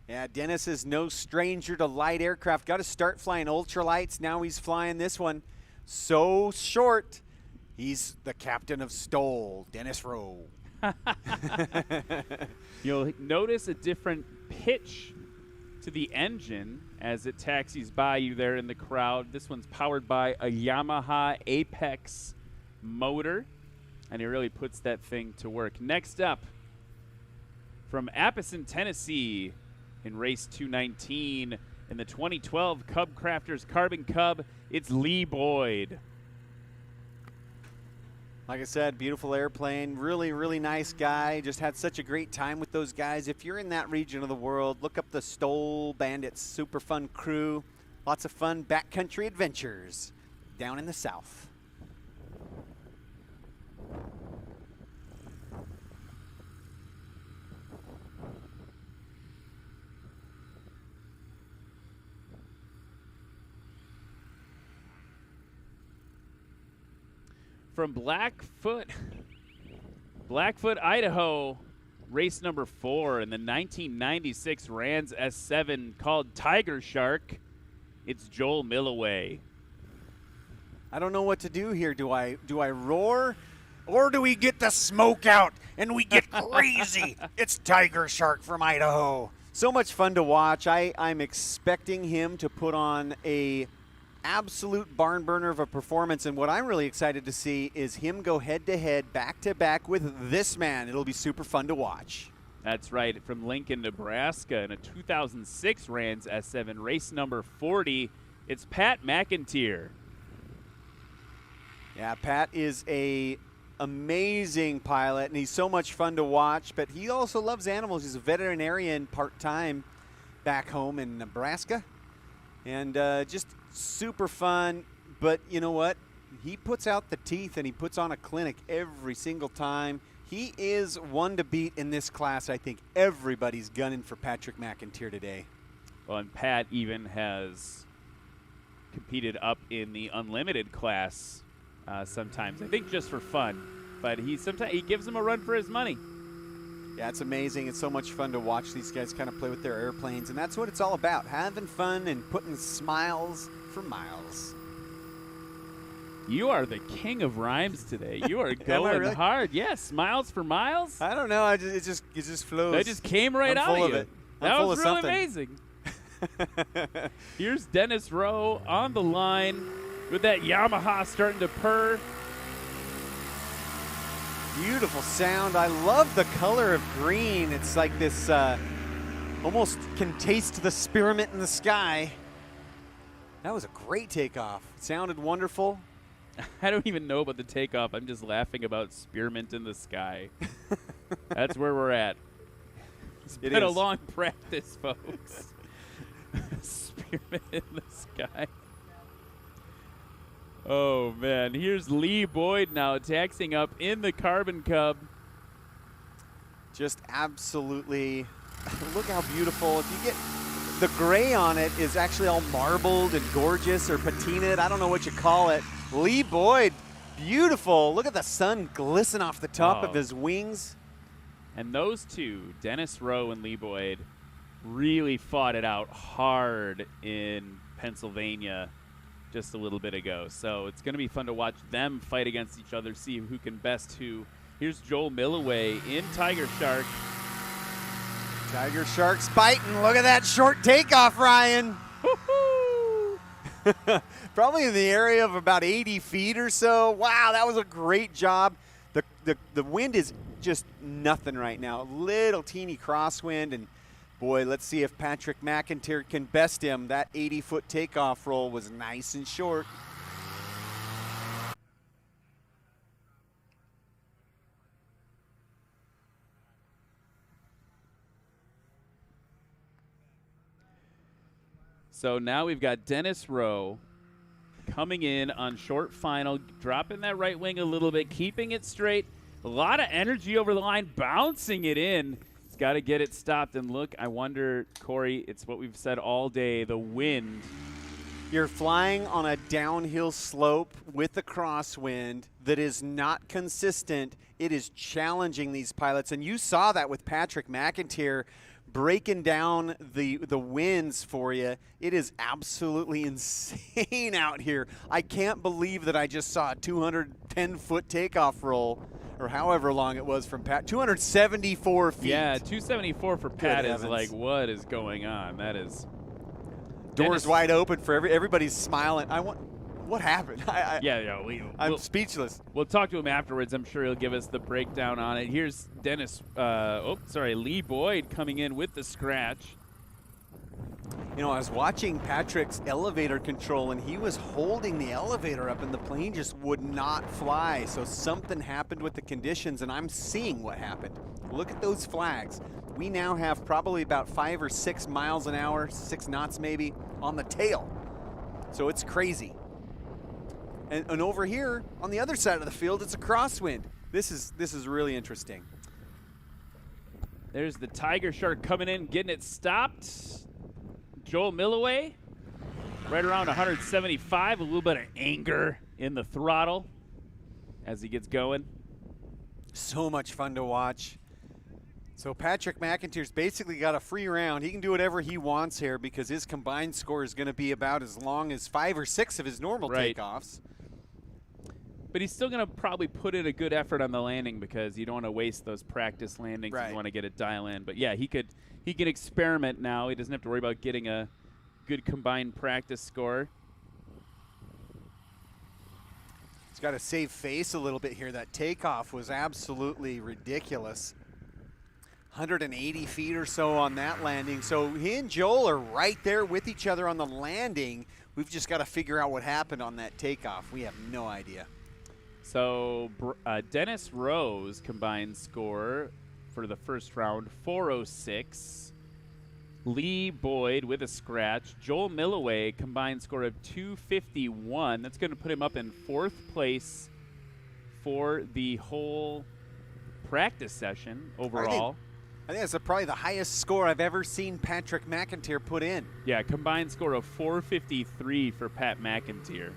Yeah, Dennis is no stranger to light aircraft. Got to start flying ultralights. Now he's flying this one so short. He's the captain of STOL, Dennis Rowe. You'll notice a different pitch to the engine as it taxis by you there in the crowd. This one's powered by a Yamaha Apex motor, and he really puts that thing to work. Next up, from Appleton, Tennessee, in race 219 in the 2012 Cub Crafters Carbon Cub, it's Lee Boyd. Like I said, beautiful airplane, really, really nice guy. Just had such a great time with those guys. If you're in that region of the world, look up the STOL Bandits, super fun crew. Lots of fun backcountry adventures down in the south. From Blackfoot, Idaho, race number 4 in the 1996 Rans S7 called Tiger Shark, it's Joel Milloway. I don't know what to do here. Do I roar, or do we get the smoke out and we get crazy? It's Tiger Shark from Idaho. So much fun to watch. I'm expecting him to put on a absolute barn burner of a performance, and what I'm really excited to see is him go head-to-head, back-to-back with this man. It'll be super fun to watch. That's right, from Lincoln, Nebraska, in a 2006 Rans S7, race number 40, it's Pat McIntyre. Yeah, Pat is a amazing pilot, and he's so much fun to watch, but he also loves animals. He's a veterinarian part-time back home in Nebraska, and just super fun. But you know what? He puts out the teeth, and he puts on a clinic every single time. He is one to beat in this class. I think everybody's gunning for Patrick McIntyre today. Well, and Pat even has competed up in the unlimited class sometimes. I think just for fun, but he gives him a run for his money. Yeah, it's amazing. It's so much fun to watch these guys kind of play with their airplanes, and that's what it's all about, having fun and putting smiles for miles. You are the king of rhymes today. You are going really? hard. Yes, smiles for miles. I don't know. It just flows. That just came right out of you. That was really amazing. Here's Dennis Rowe on the line with that Yamaha starting to purr. Beautiful sound. I love the color of green. It's like this, almost can taste the spearmint in the sky. That was a great takeoff. It sounded wonderful. I don't even know about the takeoff. I'm just laughing about spearmint in the sky. That's where we're at. It's been a long practice, folks. Spearmint in the sky. Oh, man. Here's Lee Boyd now taxiing up in the Carbon Cub. Just absolutely, look how beautiful. If you get the gray on it is actually all marbled and gorgeous or patinaed. I don't know what you call it. Lee Boyd, beautiful. Look at the sun glisten off the top of his wings. And those two, Dennis Rowe and Lee Boyd, really fought it out hard in Pennsylvania just a little bit ago. So it's going to be fun to watch them fight against each other, see who can best who. Here's Joel Milloway in Tiger Shark. Tiger Shark's biting. Look at that short takeoff, Ryan. Probably in the area of about 80 feet or so. Wow, that was a great job. The wind is just nothing right now. A little teeny crosswind, and boy, let's see if Patrick McIntyre can best him. That 80-foot takeoff roll was nice and short. So now we've got Dennis Rowe coming in on short final, dropping that right wing a little bit, keeping it straight. A lot of energy over the line, bouncing it in. He's got to get it stopped. And look, I wonder, Corey, it's what we've said all day, the wind. You're flying on a downhill slope with a crosswind that is not consistent. It is challenging these pilots. And you saw that with Patrick McIntyre breaking down the winds for you. It is absolutely insane out here. I can't believe that I just saw a 210-foot takeoff roll, or however long it was from Pat. 274 feet. Yeah, 274 for Pat is heavens. like, what is going on? That is. Doors wide open for everybody's smiling. What happened? I'm speechless. We'll talk to him afterwards. I'm sure he'll give us the breakdown on it. Here's Lee Boyd coming in with the scratch. You know, I was watching Patrick's elevator control, and he was holding the elevator up, and the plane just would not fly. So something happened with the conditions, and I'm seeing what happened. Look at those flags. We now have probably about 5 or 6 miles an hour, 6 knots maybe, on the tail. So it's crazy. And over here, on the other side of the field, it's a crosswind. This is really interesting. There's the Tiger Shark coming in, getting it stopped. Joel Milloway, right around 175, a little bit of anger in the throttle as he gets going. So much fun to watch. So Patrick McIntyre's basically got a free round. He can do whatever he wants here because his combined score is going to be about as long as 5 or 6 of his normal takeoffs. But he's still going to probably put in a good effort on the landing because you don't want to waste those practice landings. Right. You want to get it dial in. But yeah, he can experiment now. He doesn't have to worry about getting a good combined practice score. He's got to save face a little bit here. That takeoff was absolutely ridiculous. 180 feet or so on that landing. So he and Joel are right there with each other on the landing. We've just got to figure out what happened on that takeoff. We have no idea. So Dennis Rowe's combined score for the first round, 406. Lee Boyd with a scratch. Joel Milloway, combined score of 251. That's going to put him up in 4th place for the whole practice session overall. I think that's probably the highest score I've ever seen Patrick McIntyre put in. Yeah, combined score of 453 for Pat McIntyre.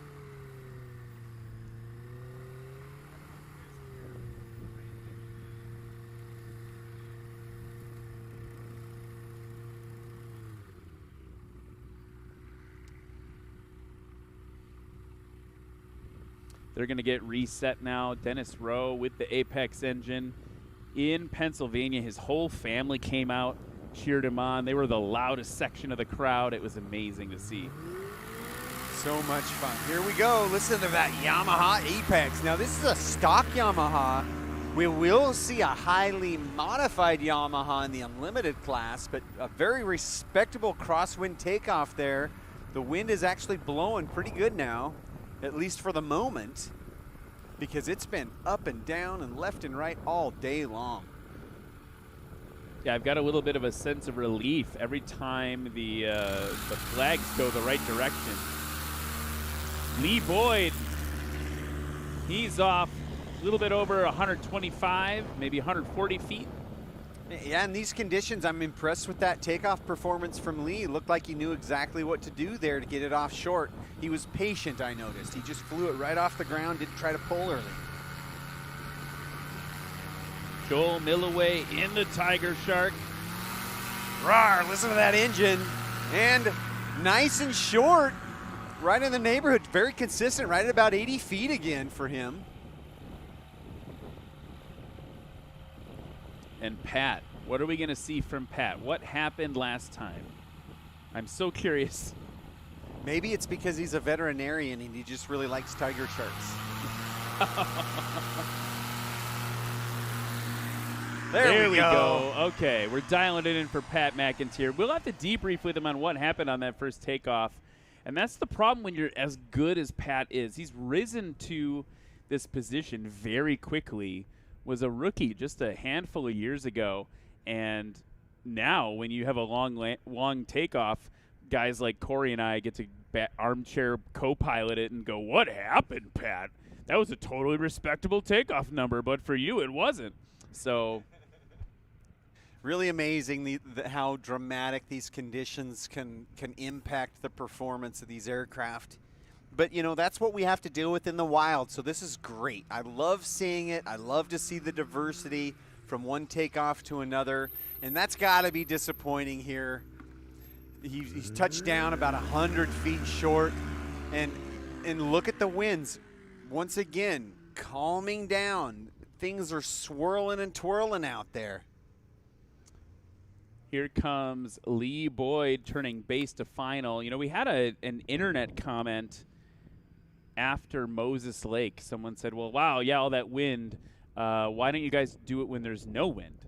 They're going to get reset now. Dennis Rowe with the Apex engine in Pennsylvania. His whole family came out, cheered him on. They were the loudest section of the crowd. It was amazing to see. So much fun. Here we go. Listen to that Yamaha Apex. Now, this is a stock Yamaha. We will see a highly modified Yamaha in the Unlimited class, but a very respectable crosswind takeoff there. The wind is actually blowing pretty good now. at least for the moment, because it's been up and down and left and right all day long. Yeah, I've got a little bit of a sense of relief every time the flags go the right direction. Lee Boyd, he's off a little bit over 125, maybe 140 feet. Yeah, in these conditions, I'm impressed with that takeoff performance from Lee. Looked like he knew exactly what to do there to get it off short. He was patient, I noticed. He just flew it right off the ground, didn't try to pull early. Joel Milloway in the Tiger Shark. Rawr, listen to that engine. And nice and short, right in the neighborhood. Very consistent, right at about 80 feet again for him. And Pat, what are we going to see from Pat? What happened last time? I'm so curious. Maybe it's because he's a veterinarian and he just really likes tiger sharks. There we go. Okay, we're dialing it in for Pat McIntyre. We'll have to debrief with him on what happened on that first takeoff. And that's the problem when you're as good as Pat is. He's risen to this position very quickly. Was a rookie just a handful of years ago. And now when you have a long takeoff, guys like Corey and I get to armchair co-pilot it and go, what happened, Pat? That was a totally respectable takeoff number, but for you it wasn't. So really amazing how dramatic these conditions can impact the performance of these aircraft. But, you know, that's what we have to deal with in the wild, so this is great. I love seeing it. I love to see the diversity from one takeoff to another, and that's got to be disappointing here. He's touched down about 100 feet short, and look at the winds. Once again, calming down. Things are swirling and twirling out there. Here comes Lee Boyd turning base to final. You know, we had an internet comment after Moses Lake. Someone said, well, wow, yeah, all that wind. Why don't you guys do it when there's no wind?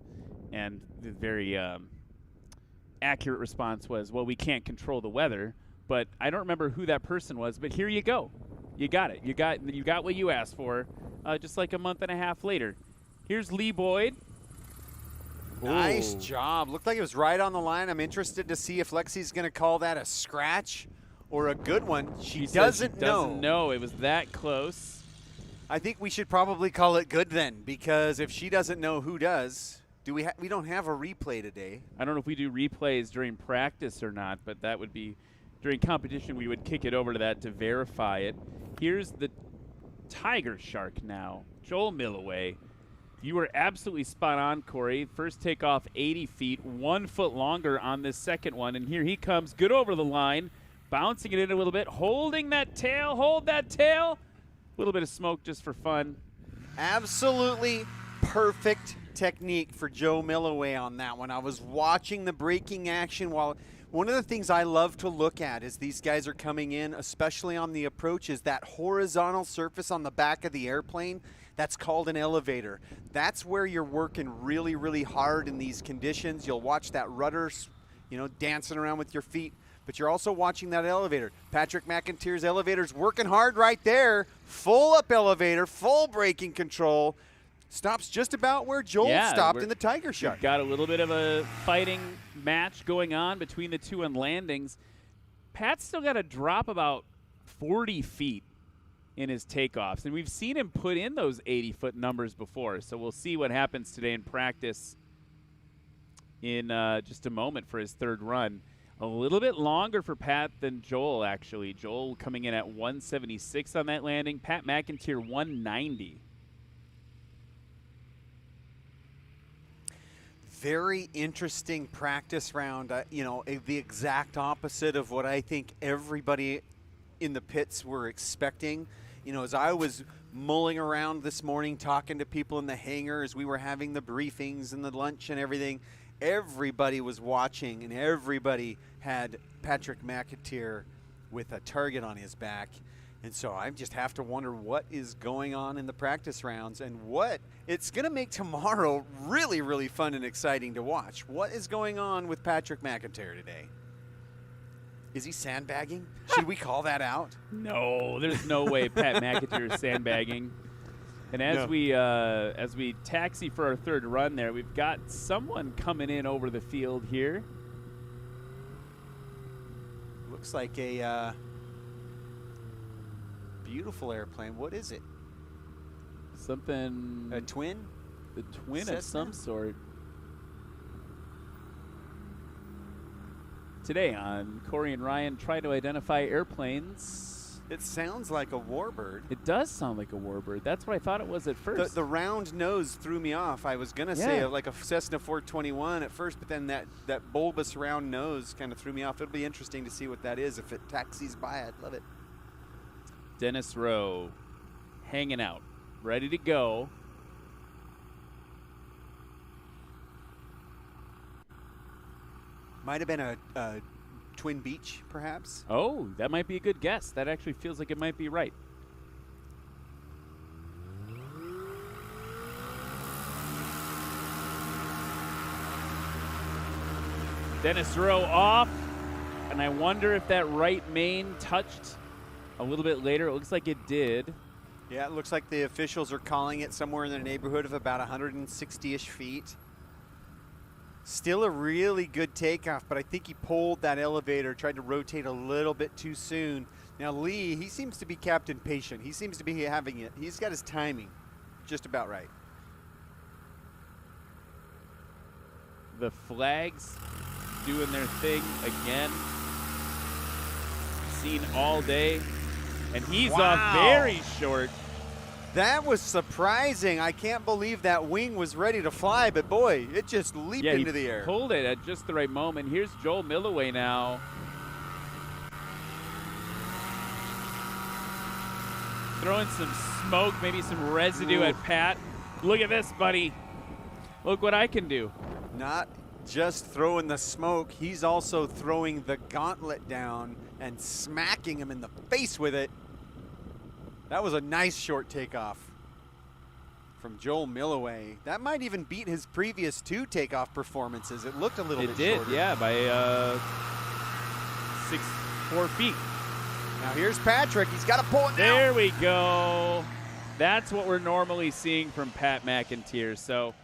And the very accurate response was, well, we can't control the weather. But I don't remember who that person was, but here you go. You got it. You got what you asked for, just like a month and a half later. Here's Lee Boyd. Nice job. Looked like it was right on the line. I'm interested to see if Lexi's going to call that a scratch or a good one. She doesn't know. It was that close. I think we should probably call it good then, because if she doesn't know, who does? We don't have a replay today. I don't know if we do replays during practice or not, but that would be during competition. We would kick it over to that to verify it. Here's the Tiger Shark now. Joel Milloway. You were absolutely spot on, Corey. First takeoff 80 feet, 1 foot longer on this second one. And here he comes, good over the line, bouncing it in a little bit, holding that tail, hold that tail. A little bit of smoke just for fun. Absolutely perfect technique for Joe Milloway on that one. I was watching the braking action while one of the things I love to look at as these guys are coming in, especially on the approach, is that horizontal surface on the back of the airplane. That's called an elevator. That's where you're working really, really hard in these conditions. You'll watch that rudder, you know, dancing around with your feet, but you're also watching that elevator. Patrick McIntyre's elevator's working hard right there. Full up elevator, full braking control. Stops just about where Joel stopped in the Tiger Shark. We've got a little bit of a fighting match going on between the two on landings. Pat's still got to drop about 40 feet in his takeoffs, and we've seen him put in those 80-foot numbers before, so we'll see what happens today in practice in just a moment for his third run. A little bit longer for Pat than Joel, actually. Joel coming in at 176 on that landing. Pat McIntyre 190. Very interesting practice round. You know, the exact opposite of what I think everybody in the pits were expecting. You know, as I was mulling around this morning talking to people in the hangar as we were having the briefings and the lunch and everything, everybody was watching and everybody had Patrick McIntyre with a target on his back. And so I just have to wonder what is going on in the practice rounds and what it's going to make tomorrow really, really fun and exciting to watch. What is going on with Patrick McIntyre today? Is he sandbagging? Should we call that out? No, there's no way Pat McAteer is sandbagging. And as we taxi for our third run there, we've got someone coming in over the field here. Looks like a beautiful airplane. What is it? Something. A twin? The twin of some sort. Today on Corey and Ryan try to identify airplanes. It sounds like a warbird. It does sound like a warbird. That's what I thought it was at first. The round nose threw me off. I was going to say like a Cessna 421 at first, but then that bulbous round nose kind of threw me off. It'll be interesting to see what that is. If it taxis by, I'd love it. Dennis Rowe hanging out, ready to go. Might have been a Twin Beach, perhaps. Oh, that might be a good guess. That actually feels like it might be right. Dennis Rowe off, and I wonder if that right main touched a little bit later. It looks like it did. Yeah, it looks like the officials are calling it somewhere in the neighborhood of about 160-ish feet. Still a really good takeoff, but I think he pulled that elevator, tried to rotate a little bit too soon. Now Lee, he seems to be Captain Patient. He seems to be having it. He's got his timing just about right. The flags doing their thing again. Seen all day. And he's off very short. That was surprising. I can't believe that wing was ready to fly, but boy, it just leaped into the air. Pulled it at just the right moment. Here's Joel Milloway now. Throwing some smoke, maybe some residue at Pat. Look at this, buddy. Look what I can do. Not just throwing the smoke, he's also throwing the gauntlet down and smacking him in the face with it. That was a nice short takeoff from Joel Milloway. That might even beat his previous 2 takeoff performances. It looked a little bit shorter. It did, yeah, by 4 feet. Now here's Patrick. He's got to pull it down. There we go. That's what we're normally seeing from Pat McAteer. So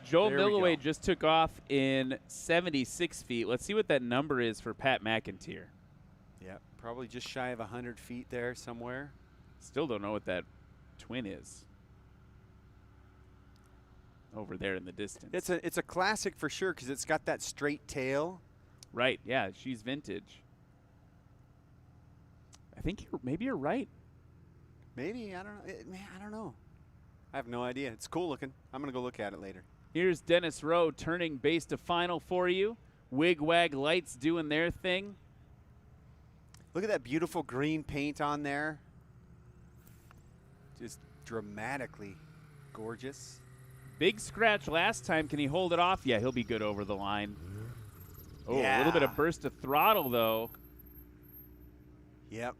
Joel Milloway just took off in 76 feet. Let's see what that number is for Pat McAteer. Yeah, probably just shy of 100 feet there somewhere. Still don't know what that twin is over there in the distance. It's a classic for sure because it's got that straight tail. Right, yeah, she's vintage. I think maybe you're right. Maybe, I don't know. I have no idea. It's cool looking. I'm going to go look at it later. Here's Dennis Rowe turning base to final for you. Wig Wag Lights doing their thing. Look at that beautiful green paint on there. Just dramatically gorgeous. Big scratch last time. Can he hold it off? Yeah, he'll be good over the line. Oh, a little bit of burst of throttle, though. Yep.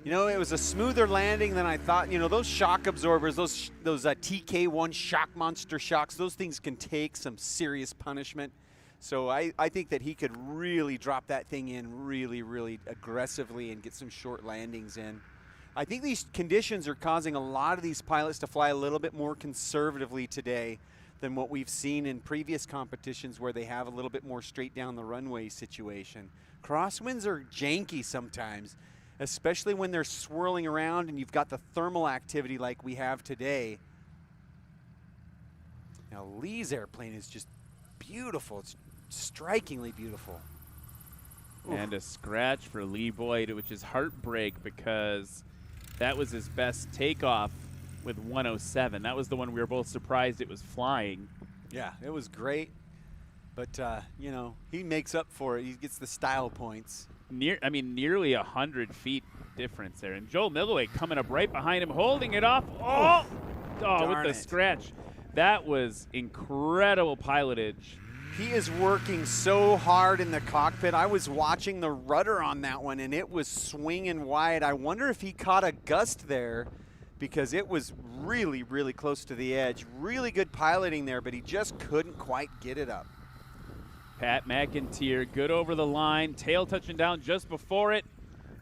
You know, it was a smoother landing than I thought. You know, those shock absorbers, those TK1 shock monster shocks, those things can take some serious punishment. So I think that he could really drop that thing in really, really aggressively and get some short landings in. I think these conditions are causing a lot of these pilots to fly a little bit more conservatively today than what we've seen in previous competitions where they have a little bit more straight down the runway situation. Crosswinds are janky sometimes, especially when they're swirling around and you've got the thermal activity like we have today. Now Lee's airplane is just beautiful. It's strikingly beautiful. And a scratch for Lee Boyd, which is heartbreak because that was his best takeoff with 107. That was the one we were both surprised it was flying. Yeah, it was great. But, you know, he makes up for it. He gets the style points. Nearly 100 feet difference there. And Joel Milloway coming up right behind him, holding it off. Oh, with the scratch. That was incredible pilotage. He is working so hard in the cockpit. I was watching the rudder on that one, and it was swinging wide. I wonder if he caught a gust there because it was really, really close to the edge. Really good piloting there, but he just couldn't quite get it up. Pat McIntyre, good over the line. Tail touching down just before it.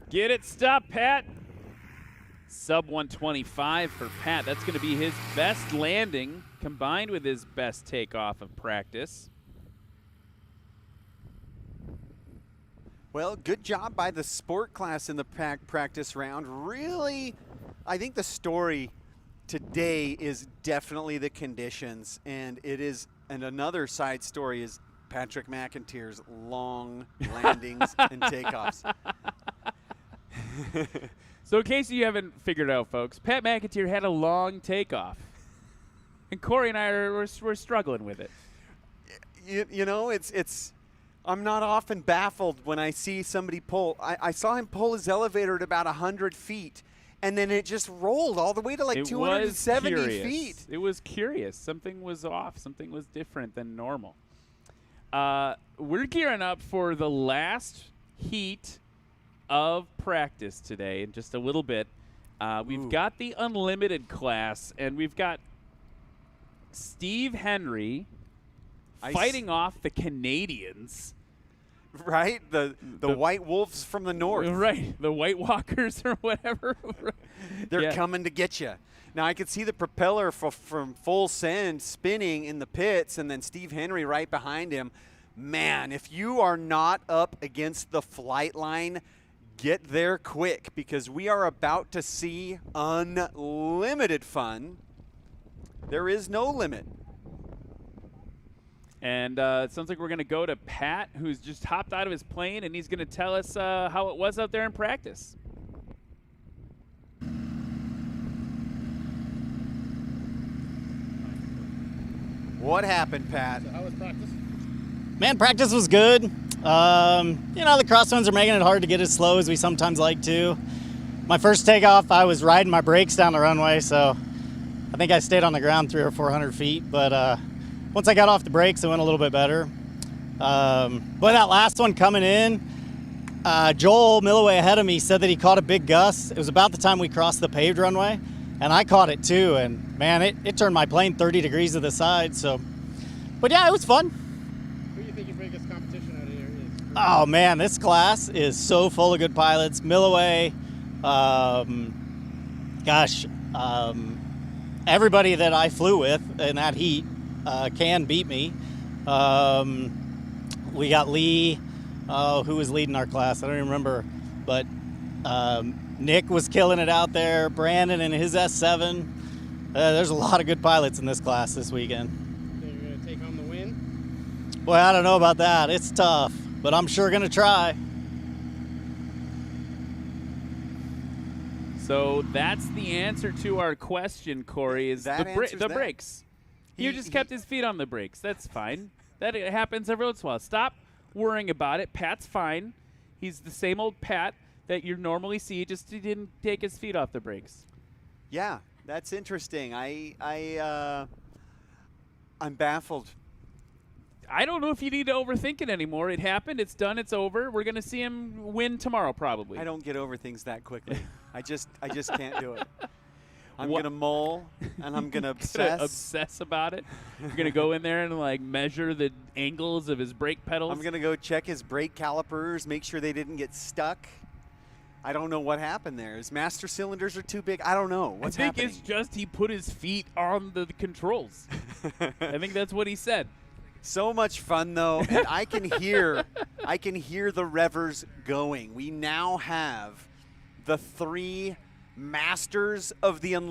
Get it, stop, Pat. Sub 125 for Pat. That's going to be his best landing combined with his best takeoff of practice. Well, good job by the sport class in the practice round. Really, I think the story today is definitely the conditions, and another side story is Patrick McIntyre's long landings and takeoffs. So in case you haven't figured out, folks, Pat McIntyre had a long takeoff. And Corey and I we're struggling with it. You know, I'm not often baffled when I see somebody pull. I saw him pull his elevator at about 100 feet, and then it just rolled all the way to like 270 feet. It was curious. Something was off. Something was different than normal. We're gearing up for the last heat of practice today in just a little bit. We've got the unlimited class, and we've got Steve Henry fighting off the Canadians. Right? The White Wolves from the north. Right. The White Walkers or whatever. They're coming to get you. Now, I could see the propeller from full send spinning in the pits, and then Steve Henry right behind him. Man, if you are not up against the flight line, get there quick, because we are about to see unlimited fun. There is no limit. And it sounds like we're going to go to Pat, who's just hopped out of his plane, and he's going to tell us how it was out there in practice. What happened, Pat? So how was practice? Man, practice was good. You know, the crosswinds are making it hard to get as slow as we sometimes like to. My first takeoff, I was riding my brakes down the runway, so I think I stayed on the ground 300 or 400 feet. But once I got off the brakes, it went a little bit better. But that last one coming in, Joel Milloway ahead of me said that he caught a big gust. It was about the time we crossed the paved runway, and I caught it too. And man, it turned my plane 30 degrees to the side. So, but yeah, it was fun. Who do you think your biggest competition out of here is? Oh man, this class is so full of good pilots. Milloway, everybody that I flew with in that heat can beat me. We got Lee, who was leading our class. I don't even remember, but Nick was killing it out there. Brandon and his S7. There's a lot of good pilots in this class this weekend. You're going to take home the win? Boy, I don't know about that. It's tough, but I'm sure going to try. So that's the answer to our question, Corey, is the brakes. He just kept his feet on the brakes. That's fine. That happens every once in a while. Stop worrying about it. Pat's fine. He's the same old Pat that you normally see, just he didn't take his feet off the brakes. Yeah, that's interesting. I'm baffled. I don't know if you need to overthink it anymore. It happened. It's done. It's over. We're going to see him win tomorrow probably. I don't get over things that quickly. I just can't do it. I'm going to mull, and I'm going to obsess about it. You're going to go in there and, like, measure the angles of his brake pedals. I'm going to go check his brake calipers, make sure they didn't get stuck. I don't know what happened there. His master cylinders are too big. I don't know. What's happening? I think it's just he put his feet on the controls. I think that's what he said. So much fun, though, and I can hear the revers going. We now have the three masters of the